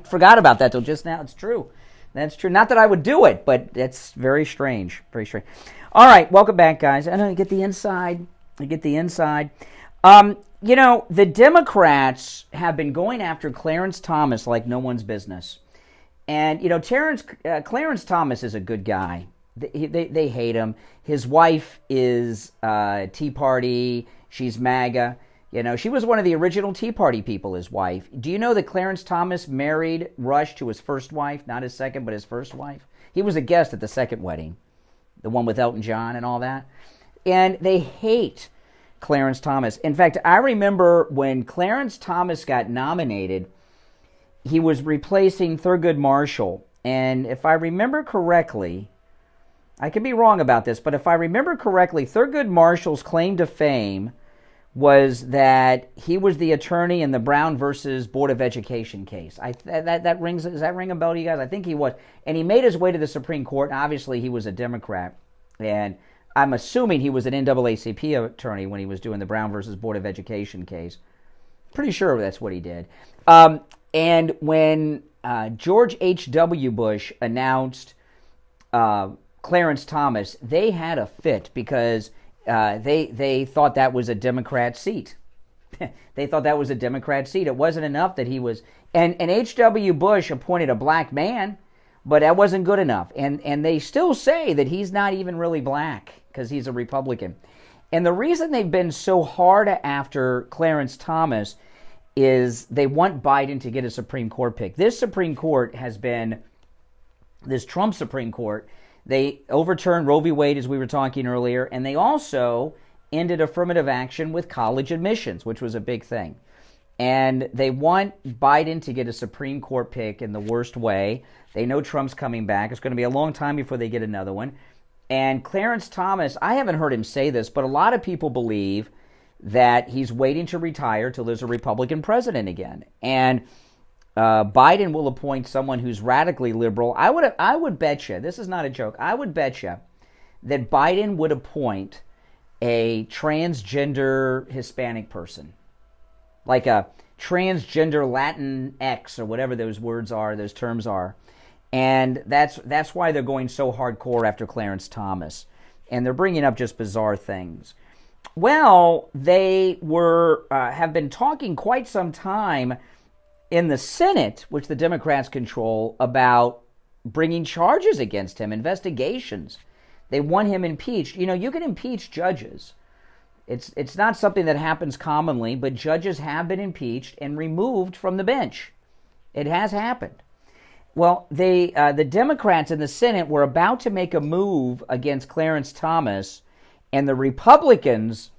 forgot about that till just now. It's true. That's true. Not that I would do it, but it's very strange. Very strange. All right, welcome back, guys. I know you get the inside. You know, the Democrats have been going after Clarence Thomas like no one's business. And, you know, Clarence Thomas is a good guy. They hate him. His wife is Tea Party. She's MAGA. You know, she was one of the original Tea Party people, his wife. Do you know that Clarence Thomas married Rush to his first wife? Not his second, but his first wife. He was a guest at the second wedding, the one with Elton John and all that. And they hate Clarence Thomas. In fact, I remember when Clarence Thomas got nominated, he was replacing Thurgood Marshall. And if I remember correctly, I could be wrong about this, but if I remember correctly, Thurgood Marshall's claim to fame was that he was the attorney in the Brown versus Board of Education case. Does that ring a bell to you guys? I think he was. And he made his way to the Supreme Court, and obviously he was a Democrat. And I'm assuming he was an NAACP attorney when he was doing the Brown versus Board of Education case. Pretty sure that's what he did. And when George H.W. Bush announced Clarence Thomas, they had a fit because they thought that was a Democrat seat. They thought that was a Democrat seat. It wasn't enough that he was... And H.W. Bush appointed a black man, but that wasn't good enough. And they still say that he's not even really black because he's a Republican. And the reason they've been so hard after Clarence Thomas is they want Biden to get a Supreme Court pick. This Supreme Court has been... This Trump Supreme Court... They overturned Roe v. Wade, as we were talking earlier, and they also ended affirmative action with college admissions, which was a big thing. And they want Biden to get a Supreme Court pick in the worst way. They know Trump's coming back. It's going to be a long time before they get another one. And Clarence Thomas, I haven't heard him say this, but a lot of people believe that he's waiting to retire till there's a Republican president again. And Biden will appoint someone who's radically liberal. I would bet you, this is not a joke, I would bet you that Biden would appoint a transgender Hispanic person, like a transgender Latin X or whatever those words are, those terms are. And that's why they're going so hardcore after Clarence Thomas. And they're bringing up just bizarre things. Well, they have been talking quite some time in the Senate, which the Democrats control, about bringing charges against him, investigations. They want him impeached. You know, you can impeach judges. It's not something that happens commonly, but judges have been impeached and removed from the bench. It has happened. Well, the Democrats in the Senate were about to make a move against Clarence Thomas, and the Republicans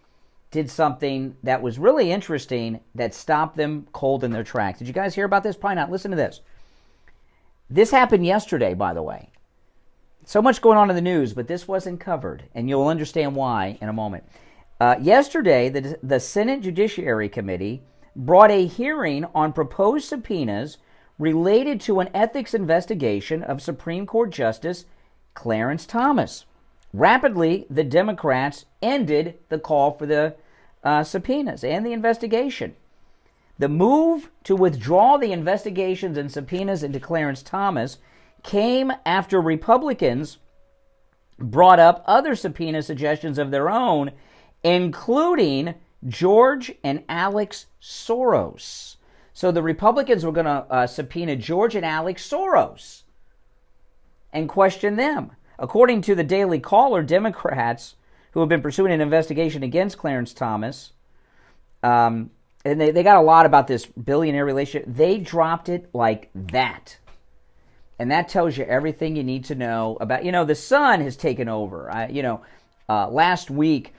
did something that was really interesting that stopped them cold in their tracks. Did you guys hear about this? Probably not. Listen to this. This happened yesterday, by the way. So much going on in the news, but this wasn't covered, and you'll understand why in a moment. Yesterday, the Senate Judiciary Committee brought a hearing on proposed subpoenas related to an ethics investigation of Supreme Court Justice Clarence Thomas. Rapidly, the Democrats ended the call for the subpoenas and the investigation. The move to withdraw the investigations and subpoenas into Clarence Thomas came after Republicans brought up other subpoena suggestions of their own, including George and Alex Soros. So the Republicans were going to subpoena George and Alex Soros and question them. According to the Daily Caller, Democrats who have been pursuing an investigation against Clarence Thomas, and they got a lot about this billionaire relationship, they dropped it like that. And that tells you everything you need to know about, the Sun has taken over. Last week,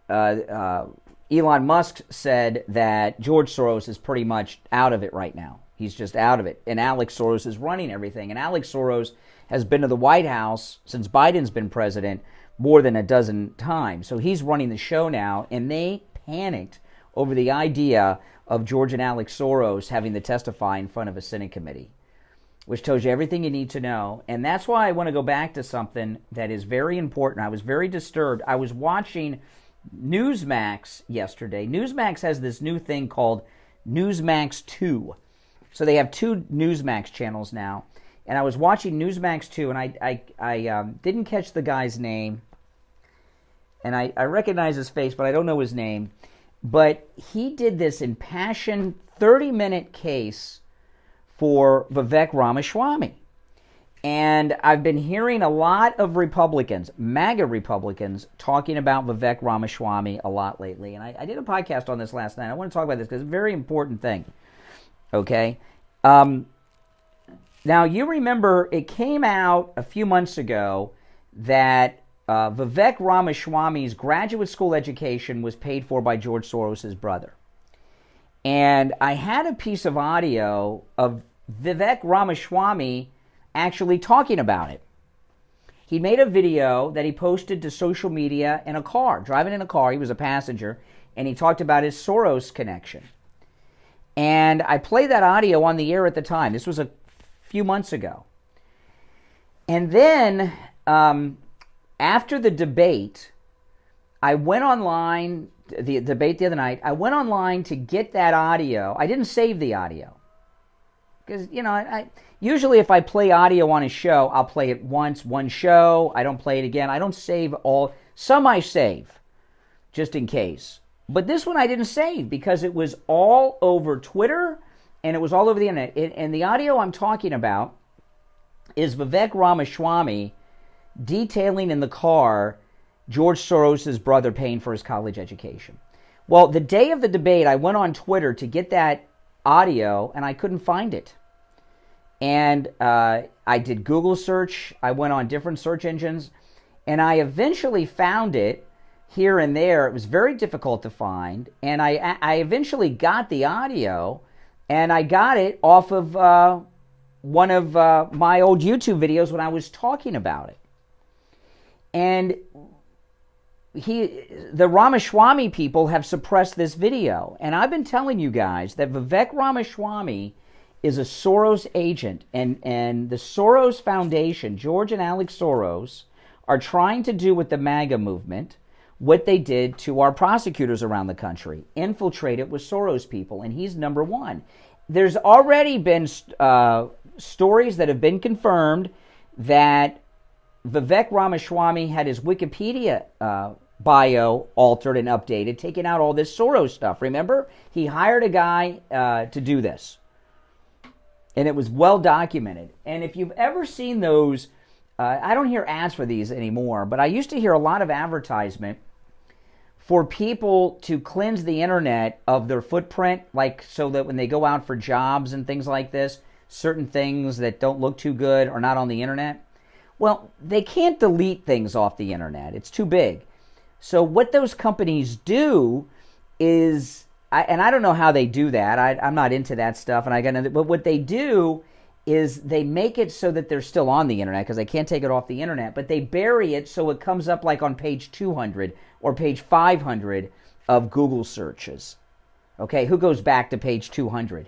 Elon Musk said that George Soros is pretty much out of it right now. He's just out of it. And Alex Soros is running everything. And Alex Soros has been to the White House since Biden's been president more than a dozen times. So he's running the show now, and they panicked over the idea of George and Alex Soros having to testify in front of a Senate committee, which tells you everything you need to know. And that's why I want to go back to something that is very important. I was very disturbed. I was watching Newsmax yesterday. Newsmax has this new thing called Newsmax 2. So they have two Newsmax channels now. And I was watching Newsmax 2, and I didn't catch the guy's name. And I recognize his face, but I don't know his name. but he did this impassioned 30-minute case for Vivek Ramaswamy. And I've been hearing a lot of Republicans, MAGA Republicans, talking about Vivek Ramaswamy a lot lately. And I did a podcast on this last night. I want to talk about this because it's a very important thing. Okay? Now, you remember it came out a few months ago that Vivek Ramaswamy's graduate school education was paid for by George Soros' brother. And I had a piece of audio of Vivek Ramaswamy actually talking about it. He made a video that he posted to social media in a car, driving in a car. He was a passenger, and he talked about his Soros connection. And I played that audio on the air at the time. This was a few months ago. And then, after the debate, I went online, the debate the other night, I went online to get that audio. I didn't save the audio. Because, you know, I usually if I play audio on a show, I'll play it once, one show. I don't play it again. I don't save all. Some I save, just in case. But this one I didn't save because it was all over Twitter and it was all over the internet. And the audio I'm talking about is Vivek Ramaswamy detailing in the car George Soros' brother paying for his college education. Well, the day of the debate, I went on Twitter to get that audio, and I couldn't find it. And I did Google search. I went on different search engines, and I eventually found it here and there. It was very difficult to find, and I eventually got the audio, and I got it off of one of my old YouTube videos when I was talking about it. And the Ramaswamy people have suppressed this video. And I've been telling you guys that Vivek Ramaswamy is a Soros agent. And the Soros Foundation, George and Alex Soros, are trying to do with the MAGA movement what they did to our prosecutors around the country. Infiltrate it with Soros people. And he's number one. There's already been stories that have been confirmed that Vivek Ramaswamy had his Wikipedia bio altered and updated, taking out all this Soros stuff. Remember? He hired a guy to do this. And it was well documented. And if you've ever seen those, I don't hear ads for these anymore, but I used to hear a lot of advertisement for people to cleanse the internet of their footprint, like so that when they go out for jobs and things like this, certain things that don't look too good are not on the internet. Well, they can't delete things off the internet. It's too big. So what those companies do is, and I don't know how they do that. I'm not into that stuff. But what they do is they make it so that they're still on the internet because they can't take it off the internet. But they bury it so it comes up like on page 200 or page 500 of Google searches. Okay, who goes back to page 200?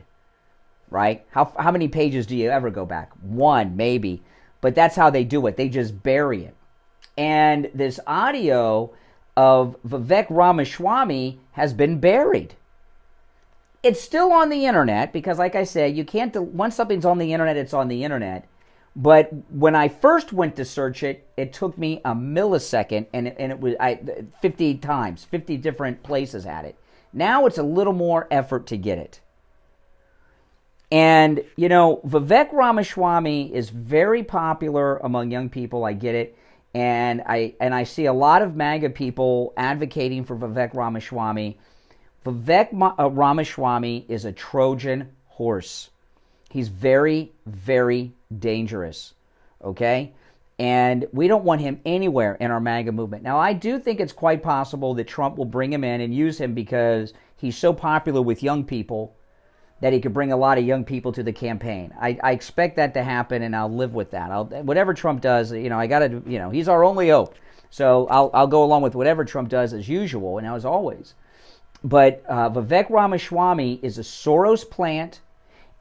Right? How many pages do you ever go back? One, maybe. But that's how they do it. They just bury it. And this audio of Vivek Ramaswamy has been buried. It's still on the internet because, like I said, you can't. Once something's on the internet, it's on the internet. But when I first went to search it, it took me a millisecond, and it was 50 times, 50 different places had it. Now it's a little more effort to get it. And, you know, Vivek Ramaswamy is very popular among young people. I get it. And I see a lot of MAGA people advocating for Vivek Ramaswamy. Vivek Ramaswamy is a Trojan horse. He's very, very dangerous. Okay? And we don't want him anywhere in our MAGA movement. Now, I do think it's quite possible that Trump will bring him in and use him because he's so popular with young people that he could bring a lot of young people to the campaign. I expect that to happen, and I'll live with that. Whatever Trump does, you know, he's our only hope. So I'll go along with whatever Trump does as usual and as always. But Vivek Ramaswamy is a Soros plant,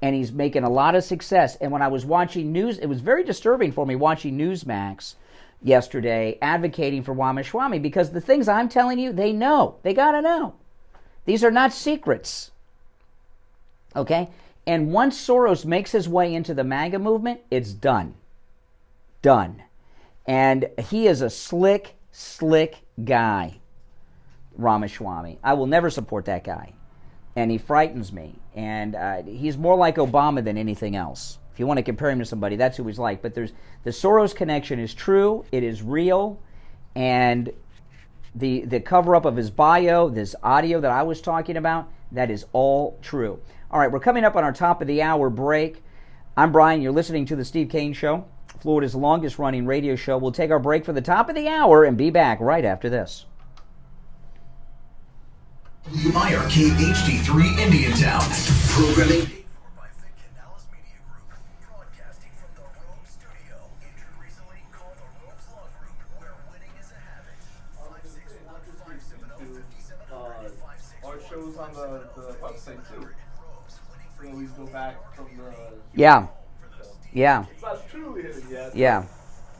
and he's making a lot of success. And when I was watching news, it was very disturbing for me watching Newsmax yesterday advocating for Ramaswamy because the things I'm telling you, they know. They got to know. These are not secrets. Okay? And once Soros makes his way into the MAGA movement, it's done. Done. And he is a slick, slick guy. Ramaswamy. I will never support that guy. And he frightens me. And he's more like Obama than anything else. If you want to compare him to somebody, that's who he's like. But the Soros connection is true. It is real. And the cover-up of his bio, this audio that I was talking about, that is all true. All right, we're coming up on our top of the hour break. I'm Brian. You're listening to the Steve Kane Show, Florida's longest-running radio show. We'll take our break for the top of the hour and be back right after this. IRK HD3 Indiantown. Programming. Our shows on the website too. We always go back from the. Yeah. Yeah. It's not truly hidden yet. Yeah.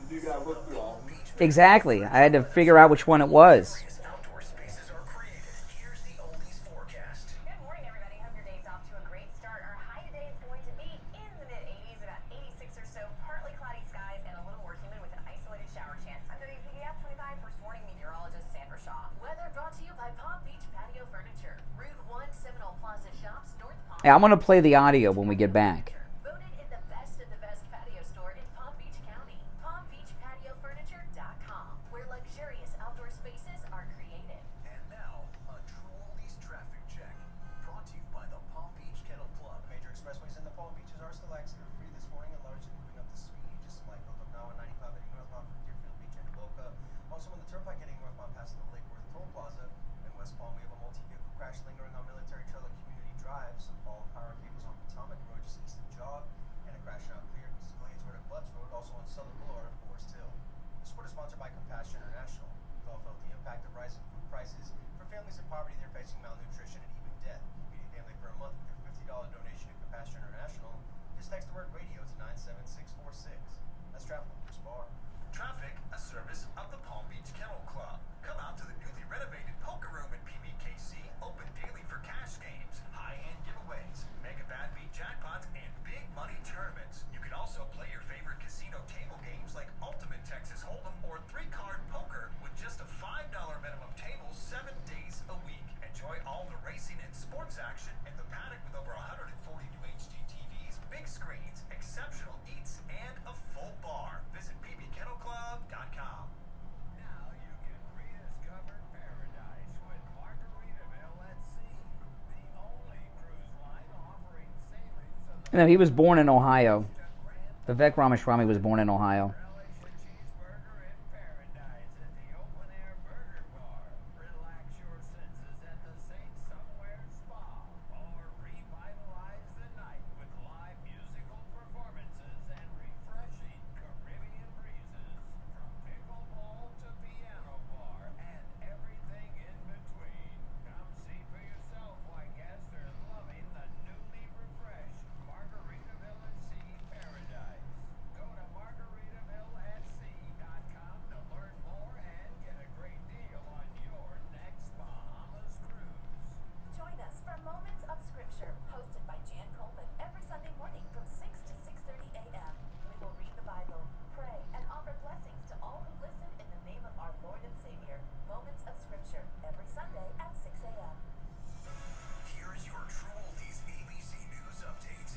You do gotta look through all of them. Exactly. I had to figure out which one it was. Hey, I'm going to play the audio when we get back. Voted in the best of the best patio store in Palm Beach County. PalmBeachPatioFurniture.com, where luxurious outdoor spaces are created. And now, a True Oldies traffic check. Brought to you by the Palm Beach Kennel Club. Major expressways in the Palm Beaches are still accident-free this morning and largely moving up to speed. Just like build up now on 95 heading northbound from Deerfield Beach and Boca. Also on the Turnpike heading northbound past the Lake Worth Toll Plaza. In West Palm, we have a multi-vehicle crash lingering on Military Trail at Community Drive. Some fallen power cables on Potomac Road just east of Jog. And a crash now cleared in civilians road at Butts Road, also on Southern Boulevard at Forest Hill. This report is sponsored by Compassion International. We've all felt the impact of rising food prices. For families in poverty, they're facing malnutrition and even death. Feed a family for a month with your $50 donation to Compassion International. Just text the word radio to 97646. Let's travel with Chris Barr. Traffic, a service of the Palm Beach Kennel Club. Come out to the newly renovated poker room at PBKC, open daily for cash games, high-end giveaways, mega bad beat jackpots, and big money tournaments. You can also play your favorite casino table games like Ultimate Texas Hold'em or 3-card poker with just a $5 minimum table 7 days a week. Enjoy all the racing and sports action in the paddock with over 140 new HD TVs, big screens, exceptional eats, and a full bar. Visit pbkennelclub.com. Now you can rediscover paradise with Margaritaville at Sea, the only cruise line offering sailings of the You know, he was born in Ohio. Vivek Ramaswamy was born in Ohio. cheeseburger in paradise at the open air burger bar. Relax your senses at the St. Somewhere Spa, or revitalize the night with live musical performances and refreshing Caribbean breezes. From pickleball to piano bar and everything in between. Come see for yourself why guests are loving the newly refreshed Margaritaville at Sea Paradise. Go to margaritavillatSea.com to learn more and get a great deal on your next Bahamas cruise. Join us for Moments of Scripture, hosted by Jan Coleman every Sunday morning from 6 to 6:30 a.m. We will read the Bible, pray, and offer blessings to all who listen in the name of our Lord and Savior. Moments of Scripture every Sunday at 6 a.m. Here's your True Oldies ABC News update.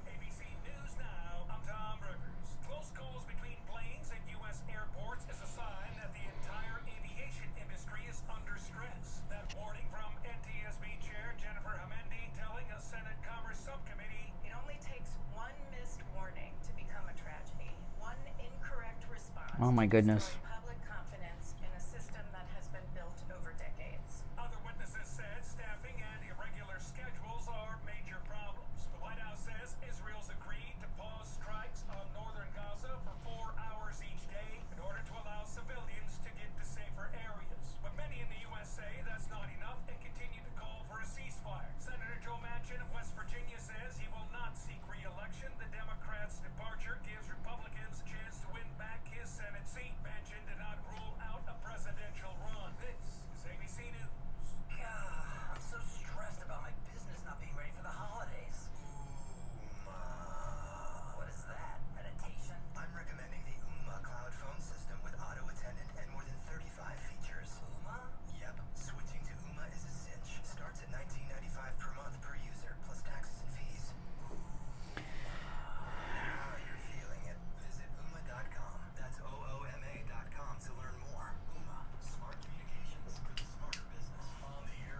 ABC News Now, I'm Tom Rivers. Close calls between planes at U.S. airports is a sign that the entire aviation industry is under stress. That warning from NTSB Chair Jennifer Hamendi telling a Senate Commerce Subcommittee, It only takes one missed warning to become a tragedy. One incorrect response Oh my to goodness. destroy public confidence in a system that has been built over decades. Other witnesses said staffing and irregular schedules are major problems. The White House says Israel's agreed to pause strikes on northern Gaza for 4 hours each day in order to allow civilians to get to safer areas. But many in the U.S. say that's not enough and continue to call for a ceasefire. Senator Joe Manchin of West Virginia says he will not seek re-election. The Democrats' departure gives Republicans a chance to win back his Senate seat. Manchin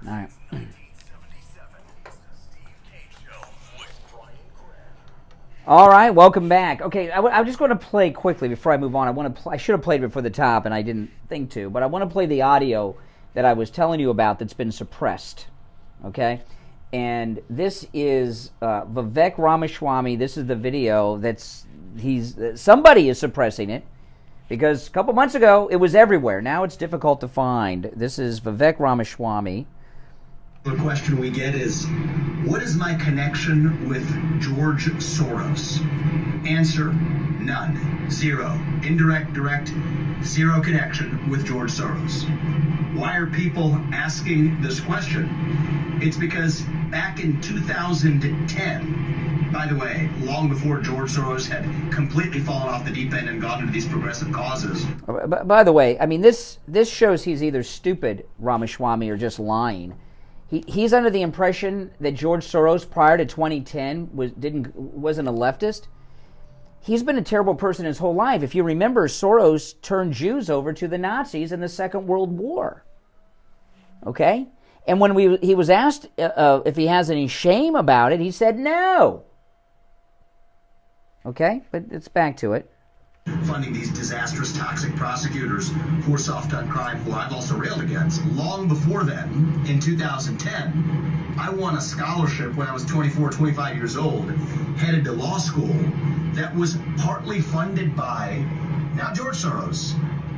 All right. All right, welcome back. Okay, I'm just going to play quickly before I move on. I should have played before the top, and I didn't think to, but I want to play the audio that I was telling you about that's been suppressed. Okay, and this is Vivek Ramaswamy. This is the video somebody is suppressing it because a couple months ago it was everywhere. Now it's difficult to find. This is Vivek Ramaswamy. The question we get is, what is my connection with George Soros? Answer, none. Zero. Indirect, direct, zero connection with George Soros. Why are people asking this question? It's because back in 2010, by the way, long before George Soros had completely fallen off the deep end and gone into these progressive causes. By the way, I mean, this shows he's either stupid, Ramaswamy, or just lying. He's under the impression that George Soros, prior to 2010, wasn't a leftist. He's been a terrible person his whole life. If you remember, Soros turned Jews over to the Nazis in the Second World War. Okay? And when he was asked if he has any shame about it, he said no. Okay? But it's back to it. Funding these disastrous, toxic prosecutors who are soft on crime, who I've also railed against. Long before then, in 2010, I won a scholarship when I was 24, 25 years old, headed to law school, that was partly funded by, not George Soros,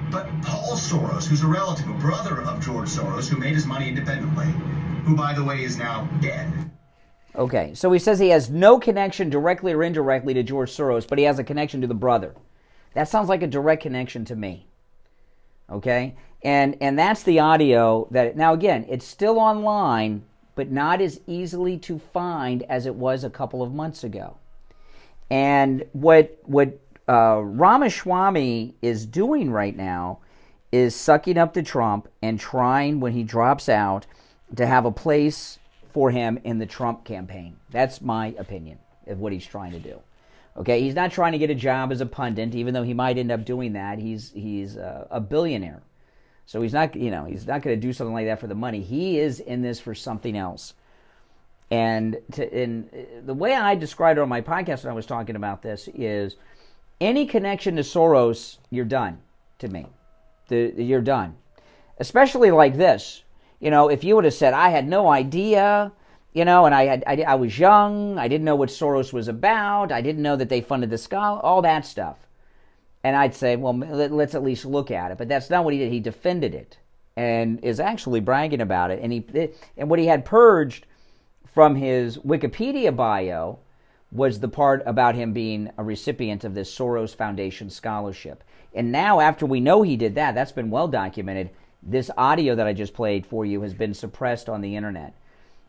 but Paul Soros, who's a relative, a brother of George Soros, who made his money independently, who, by the way, is now dead. Okay, so he says he has no connection directly or indirectly to George Soros, but he has a connection to the brother. That sounds like a direct connection to me. Okay? And that's the audio that, now again, it's still online, but not as easily to find as it was a couple of months ago. And what Ramaswamy is doing right now is sucking up to Trump and trying, when he drops out, to have a place for him in the Trump campaign. That's my opinion of what he's trying to do. Okay, he's not trying to get a job as a pundit, even though he might end up doing that. He's a billionaire, so he's not going to do something like that for the money. He is in this for something else. And the way I described it on my podcast when I was talking about this is, any connection to Soros, you're done. To me, you're done. Especially like this. If you would have said, I had no idea. And I was young, I didn't know what Soros was about, I didn't know that they funded the scholar, all that stuff. And I'd say, well, let's at least look at it. But that's not what he did. He defended it and is actually bragging about it. And what he had purged from his Wikipedia bio was the part about him being a recipient of this Soros Foundation scholarship. And now, after we know he did that, that's been well documented, this audio that I just played for you has been suppressed on the internet.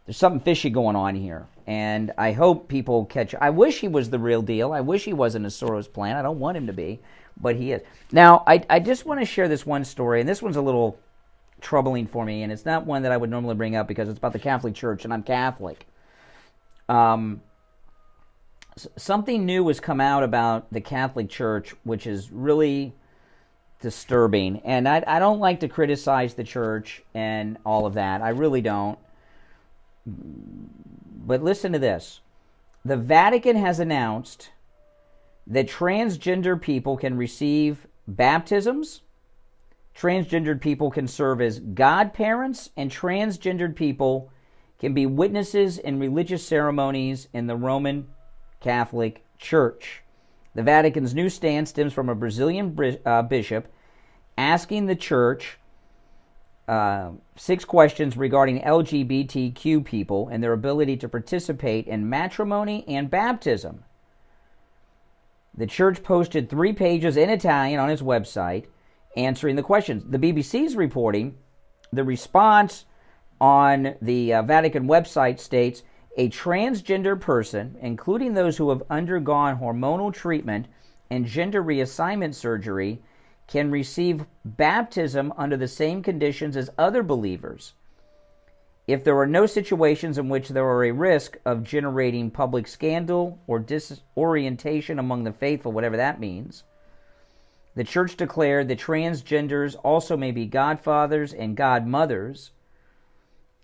There's something fishy going on here, and I hope people catch. I wish he was the real deal. I wish he wasn't a Soros plan. I don't want him to be, but he is. Now, I just want to share this one story, and this one's a little troubling for me, and it's not one that I would normally bring up because it's about the Catholic Church, and I'm Catholic. Something new has come out about the Catholic Church, which is really disturbing, and I don't like to criticize the church and all of that. I really don't. But listen to this. The Vatican has announced that transgender people can receive baptisms, transgendered people can serve as godparents, and transgendered people can be witnesses in religious ceremonies in the Roman Catholic Church. The Vatican's new stance stems from a Brazilian bishop asking the church 6 questions regarding LGBTQ people and their ability to participate in matrimony and baptism. The church posted 3 pages in Italian on its website answering the questions. The BBC's reporting the response on the Vatican website states, a transgender person, including those who have undergone hormonal treatment and gender reassignment surgery, can receive baptism under the same conditions as other believers if there are no situations in which there are a risk of generating public scandal or disorientation among the faithful, whatever that means. The church declared that transgenders also may be godfathers and godmothers,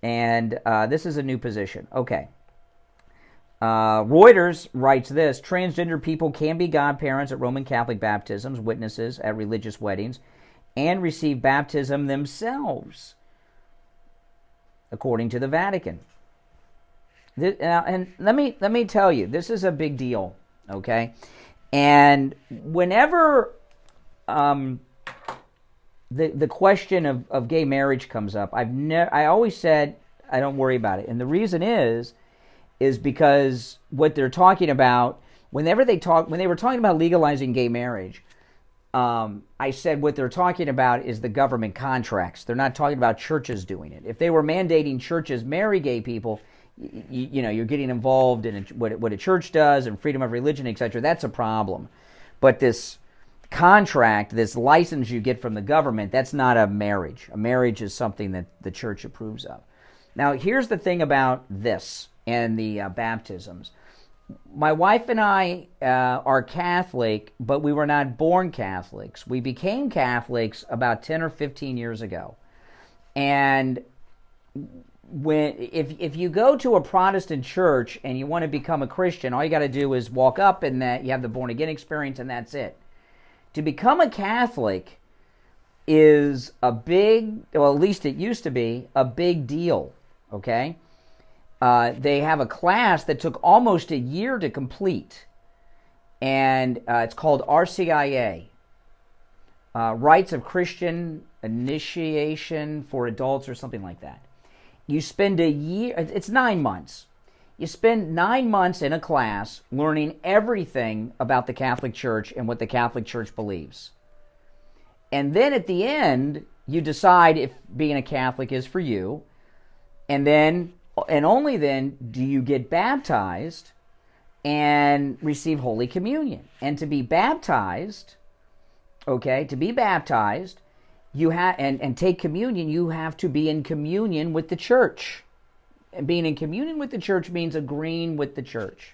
And this is a new position. Okay. Reuters writes this: transgender people can be godparents at Roman Catholic baptisms, witnesses at religious weddings, and receive baptism themselves, according to the Vatican. And let me tell you, this is a big deal, okay? And whenever the question of gay marriage comes up, I always said I don't worry about it, and the reason is because what they're talking about when they were talking about legalizing gay marriage. I said what they're talking about is the government contracts. They're not talking about churches doing it. If they were mandating churches marry gay people, you're getting involved in what a church does and freedom of religion, etc. That's a problem. But this contract, this license you get from the government, that's not a marriage. A marriage is something that the church approves of. Now, here's the thing about this and the baptisms. My wife and I are Catholic, but we were not born Catholics. We became Catholics about 10 or 15 years ago. And if you go to a Protestant church and you want to become a Christian, all you got to do is walk up and that you have the born again experience, and that's it. To become a Catholic is a big, well, at least it used to be, a big deal, okay? They have a class that took almost a year to complete, and it's called RCIA, Rites of Christian Initiation for Adults or something like that. You spend a year, it's 9 months. You spend 9 months in a class learning everything about the Catholic Church and what the Catholic Church believes. And then at the end, you decide if being a Catholic is for you, and only then do you get baptized and receive Holy Communion. And to be baptized, you have and take communion, you have to be in communion with the church. And being in communion with the church means agreeing with the church.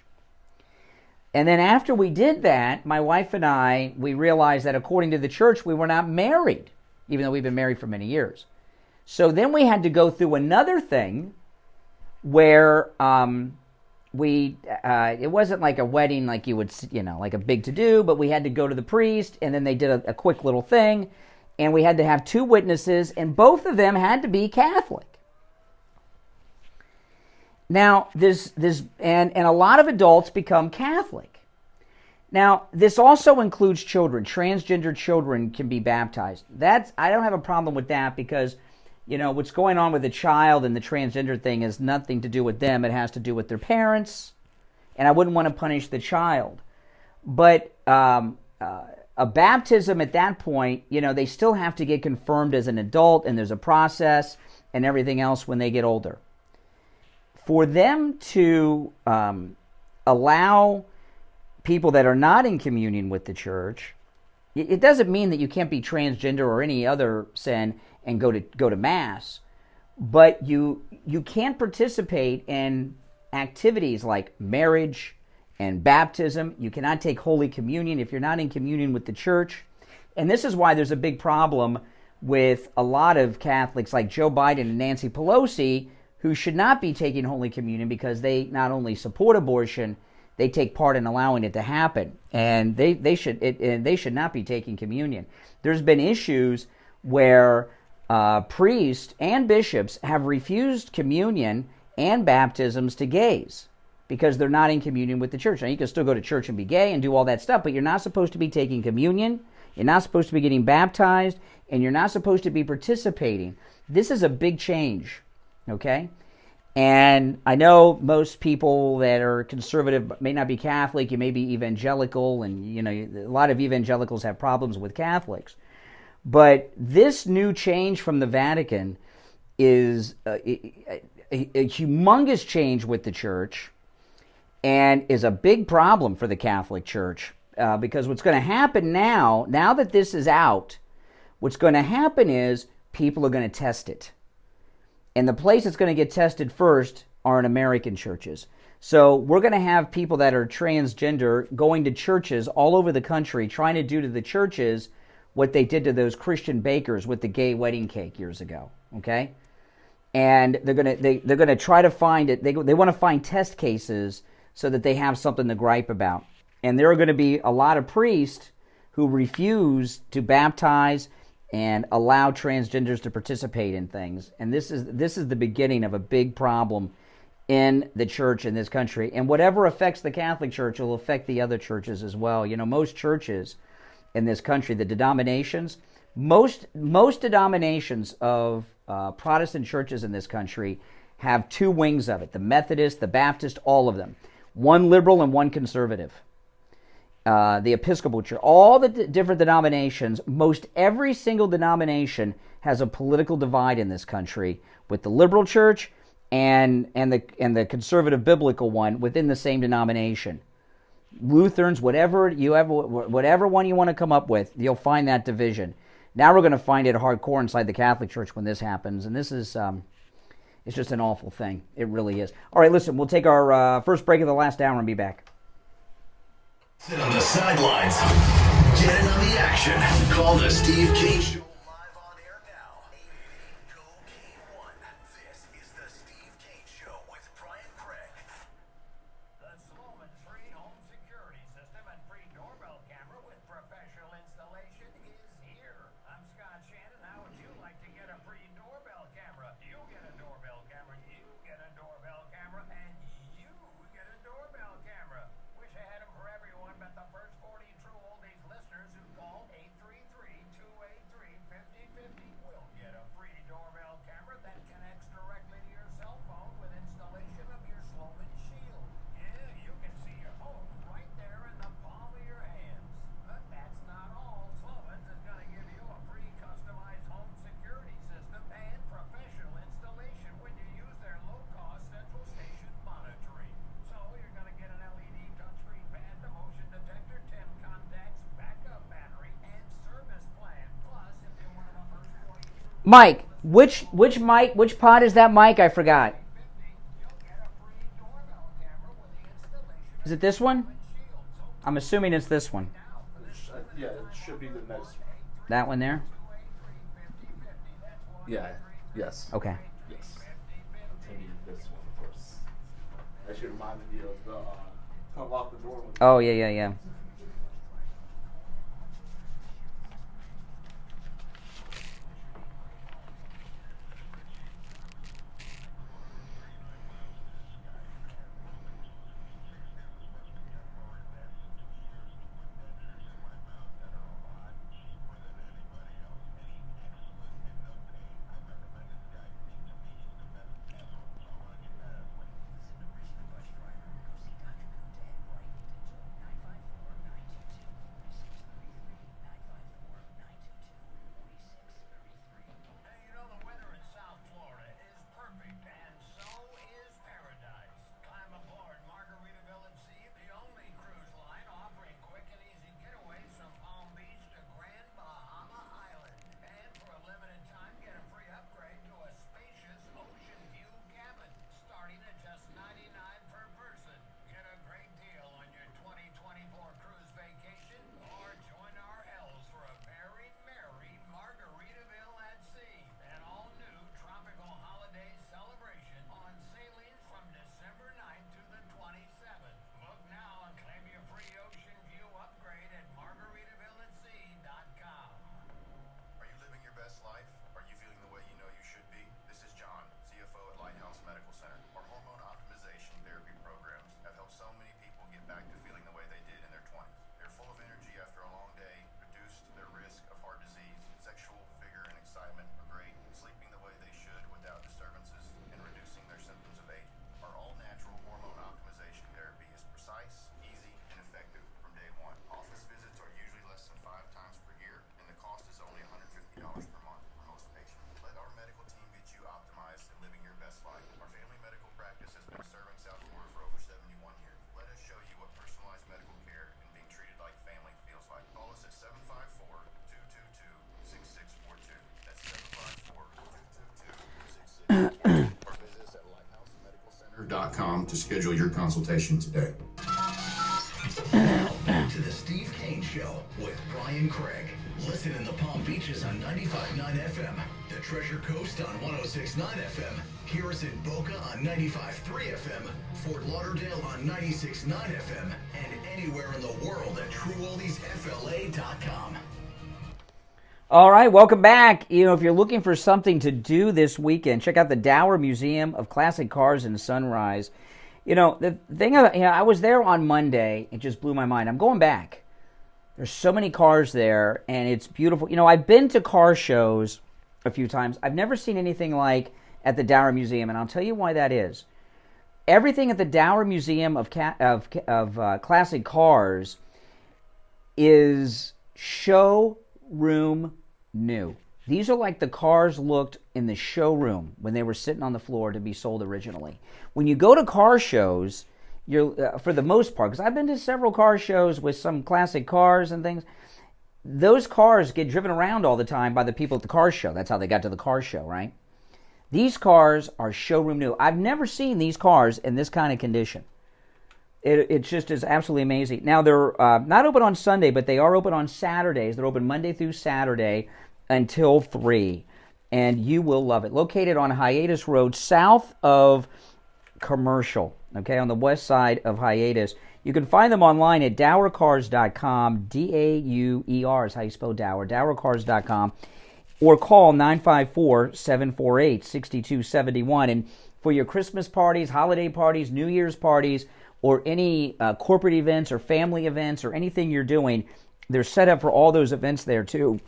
And then after we did that, my wife and I, we realized that according to the church, we were not married, even though we've been married for many years. So then we had to go through another thing where it wasn't like a wedding like you would, like a big to-do, but we had to go to the priest, and then they did a quick little thing, and we had to have 2 witnesses, and both of them had to be Catholic. Now, and a lot of adults become Catholic. Now, this also includes children. Transgender children can be baptized. I don't have a problem with that because, what's going on with the child and the transgender thing has nothing to do with them. It has to do with their parents, and I wouldn't want to punish the child. But a baptism at that point, they still have to get confirmed as an adult, and there's a process and everything else when they get older. For them to allow people that are not in communion with the church, it doesn't mean that you can't be transgender or any other sin and go to Mass, but you can't participate in activities like marriage and baptism. You cannot take Holy Communion if you're not in communion with the church. And this is why there's a big problem with a lot of Catholics like Joe Biden and Nancy Pelosi, who should not be taking Holy Communion because they not only support abortion, they take part in allowing it to happen, and they should not be taking communion. There's been issues where priests and bishops have refused communion and baptisms to gays because they're not in communion with the church. Now, you can still go to church and be gay and do all that stuff, but you're not supposed to be taking communion, you're not supposed to be getting baptized, and you're not supposed to be participating. This is a big change. Okay? And I know most people that are conservative may not be Catholic, you may be evangelical, and a lot of evangelicals have problems with Catholics. But this new change from the Vatican is a humongous change with the church and is a big problem for the Catholic Church because what's going to happen now that this is out, what's going to happen is people are going to test it. And the place that's going to get tested first are in American churches. So we're going to have people that are transgender going to churches all over the country trying to do to the churches what they did to those Christian bakers with the gay wedding cake years ago. Okay? and they're gonna try to find it. They want to find test cases so that they have something to gripe about. And there are going to be a lot of priests who refuse to baptize and allow transgenders to participate in things. And this is the beginning of a big problem in the church in this country. And whatever affects the Catholic Church will affect the other churches as well. You know, most churches in this country, the denominations, most denominations of Protestant churches in this country have two wings of it: the Methodist, the Baptist, all of them. One liberal and one conservative. The Episcopal Church, all the different denominations, most every single denomination has a political divide in this country, with the liberal church and the conservative biblical one within the same denomination. Lutherans, whatever one you want to come up with, you'll find that division. Now we're going to find it hardcore inside the Catholic Church when this happens, and this is it's just an awful thing. It really is. All right, listen, we'll take our first break of the last hour and be back. Sit on the sidelines. Get in on the action. Call the Steve Kane Show live on air now. 888-GO-K1. This is the Steve Kane Show with Brian Craig. The Sloman-free home security system and free doorbell camera with professional installation is here. I'm Scott Shannon. How would you like to get a free doorbell camera? You get a doorbell camera. You get a doorbell camera. And you get a doorbell camera. Wish I had them for everyone, but the first 40 true oldies listeners who call 833-283-5050 will get a free doorbell camera that connects directly to your cell phone with installation of your Sloman Shield. Yeah, you can see your home right there in the palm of your hands. But that's not all. Sloman's is going to give you a free customized home security system and professional installation when you use their low-cost central station monitoring. So you're going to get an LED touchscreen pad, the motion detector, 10 contacts, backup battery, and service plan. Plus, if you're one of the first 40 Mike, which mic, which pod is that mic? I forgot. Is it this one? I'm assuming it's this one. Yeah, it should be the next one. That one there? Yeah, yes. Okay. Yes. I'll tell you this one first. That should remind me of the come off the door. Oh, yeah. To schedule your consultation today. Back to the Steve Kane Show with Brian Craig. Listen in the Palm Beaches on 95.9 FM, the Treasure Coast on 106.9 FM. Hear us in Boca on 95.3 FM, Fort Lauderdale on 96.9 FM, and anywhere in the world at TrueOldiesFLA.com. All right, welcome back. You know, if you're looking for something to do this weekend, check out the Dower Museum of Classic Cars in Sunrise. You know, the thing, I was there on Monday. It just blew my mind. I'm going back. There's so many cars there, and it's beautiful. You know, I've been to car shows a few times. I've never seen anything like at the Dower Museum, and I'll tell you why that is. Everything at the Dower Museum of Classic Cars is showroom new. These are like the cars looked in the showroom when they were sitting on the floor to be sold originally. When you go to car shows, you're for the most part, because I've been to several car shows with some classic cars and things, those cars get driven around all the time by the people at the car show. That's how they got to the car show, right? These cars are showroom new. I've never seen these cars in this kind of condition. It just is absolutely amazing. Now, they're not open on Sunday, but they are open on Saturdays. They're open Monday through Saturday until 3, and you will love it. Located on Hiatus Road, south of Commercial, okay, on the west side of Hiatus. You can find them online at dowercars.com, D-A-U-E-R is how you spell Dower, dowercars.com, or call 954-748-6271. And for your Christmas parties, holiday parties, New Year's parties, or any corporate events or family events or anything you're doing, they're set up for all those events there too.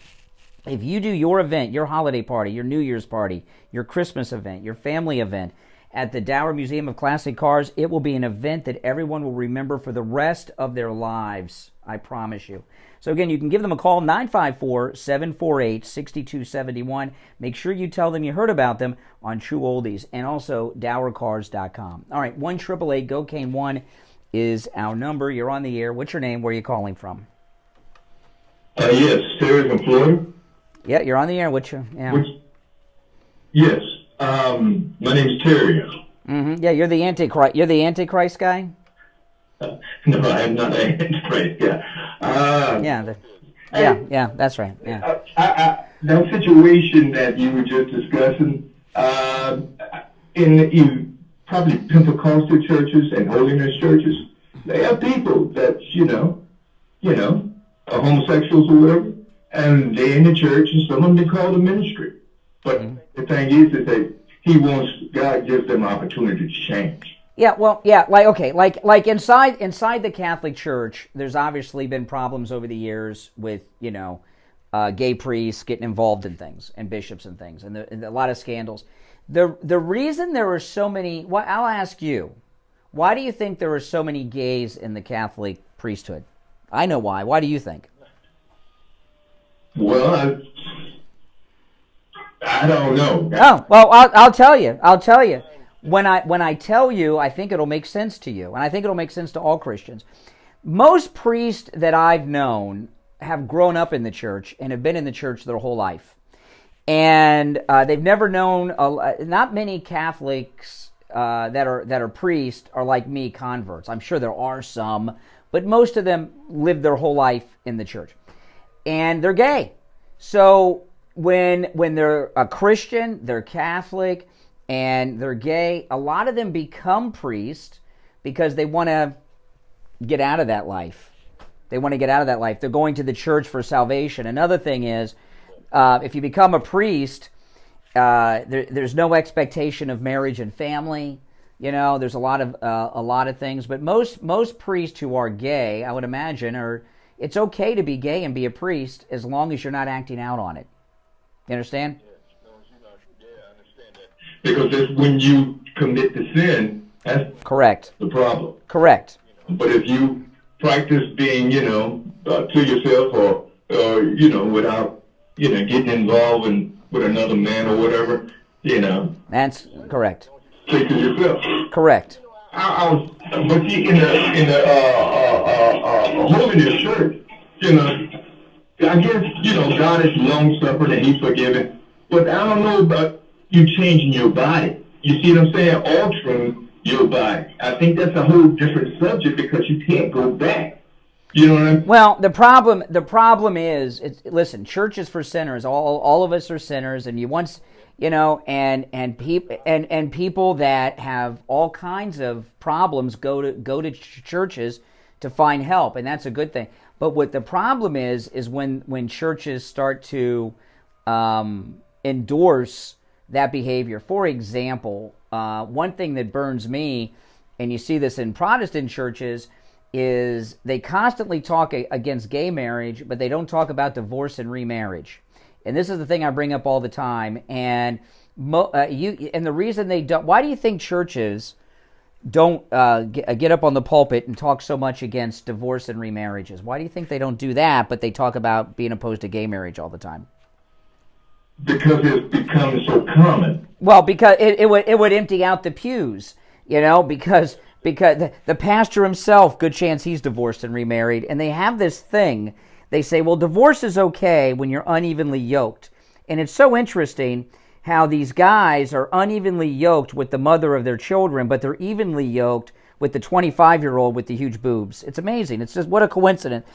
If you do your event, your holiday party, your New Year's party, your Christmas event, your family event at the Dower Museum of Classic Cars, it will be an event that everyone will remember for the rest of their lives. I promise you. So again, you can give them a call, 954-748-6271. Make sure you tell them you heard about them on True Oldies, and also dowercars.com. All right, 1-888-GO-CANE-1 is our number. You're on the air. What's your name? Where are you calling from? Yes, Terry from Florida. Yeah, you're on the air. What's your... Yeah. Yes, my name's Terry. Mm-hmm. Yeah, you're the Antichrist. You're the Antichrist guy? No, I'm not an Antichrist guy. Yeah, that's right. Yeah. That situation that you were just discussing, in probably Pentecostal churches and holiness churches, they have people that, you know, are homosexuals or whatever, and they're in the church, and some of them they call the ministry. But the thing is that God gives them opportunity to change. Yeah, well, yeah, like inside the Catholic Church, there's obviously been problems over the years with, gay priests getting involved in things, and bishops and things, and a lot of scandals. The reason there are so many, I'll ask you, why do you think there are so many gays in the Catholic priesthood? I know why. Why do you think? Well, I don't know. Oh, well, I'll tell you. When I tell you, I think it'll make sense to you, and I think it'll make sense to all Christians. Most priests that I've known have grown up in the church and have been in the church their whole life, and they've never known. Not many Catholics that are priests are like me, converts. I'm sure there are some, but most of them live their whole life in the church, and they're gay. So when they're a Christian, they're Catholic, and they're gay, a lot of them become priests because they want to get out of that life. They're going to the church for salvation. Another thing is, if you become a priest, there's no expectation of marriage and family. There's a lot of things. But most priests who are gay, I would imagine, it's okay to be gay and be a priest as long as you're not acting out on it. You understand? Because when you commit the sin, that's correct. The problem. Correct. But if you practice being, to yourself or without, getting involved with another man or whatever, That's correct. Take to yourself. Correct. But see, in the holiness church, I guess, God is long-suffering and He's forgiving. But I don't know about you changing your body. You see what I'm saying? Altering your body. I think that's a whole different subject because you can't go back. You know what I mean? Well, the problem is, listen, church is for sinners. All of us are sinners, and and people that have all kinds of problems go to churches to find help, and that's a good thing. But what the problem is when churches start to endorse that behavior. For example, one thing that burns me, and you see this in Protestant churches, is they constantly talk against gay marriage, but they don't talk about divorce and remarriage. And this is the thing I bring up all the time. And the reason they don't, why do you think churches don't get up on the pulpit and talk so much against divorce and remarriages? Why do you think they don't do that, but they talk about being opposed to gay marriage all the time? Because it's become so common. Well, because it would empty out the pews, because the pastor himself, good chance he's divorced and remarried, and they have this thing. They say, well, divorce is okay when you're unevenly yoked. And it's so interesting how these guys are unevenly yoked with the mother of their children, but they're evenly yoked with the 25-year-old with the huge boobs. It's amazing. It's just, what a coincidence.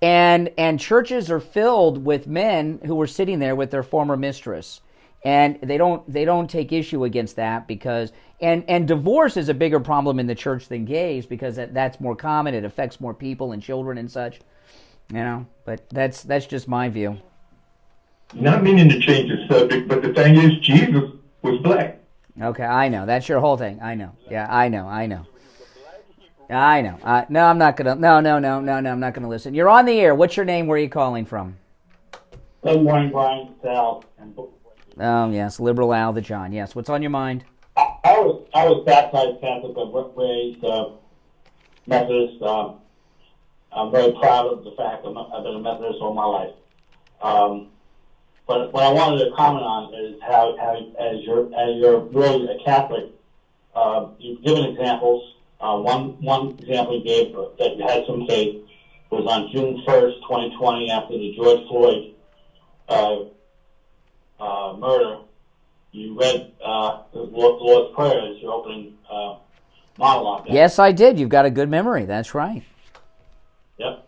And churches are filled with men who are sitting there with their former mistress. And they don't take issue against that because and divorce is a bigger problem in the church than gays because that's more common. It affects more people and children and such. But that's just my view. Not meaning to change the subject, but the thing is, Jesus was black. Okay, I know. That's your whole thing. I know. Yeah, I know. No, I'm not gonna. No, I'm not gonna listen. You're on the air. What's your name? Where are you calling from? Good morning, Brian, Sal, and Oh yes, liberal Al the John. Yes. What's on your mind? I was baptized Catholic, but raised Methodist. I'm very proud of the fact I've been a Methodist all my life. But what I wanted to comment on is how as you're really a Catholic, you've given examples. One example you gave that you had some faith was on June 1st, 2020, after the George Floyd murder. You read the Lord's Prayer as your opening monologue. Yes, I did. You've got a good memory. That's right. Yep.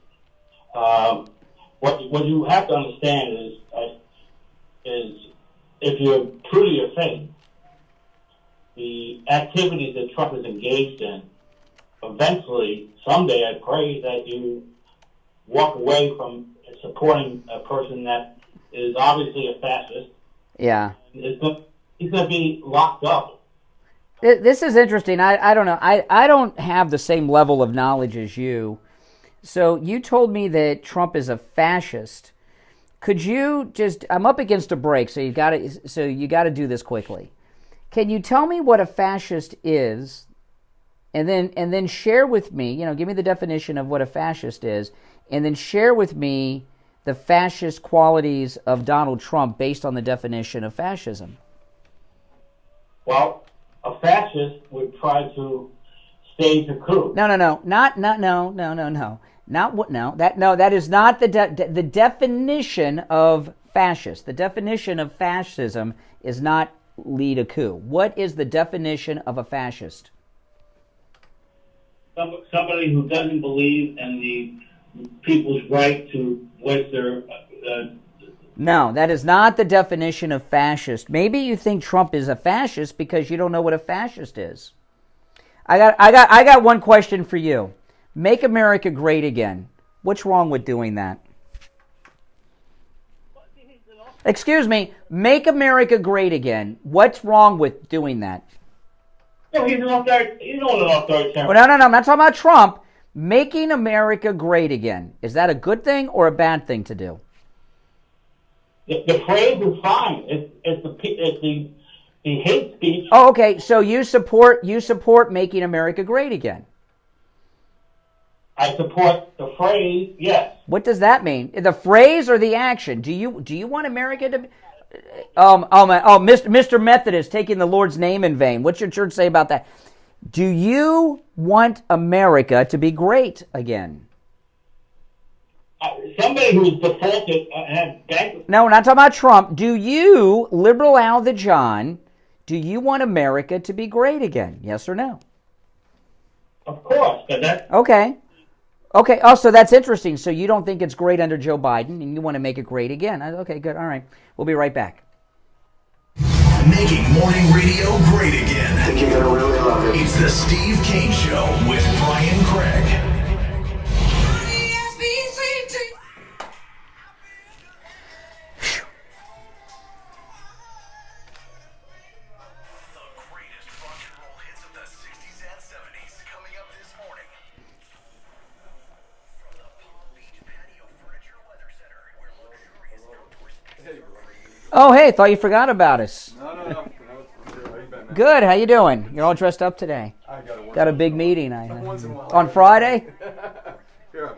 What you have to understand is if you're true to your faith, the activities that Trump is engaged in, eventually, someday, I pray that you walk away from supporting a person that is obviously a fascist. Yeah. He's going to be locked up. This is interesting. I don't know. I don't have the same level of knowledge as you. So you told me that Trump is a fascist. Could you just? I'm up against a break, so you got to do this quickly. Can you tell me what a fascist is, and then share with me? Give me the definition of what a fascist is, and then share with me the fascist qualities of Donald Trump based on the definition of fascism. Well, a fascist would try to stage a coup. No. That is not the definition of fascist. The definition of fascism is not lead a coup. What is the definition of a fascist? Somebody who doesn't believe in the people's right to voice their. No, that is not the definition of fascist. Maybe you think Trump is a fascist because you don't know what a fascist is. I got one question for you. Make America great again. What's wrong with doing that? Excuse me. Make America great again. What's wrong with doing that? No, he's an authoritarian. Well, no. I'm not talking about Trump. Making America great again. Is that a good thing or a bad thing to do? The phrase is fine. It's the hate speech. Oh, okay. So you support making America great again. I support the phrase, yes. What does that mean? The phrase or the action? Do you want America to? Mr. Methodist taking the Lord's name in vain. What's your church say about that? Do you want America to be great again? Somebody who's defaulted had bankruptcy. No, we're not talking about Trump. Do you, liberal Al the John, do you want America to be great again? Yes or no? Of course, but that's okay. Okay. Oh, so that's interesting. So you don't think it's great under Joe Biden, and you want to make it great again? Okay, good. All right. We'll be right back. Making morning radio great again. I think you're gonna really love it. It's the Steve Kane Show with Brian Craig. Oh, hey, thought you forgot about us. No. I'm here. How you been, man? Good. How you doing? You're all dressed up today. I gotta work. Got a big meeting Once in a while. on Friday. Here,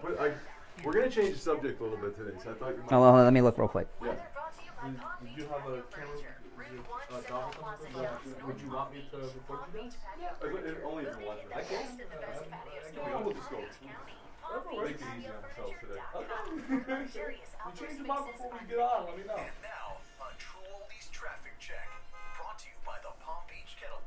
we're gonna change the subject a little bit today, so I thought you might. Oh, well, let me look real quick. Yeah. Did you have a camera? Job or something? Would you want me to record you guys? Yeah. Only if you want to. I can. We'll just go. Make it easy on ourselves today. Okay. You change them out before we get on. Let me know. And now, a True Oldies traffic check, brought to you by the Palm Beach Kettle.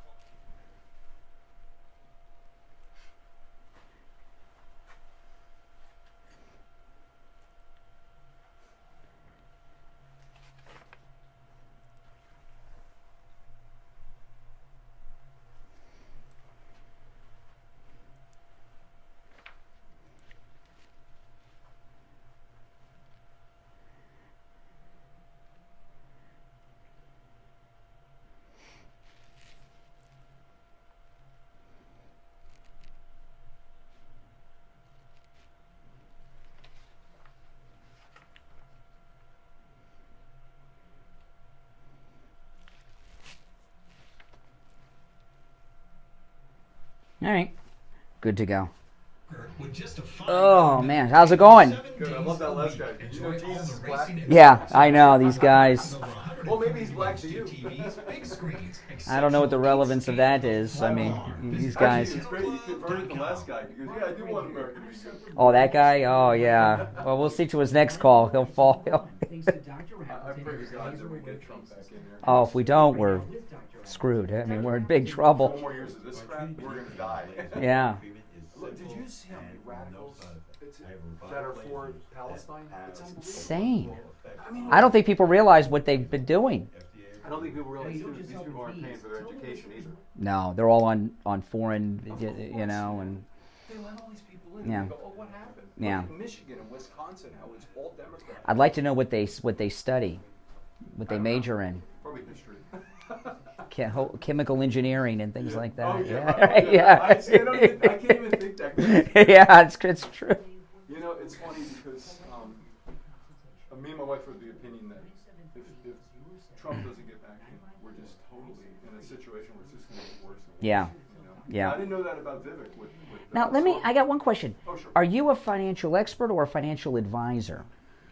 All right. Good to go. Oh, man. How's it going? Good. I love that last guy. Did you know Jesus is black? Yeah, I know. These guys. Well, maybe he's black to you. I don't know what the relevance of that is. I mean, these guys. Actually, it's great. You converted the last guy. He goes, yeah, I do want America to be good. Oh, that guy? Oh, yeah. Well, we'll see to his next call. He'll fall. I pray to God that we get Trump back in here. Oh, if we don't, we're screwed. I mean, we're in big trouble. 4 more years of this crap, we're going to die. Yeah. Look, did you see how many radicals that are for Palestine? It's Insane. I don't think people realize what they've been doing. I don't think people realize these people aren't paying for their education either. No, they're all on foreign, you know, and They let all these people in. yeah. They go, oh, what happened? Yeah. Like Michigan and Wisconsin, how it's all Democrat. I'd like to know what they study, what they major in. Probably history. Chemical engineering and things like that. Oh, Yeah, yeah. I yeah. can't even think that good. Yeah, it's true. You know, it's funny because me and my wife are of the opinion that if Trump doesn't get back in, we're just totally in a situation where it's just going to get worse and worse. Yeah. You know? Yeah. I didn't know that about Vivek. Now, I got one question. Oh, sure. Are you a financial expert or a financial advisor?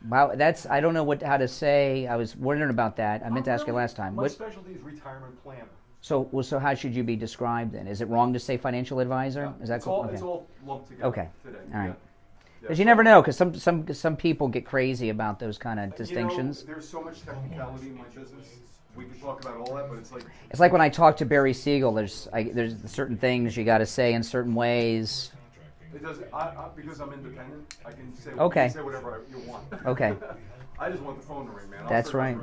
Wow, I don't know how to say. I was wondering about that. I meant to ask you last time. My specialty is retirement planner. So how should you be described then? Is it wrong to say financial advisor? Is that it's cool? all, Okay. it's all lumped together Okay. today. All right. Yeah. Because you never know. Because some people get crazy about those kind of distinctions. You know, there's so much technicality in my business. We could talk about all that, but it's like... It's like when I talk to Barry Siegel. There's certain things you got to say in certain ways. It doesn't, because I'm independent, I can say, say whatever you want. Okay. I just want the phone to ring, man. That's right.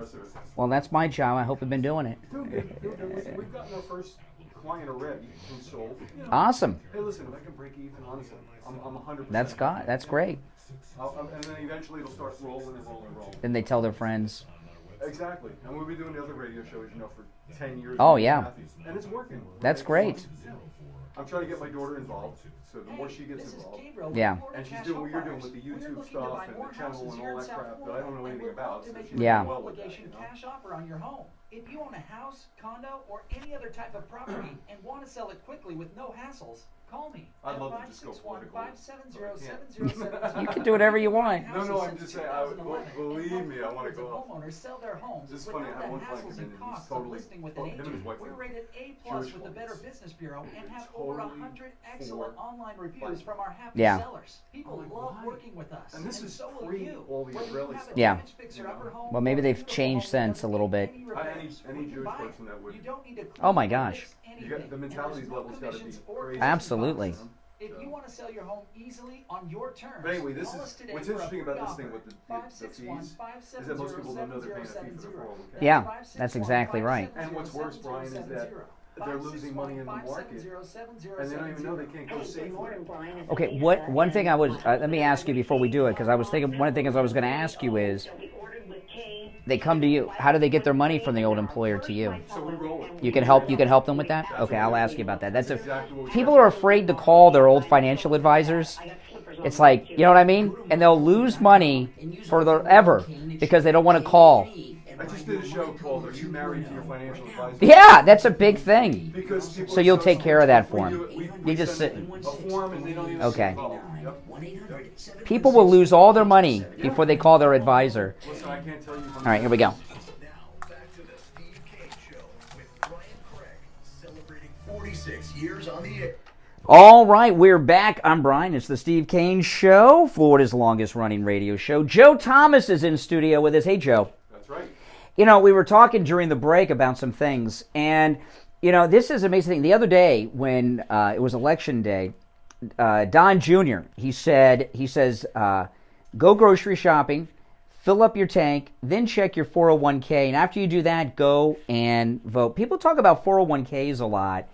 Well, that's my job. I hope I've been doing it. Dude, listen, we've gotten our first client already who sold. You know, Awesome. Hey, listen, if I can break even, honestly, I'm 100%. That's great. And then eventually it'll start rolling and rolling and rolling. Then they tell their friends. Exactly. And we've been doing the other radio shows, you know, for 10 years. Oh, yeah. And it's working. That's great. Yeah. I'm trying to get my daughter involved, so the more she gets involved. Yeah. And she's doing what you're doing with the YouTube stuff and the channel and all that crap that I don't know anything about. So she's Yeah. doing well with that, Obligation you know? cash offer on your home. If you own a house, condo, or any other type of property and want to sell it quickly with no hassles, call me. I'd love to just go political. 570-7070. You can do whatever you want. No, I'm just saying, believe me, I want to go up. Homeowners sell their homes This is funny, I had one client hassles come in and and he's costs of totally, listing with well, an him and agent. his wife We're are rated A+ Jewish with the Better homes. Business Bureau and have Totally over 100 excellent for online reviews from our happy Yeah. sellers. People love working with us, And this is so will free, you. all the Whether you Israeli have a stuff. Yeah. damaged fixer-upper home Well, maybe or they've beautiful changed home sense a little bit. any Any repairs, any when you Jewish buy it, person that would, you don't need to Oh my gosh. you got, the mentality levels got to be crazy. Absolutely. If you want to sell your home easily on your terms, But anyway, this call is us today what's for a interesting free about this thing offer. with the fees is that most people don't know they're paying a fee for the 401k. Yeah, that's exactly right. And what's worse, Brian, is that they're losing money in the market, and they don't even know they can't go safely. Okay, one thing I was, let me ask you before we do it, because I was thinking, one of the things I was going to ask you is, they come to you. How do they get their money from the old employer to you? So we roll it. You can help them with that? Okay, I'll ask you about that. People are afraid to call their old financial advisors. It's like, you know what I mean? And they'll lose money forever because they don't want to call. I just did a show called "Are You Married to Your Financial Advisor?" Yeah, that's a big thing. Because people So you'll take care of that for them. We You just sit. send a form and they don't even Okay. involve. Yep. People will lose all their money before they call their advisor. Listen, I can't tell you. All right, here we go. Now, back to the Steve Kane Show with Brian Craig, celebrating 46 years on the air. All right, we're back. I'm Brian. It's the Steve Kane Show, Florida's longest-running radio show. Joe Thomas is in studio with us. Hey, Joe. That's right. You know, we were talking during the break about some things, and, you know, this is an amazing thing. The other day, when it was election day, Don Jr., he says, go grocery shopping, fill up your tank, then check your 401k, and after you do that, go and vote. People talk about 401ks a lot,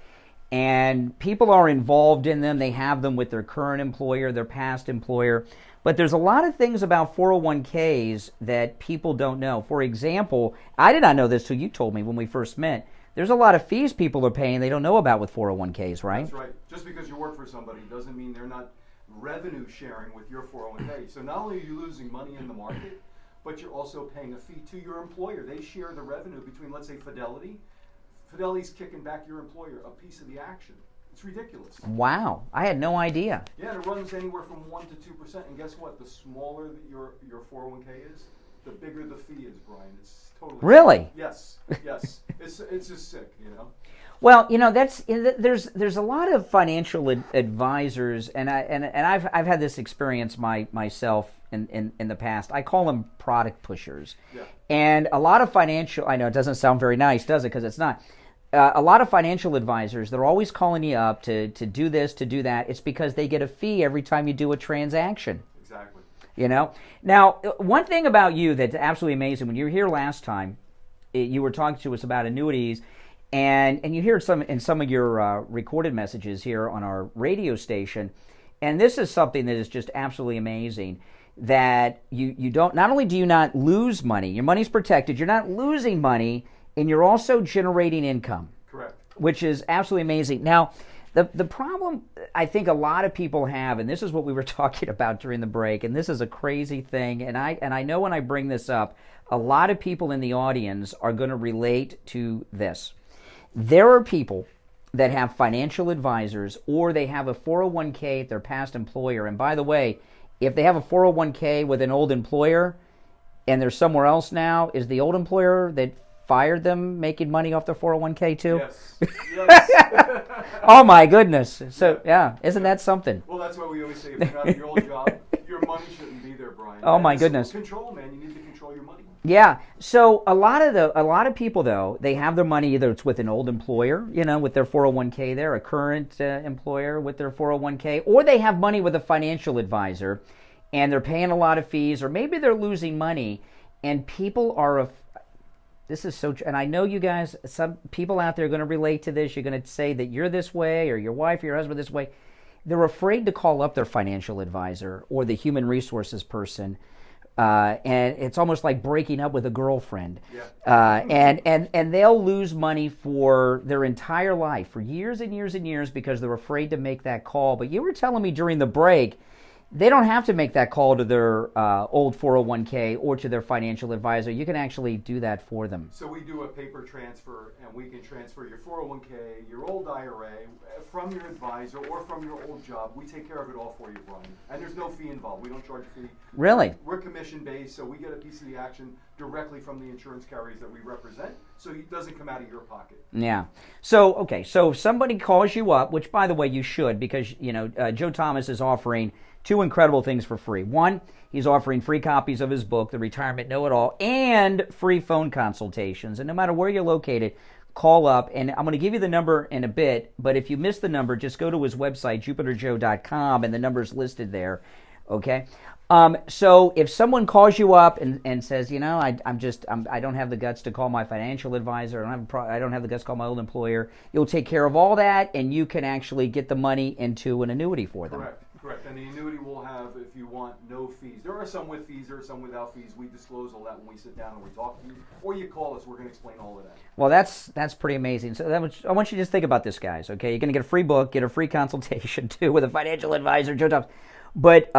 and people are involved in them. They have them with their current employer, their past employer. But there's a lot of things about 401ks that people don't know. For example, I did not know this till you told me when we first met. There's a lot of fees people are paying they don't know about with 401ks, right? That's right. Just because you work for somebody doesn't mean they're not revenue sharing with your 401k. So not only are you losing money in the market, but you're also paying a fee to your employer. They share the revenue between, let's say, Fidelity. Fidelity's kicking back your employer a piece of the action. It's ridiculous. Wow, I had no idea. Yeah, and it runs anywhere from 1% to 2%. And guess what? The smaller that your 401k is, the bigger the fee is, Brian. It's totally Really? sick. Yes, yes. It's just sick, you know. Well, you know, there's a lot of financial advisors, and I've had this experience myself in the past. I call them product pushers. Yeah. And a lot of financial, I know it doesn't sound very nice, does it? Because it's not. A lot of financial advisors, they're always calling you up to do this, to do that. It's because they get a fee every time you do a transaction. Exactly. You know? Now, one thing about you that's absolutely amazing, when you were here last time, you were talking to us about annuities, and you hear in some of your recorded messages here on our radio station, and this is something that is just absolutely amazing, that you don't, not only do you not lose money, your money's protected, you're not losing money, and you're also generating income. Correct. Which is absolutely amazing. Now, the problem I think a lot of people have, and this is what we were talking about during the break, and this is a crazy thing, and I know when I bring this up, a lot of people in the audience are going to relate to this. There are people that have financial advisors, or they have a 401k at their past employer, and by the way, if they have a 401k with an old employer, and they're somewhere else now, is the old employer that fired them making money off their 401k too? Yes. Yes. Oh my goodness. So yeah, isn't that something? Well, that's why we always say if you're not at your old job, your money shouldn't be there, Brian. Oh my goodness. Control, man. You need to control your money. Yeah. So a lot of people though, they have their money either it's with an old employer, you know, with their 401k there, a current employer with their 401k, or they have money with a financial advisor, and they're paying a lot of fees, or maybe they're losing money, and people are. This is so, and I know you guys, some people out there are going to relate to this. You're going to say that you're this way, or your wife or your husband this way. They're afraid to call up their financial advisor or the human resources person, and it's almost like breaking up with a girlfriend. Yeah. And they'll lose money for their entire life, for years and years and years, because they're afraid to make that call. But you were telling me during the break, they don't have to make that call to their old 401k or to their financial advisor. You can actually do that for them. So we do a paper transfer, and we can transfer your 401k, your old IRA, from your advisor or from your old job. We take care of it all for you, Brian. And there's no fee involved. We don't charge a fee. Really? We're commission-based, so we get a piece of the action directly from the insurance carriers that we represent, so it doesn't come out of your pocket. Yeah. So, okay, so if somebody calls you up, which, by the way, you should, because, you know, Joe Thomas is offering two incredible things for free. One, he's offering free copies of his book, The Retirement Know-It-All, and free phone consultations. And no matter where you're located, call up, and I'm going to give you the number in a bit, but if you miss the number, just go to his website, jupiterjoe.com, and the number's listed there, okay? So if someone calls you up and says, you know, I don't have the guts to call my financial advisor, I don't have the guts to call my old employer, you'll take care of all that, and you can actually get the money into an annuity for them. Correct. And the annuity will have, if you want, no fees. There are some with fees, there are some without fees. We disclose all that when we sit down and we talk to you. Or you call us, we're going to explain all of that. Well, that's pretty amazing. So I want you to just think about this, guys, okay? You're going to get a free book, get a free consultation, too, with a financial advisor, Joe Thomas. But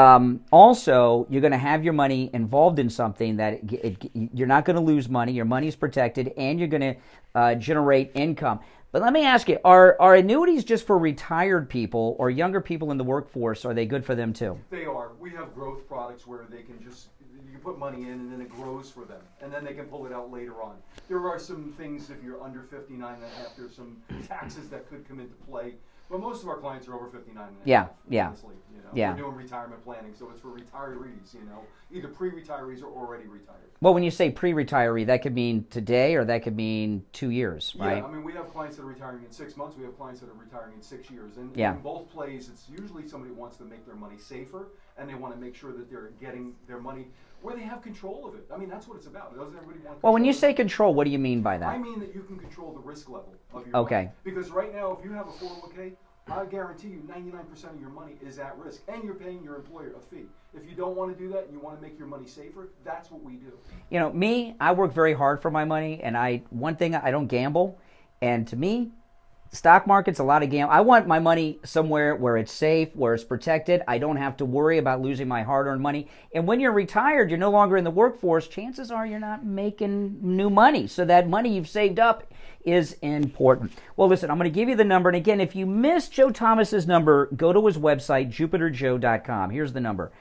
also, you're going to have your money involved in something that you're not going to lose money, your money's protected, and you're going to generate income. But let me ask you, are annuities just for retired people or younger people in the workforce? Are they good for them too? They are. We have growth products where they can just, you can put money in and then it grows for them. And then they can pull it out later on. There are some things, if you're under 59 and a half, there's some taxes that could come into play. But most of our clients are over 59 and a half. Honestly, you know. Yeah. We're doing retirement planning, so it's for retirees, you know, either pre-retirees or already retired. Well, when you say pre-retiree, that could mean today or that could mean 2 years, right? Yeah, I mean, we have clients that are retiring in 6 months. We have clients that are retiring in 6 years. And yeah. In both plays, it's usually somebody who wants to make their money safer, and they want to make sure that they're getting their money where they have control of it. I mean, that's what it's about. Doesn't everybody want control? Well, when you say control, what do you mean by that? I mean that you can control the risk level of your okay. money. Because right now, if you have a 401k, I guarantee you 99% of your money is at risk, and you're paying your employer a fee. If you don't want to do that and you want to make your money safer, that's what we do. You know, me, I work very hard for my money, and one thing, I don't gamble, and to me, stock market's a lot of gamble. I want my money somewhere where it's safe, where it's protected. I don't have to worry about losing my hard-earned money. And when you're retired, you're no longer in the workforce, chances are you're not making new money. So that money you've saved up is important. Well, listen, I'm going to give you the number. And again, if you missed Joe Thomas's number, go to his website, jupiterjoe.com. Here's the number,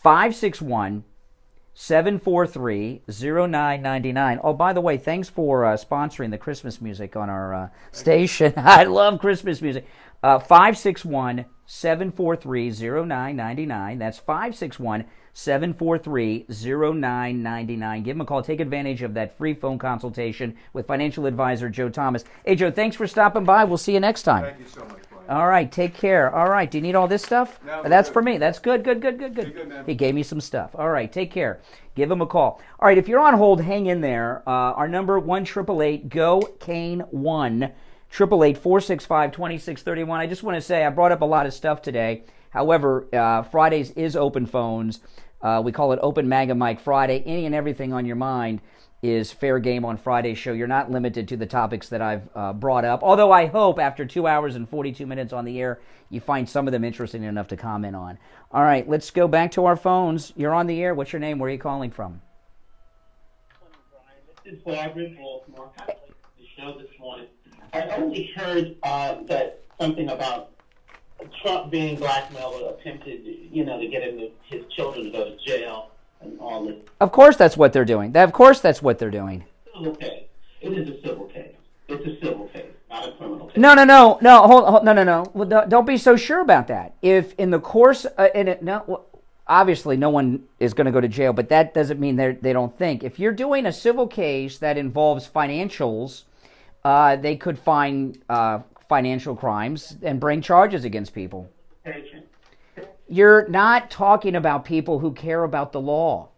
561-743-0999. Oh, by the way, thanks for sponsoring the Christmas music on our station. I love Christmas music. 561-743-0999. That's 561-743-0999. Give them a call. Take advantage of that free phone consultation with financial advisor Joe Thomas. Hey, Joe, thanks for stopping by. We'll see you next time. Thank you so much, Brian. All right, take care. All right, do you need all this stuff? No, that's good. for me. That's good. You're good, man. He gave me some stuff. All right, take care. Give him a call. All right, if you're on hold, hang in there. Our number, 1-888-GO-CANE-1, 888-465-2631. I just want to say I brought up a lot of stuff today. However, Fridays is open phones. We call it Open MAGA Mike Friday. Any and everything on your mind is fair game on Friday's show. You're not limited to the topics that I've brought up. Although I hope after 2 hours and 42 minutes on the air, you find some of them interesting enough to comment on. All right, let's go back to our phones. You're on the air. What's your name? Where are you calling from? This is Barbara in Baltimore. I listened to the show this morning. I only heard that something about Trump being blackmailed or attempted, to get his children to go to jail and all this. Of course that's what they're doing. Of course that's what they're doing. Civil case. It is a civil case. It's a civil case, not a criminal case. No. Hold, no. Well, don't be so sure about that. If in the course, obviously no one is going to go to jail, but that doesn't mean they don't think. If you're doing a civil case that involves financials, they could find financial crimes and bring charges against people. You're not talking about people who care about the law.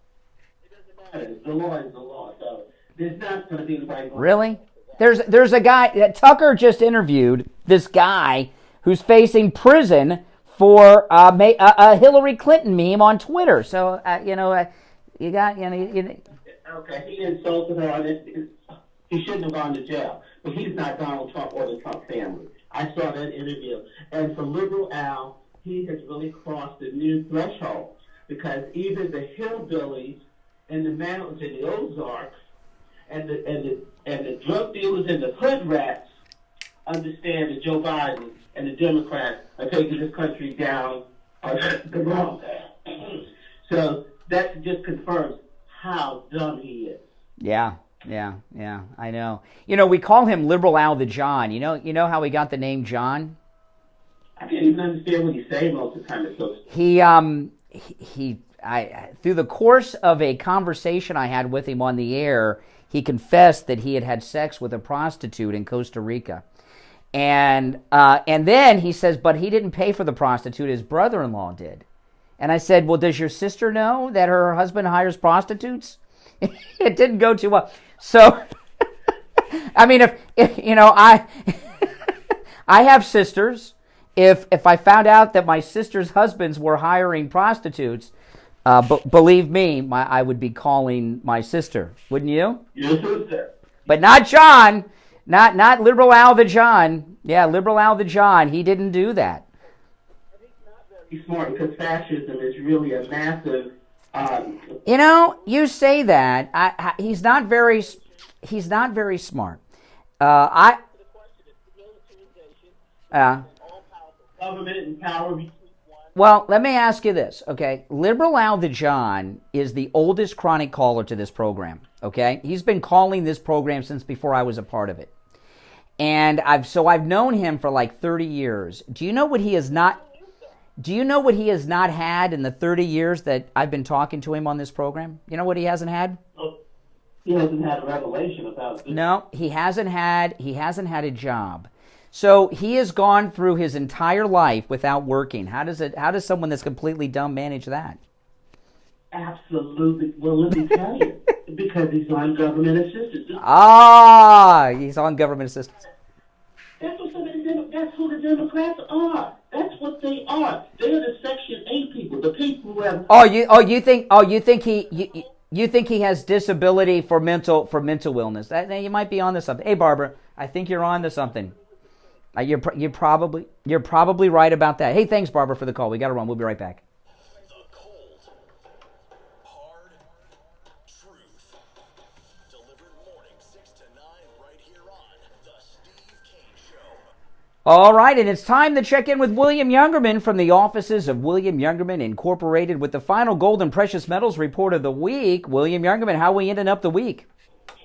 The law is the law, so there's not going to be anybody. Really? There's a guy, Tucker just interviewed this guy who's facing prison for a Hillary Clinton meme on Twitter. So, you got. Okay, he insulted her. He shouldn't have gone to jail. But he's not Donald Trump or the Trump family. I saw that interview. And for Liberal Al, he has really crossed a new threshold because even the hillbillies in the mountains in the Ozarks and the drug dealers and the hood rats understand that Joe Biden and the Democrats are taking this country down the wrong path. So that just confirms how dumb he is. Yeah, I know. We call him Liberal Al the John. You know how he got the name John? I can't even understand what he's saying most of the time. It's so he through the course of a conversation I had with him on the air, he confessed that he had had sex with a prostitute in Costa Rica. And then he says, but he didn't pay for the prostitute, his brother-in-law did. And I said, well, does your sister know that her husband hires prostitutes? It didn't go too well. So, I mean, if you know, I have sisters. If I found out that my sister's husbands were hiring prostitutes, believe me, I would be calling my sister. Wouldn't you? Your sister. But not John. Not Liberal Al the John. Yeah, Liberal Al the John. He didn't do that. He's smart because fascism is really a massive. You know, you say that. He's not very smart. Government and power. Well, let me ask you this, okay? Liberal Al the John is the oldest chronic caller to this program, okay? He's been calling this program since before I was a part of it. And I've known him for like 30 years. Do you know what he has not had in the 30 years that I've been talking to him on this program? You know what he hasn't had? He hasn't had a revelation about this. No, he hasn't had a job. So he has gone through his entire life without working. How does someone that's completely dumb manage that? Absolutely. Well, let me tell you, because he's on government assistance. He's on government assistance. That's who the Democrats are. That's what they are. They're the Section 8 people, the people who have. You think he has disability for mental illness? You might be onto something. Hey, Barbara, I think you're onto something. You're probably right about that. Hey, thanks, Barbara, for the call. We got to run. We'll be right back. The cold, hard truth. Delivered morning 6 to 9 right here on The Steve Kane Show. All right, and it's time to check in with William Youngerman from the offices of William Youngerman Incorporated with the final gold and precious metals report of the week. William Youngerman, how are we ending up the week?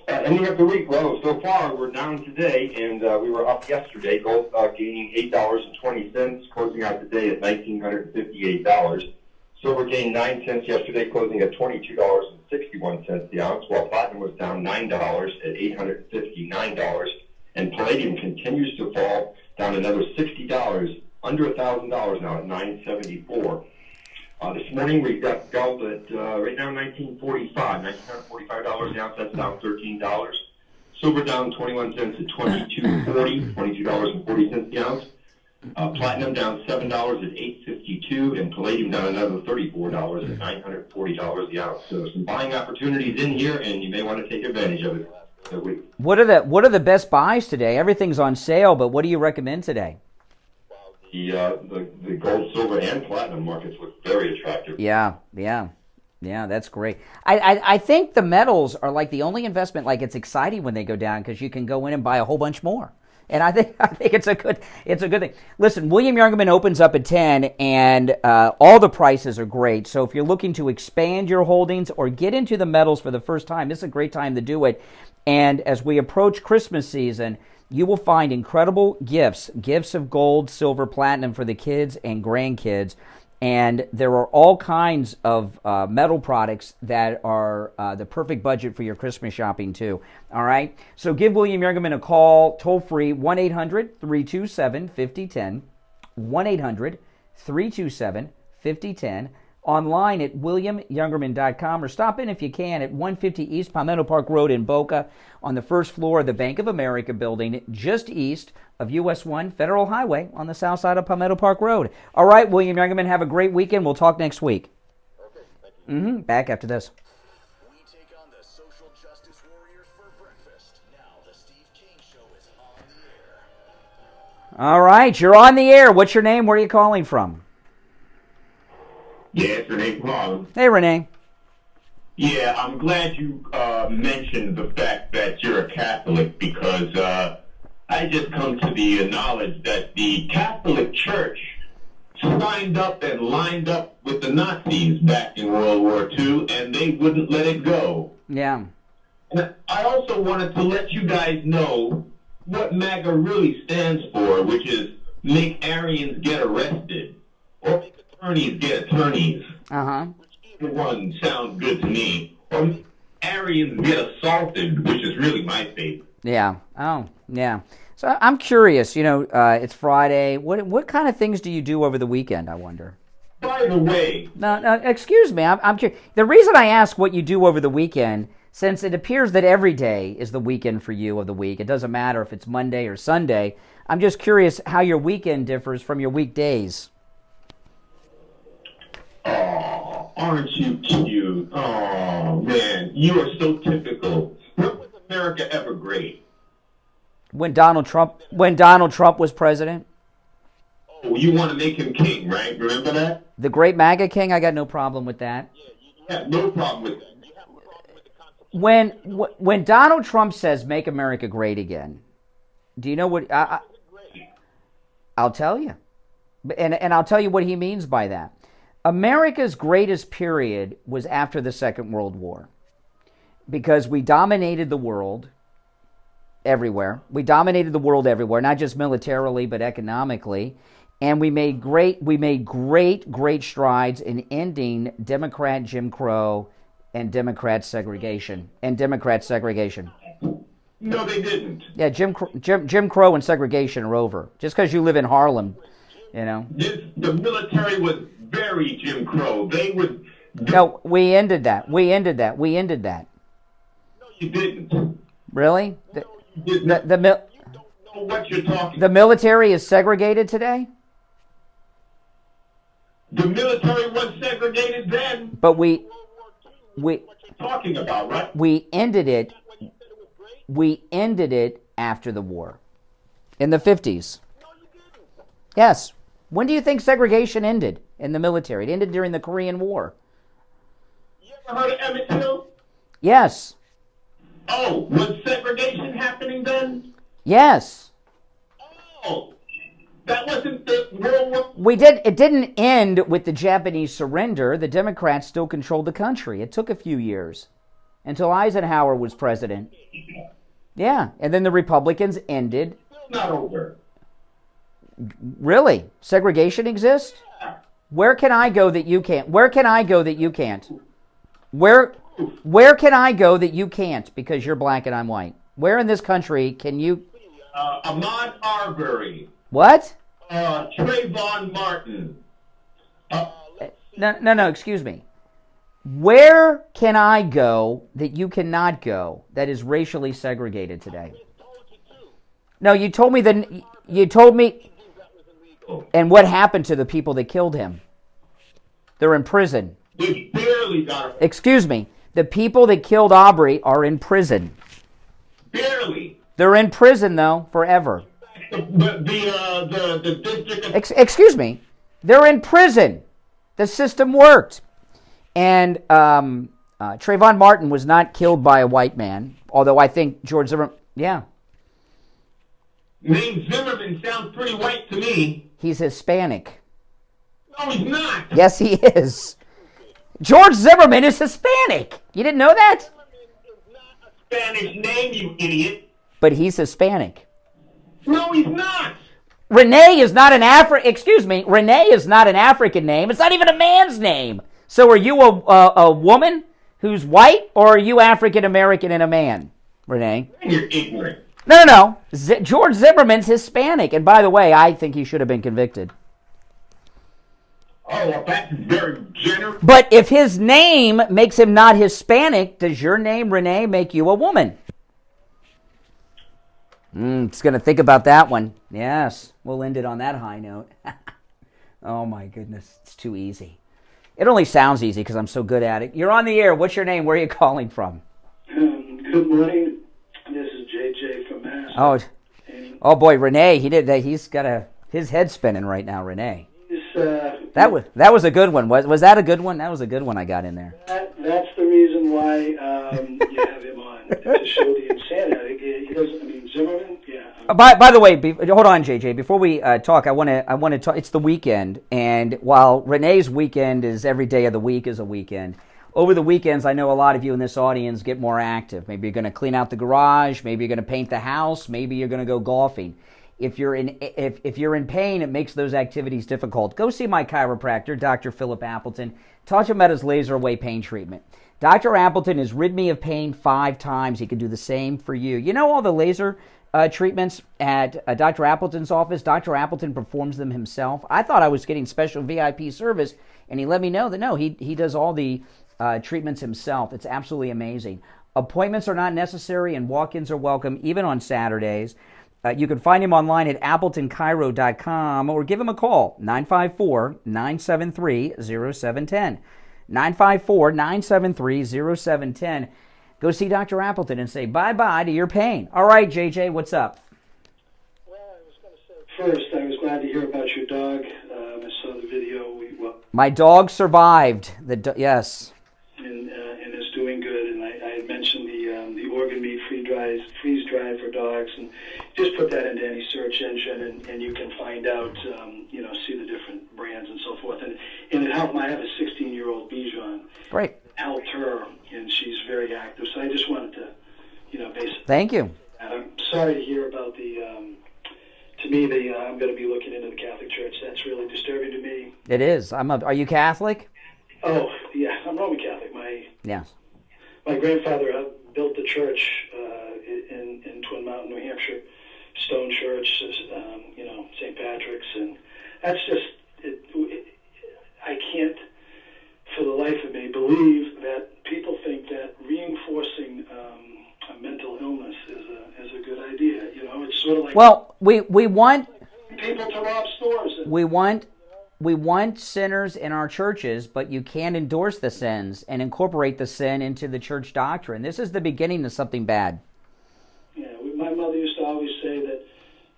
Ending up the week, well, so far we're down today, and we were up yesterday, gold gaining $8.20, closing out the day at $1,958. Silver gained 9 cents yesterday, closing at $22.61 the ounce, while platinum was down $9 at $859, and palladium continues to fall, down another $60, under $1,000 now at $974. This morning we got gold at right now $1,945 the ounce. That's down $13. Silver down 21 cents at $22.40, $22.40 the ounce. Platinum down $7 at $852, and palladium down another $34 at $940 the ounce. So some buying opportunities in here, and you may want to take advantage of it. What are the best buys today? Everything's on sale, but what do you recommend today? The gold, silver, and platinum markets look very attractive. Yeah, that's great. I think the metals are like the only investment, like it's exciting when they go down because you can go in and buy a whole bunch more. And I think it's a good thing. Listen, William Youngerman opens up at 10, and all the prices are great. So if you're looking to expand your holdings or get into the metals for the first time, this is a great time to do it. And as we approach Christmas season, you will find incredible gifts of gold, silver, platinum for the kids and grandkids. And there are all kinds of metal products that are the perfect budget for your Christmas shopping, too. All right? So give William Youngerman a call, toll-free, 1-800-327-5010, 1-800-327-5010, online at williamyoungerman.com, or stop in if you can at 150 East Palmetto Park Road in Boca on the first floor of the Bank of America building, just east of US 1 Federal Highway on the south side of Palmetto Park Road. All right, William Youngerman, have a great weekend. We'll talk next week. Okay, thank you. Back after this. We take on the social justice warriors for breakfast. Now the Steve Kane Show is on the air. All right, you're on the air. What's your name? Where are you calling from? Yeah, it's Renee Paul. Hey, Renee. Yeah, I'm glad you mentioned the fact that you're a Catholic, because I just come to the knowledge that the Catholic Church signed up and lined up with the Nazis back in World War II, and they wouldn't let it go. Yeah. And I also wanted to let you guys know what MAGA really stands for, which is make Aryans get arrested, or make attorneys get attorneys. Uh-huh. Either one sounds good to me. Or Aryans get assaulted, which is really my favorite. Yeah. Oh, yeah. So I'm curious, it's Friday. What kind of things do you do over the weekend, I wonder? By the way. No, excuse me. I'm curious. The reason I ask what you do over the weekend, since it appears that every day is the weekend for you of the week, it doesn't matter if it's Monday or Sunday, I'm just curious how your weekend differs from your weekdays. Oh, aren't you cute? Oh, man, you are so typical. When was America ever great? When Donald Trump was president? Oh, you want to make him king, right? Remember that? The great MAGA king? I got no problem with that. Yeah, no problem with that. When Donald Trump says make America great again, do you know what I'll tell you. And I'll tell you what he means by that. America's greatest period was after the Second World War, because we dominated the world everywhere. We dominated the world everywhere, not just militarily but economically, and we made great strides in ending Democrat Jim Crow and Democrat segregation. No, they didn't. Yeah, Jim Crow and segregation are over. Just because you live in Harlem, The military was very Jim Crow. They would. No, we ended that. No, you didn't. Really? You don't know what you're talking. The military is segregated today? The military was segregated then. But what you're talking about, right? We ended it after the war. In the 50s. Yes. When do you think segregation ended in the military? It ended during the Korean War. You ever heard of Emmett Till? Yes. Oh, was segregation happening then? Yes. Oh, that wasn't the World War. It didn't end with the Japanese surrender. The Democrats still controlled the country. It took a few years until Eisenhower was president. Yeah, and then the Republicans ended. Still not over. Really? Segregation exists? Where can I go that you can't? Where can I go that you can't? Where can I go that you can't because you're black and I'm white? Where in this country can you? Ahmaud Arbery. What? Trayvon Martin. No, excuse me. Where can I go that you cannot go that is racially segregated today? No, you told me. And what happened to the people that killed him? They're in prison. They barely got it. Excuse me. The people that killed Aubrey are in prison. Barely. They're in prison, though, forever. The district... Excuse me. They're in prison. The system worked. And Trayvon Martin was not killed by a white man, although I think George Zimmerman... Yeah. Name Zimmerman sounds pretty white to me. He's Hispanic. No, he's not. Yes, he is. George Zimmerman is Hispanic. You didn't know that? Spanish name, you idiot. But he's Hispanic. No, he's not. Renee is not an Renee is not an African name. It's not even a man's name. So are you a woman who's white, or are you African American and a man, Renee? You're ignorant. No. George Zimmerman's Hispanic. And by the way, I think he should have been convicted. Oh, well, that's very generous. But if his name makes him not Hispanic, does your name, Renee, make you a woman? It's going to think about that one. Yes, we'll end it on that high note. Oh, my goodness. It's too easy. It only sounds easy because I'm so good at it. You're on the air. What's your name? Where are you calling from? Good morning. This is JJ from Mass. Oh boy, Renee. He's got his head spinning right now, Renee. That was a good one. Was that a good one? That was a good one I got in there. That's the reason why you have him on, to show the insanity. He doesn't. Zimmerman. Yeah. By the way, hold on, JJ. Before we talk, I want to talk. It's the weekend, and while Renee's weekend is every day of the week is a weekend. Over the weekends, I know a lot of you in this audience get more active. Maybe you're going to clean out the garage. Maybe you're going to paint the house. Maybe you're going to go golfing. If you're in pain, it makes those activities difficult. Go see my chiropractor, Dr. Philip Appleton. Talk to him about his laser away pain treatment. Dr. Appleton has rid me of pain 5 times. He can do the same for you. You know all the laser treatments at Dr. Appleton's office? Dr. Appleton performs them himself. I thought I was getting special VIP service, and he let me know that no, he does all the treatments himself. It's absolutely amazing. Appointments are not necessary, and walk-ins are welcome, even on Saturdays. You can find him online at AppletonChiro.com or give him a call, 954-973-0710. 954-973-0710. Go see Dr. Appleton and say bye-bye to your pain. All right, JJ, what's up? First, I was glad to hear about your dog. I saw the video. My dog survived. Yes. And is doing good. And I had mentioned the organ meat freeze dry for dogs, and just put that into any search engine, and you can find out, see the different brands and so forth. And it helped. I have a 16-year-old Bichon. Great. It helped her, and she's very active. So I just wanted to, basically. Thank you. I'm sorry to hear about to me, I'm going to be looking into the Catholic Church. That's really disturbing to me. It is. Are you Catholic? Oh, yeah, I'm Roman Catholic. Yes. My grandfather built the church in Twin Mountain, New Hampshire, Stone Church, St. Patrick's, and that's just, I can't, for the life of me, believe that people think that reinforcing a mental illness is a good idea. It's sort of like... Well, we want... people to rob stores. We want sinners in our churches, but you can't endorse the sins and incorporate the sin into the church doctrine. This is the beginning of something bad. Yeah, my mother used to always say that,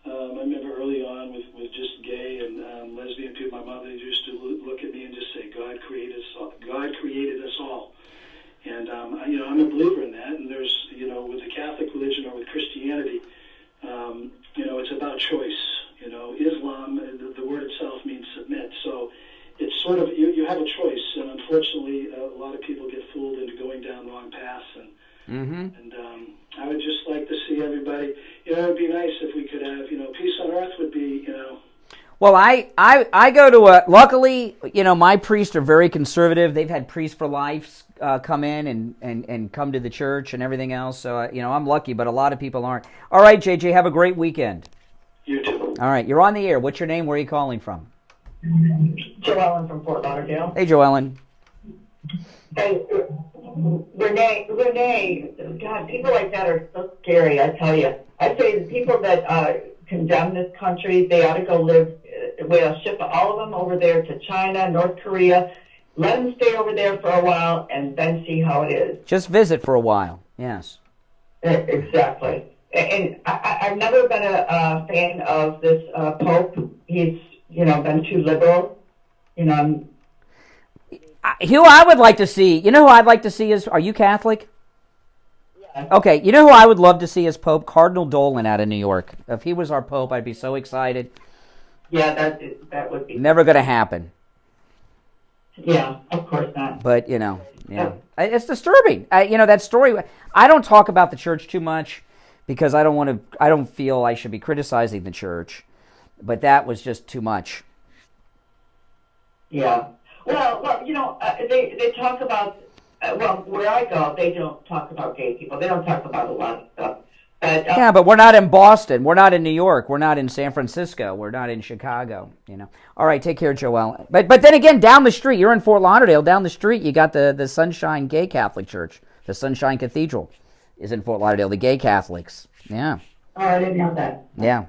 I remember early on with just gay and lesbian people, my mother used to look at me and just say, God created us all. God created us all. And, I'm a believer in that. And there's, with the Catholic religion or with Christianity, it's about choice. Islam, the word itself means submit. So it's sort of, you have a choice. And unfortunately, a lot of people get fooled into going down wrong paths. And I would just like to see everybody, it would be nice if we could have, peace on earth would be, Well, I go to luckily, my priests are very conservative. They've had priests for life come in and come to the church and everything else. So, I'm lucky, but a lot of people aren't. All right, JJ, have a great weekend. You too. All right, you're on the air. What's your name? Where are you calling from? Joellen from Fort Lauderdale. Hey, Joellen. Hey, Renee, God, people like that are so scary, I tell you. I say the people that condemn this country, they ought to go live, we'll ship all of them over there to China, North Korea, let them stay over there for a while, and then see how it is. Just visit for a while, yes. Exactly. And I've never been a fan of this Pope. He's, been too liberal. Who I would like to see, who I'd like to see is, are you Catholic? Yeah. Okay, who I would love to see as Pope? Cardinal Dolan out of New York. If he was our Pope, I'd be so excited. Yeah, that would be... Never going to happen. Yeah, of course not. But, it's disturbing. That story, I don't talk about the church too much because I don't feel I should be criticizing the church. But that was just too much. Yeah. Well, they talk about, where I go, they don't talk about gay people. They don't talk about a lot of stuff. But, yeah, but we're not in Boston. We're not in New York. We're not in San Francisco. We're not in Chicago, All right, take care, Joelle. But then again, down the street, you're in Fort Lauderdale. Down the street, you got the Sunshine Gay Catholic Church. The Sunshine Cathedral is in Fort Lauderdale, the gay Catholics. Yeah. Oh, I didn't know that. Yeah.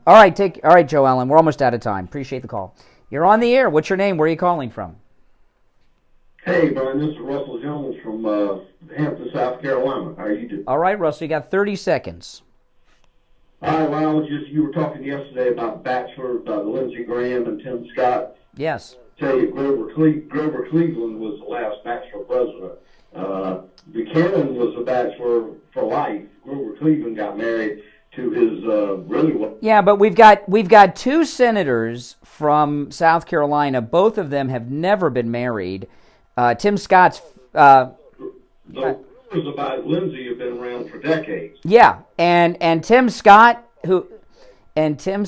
All right, Joellen. We're almost out of time. Appreciate the call. You're on the air. What's your name? Where are you calling from? Hey, Brian, this is Russell Jones from Hampton, South Carolina. How are you doing? All right, Russell, you got 30 seconds. All right, well, you were talking yesterday about Bachelor, about Lindsey Graham and Tim Scott. Yes. I tell you, Grover Cleveland was the last Bachelor president. Buchanan was a Bachelor for life. Grover Cleveland got married to his Yeah, but we've got 2 senators from South Carolina. Both of them have never been married. Tim Scott's the rumors about Lindsey have been around for decades. Yeah, and Tim Scott Tim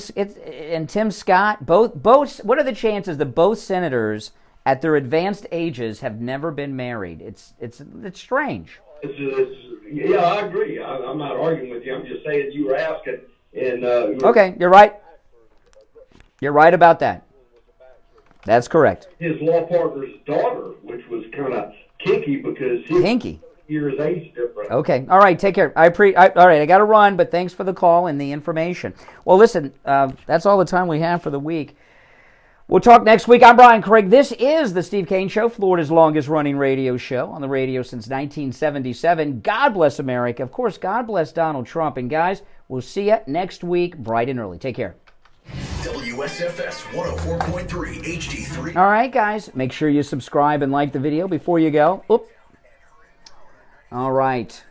Scott both what are the chances that both senators at their advanced ages have never been married. It's strange. Yeah, I agree. I'm not arguing with you. I'm just saying you were asking. And okay, you're right. You're right about that. That's correct. His law partner's daughter, which was kind of kinky because his years age difference. Okay. All right. Take care. All right. I got to run, but thanks for the call and the information. Well, listen, that's all the time we have for the week. We'll talk next week. I'm Brian Craig. This is the Steve Kane Show, Florida's longest-running radio show, on the radio since 1977. God bless America. Of course, God bless Donald Trump. And, guys, we'll see you next week bright and early. Take care. WSFS 104.3 HD3. All right, guys, make sure you subscribe and like the video before you go. Oop. All right.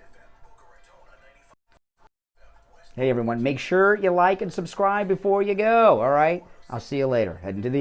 Hey, everyone, make sure you like and subscribe before you go, all right? I'll see you later. Heading to the air.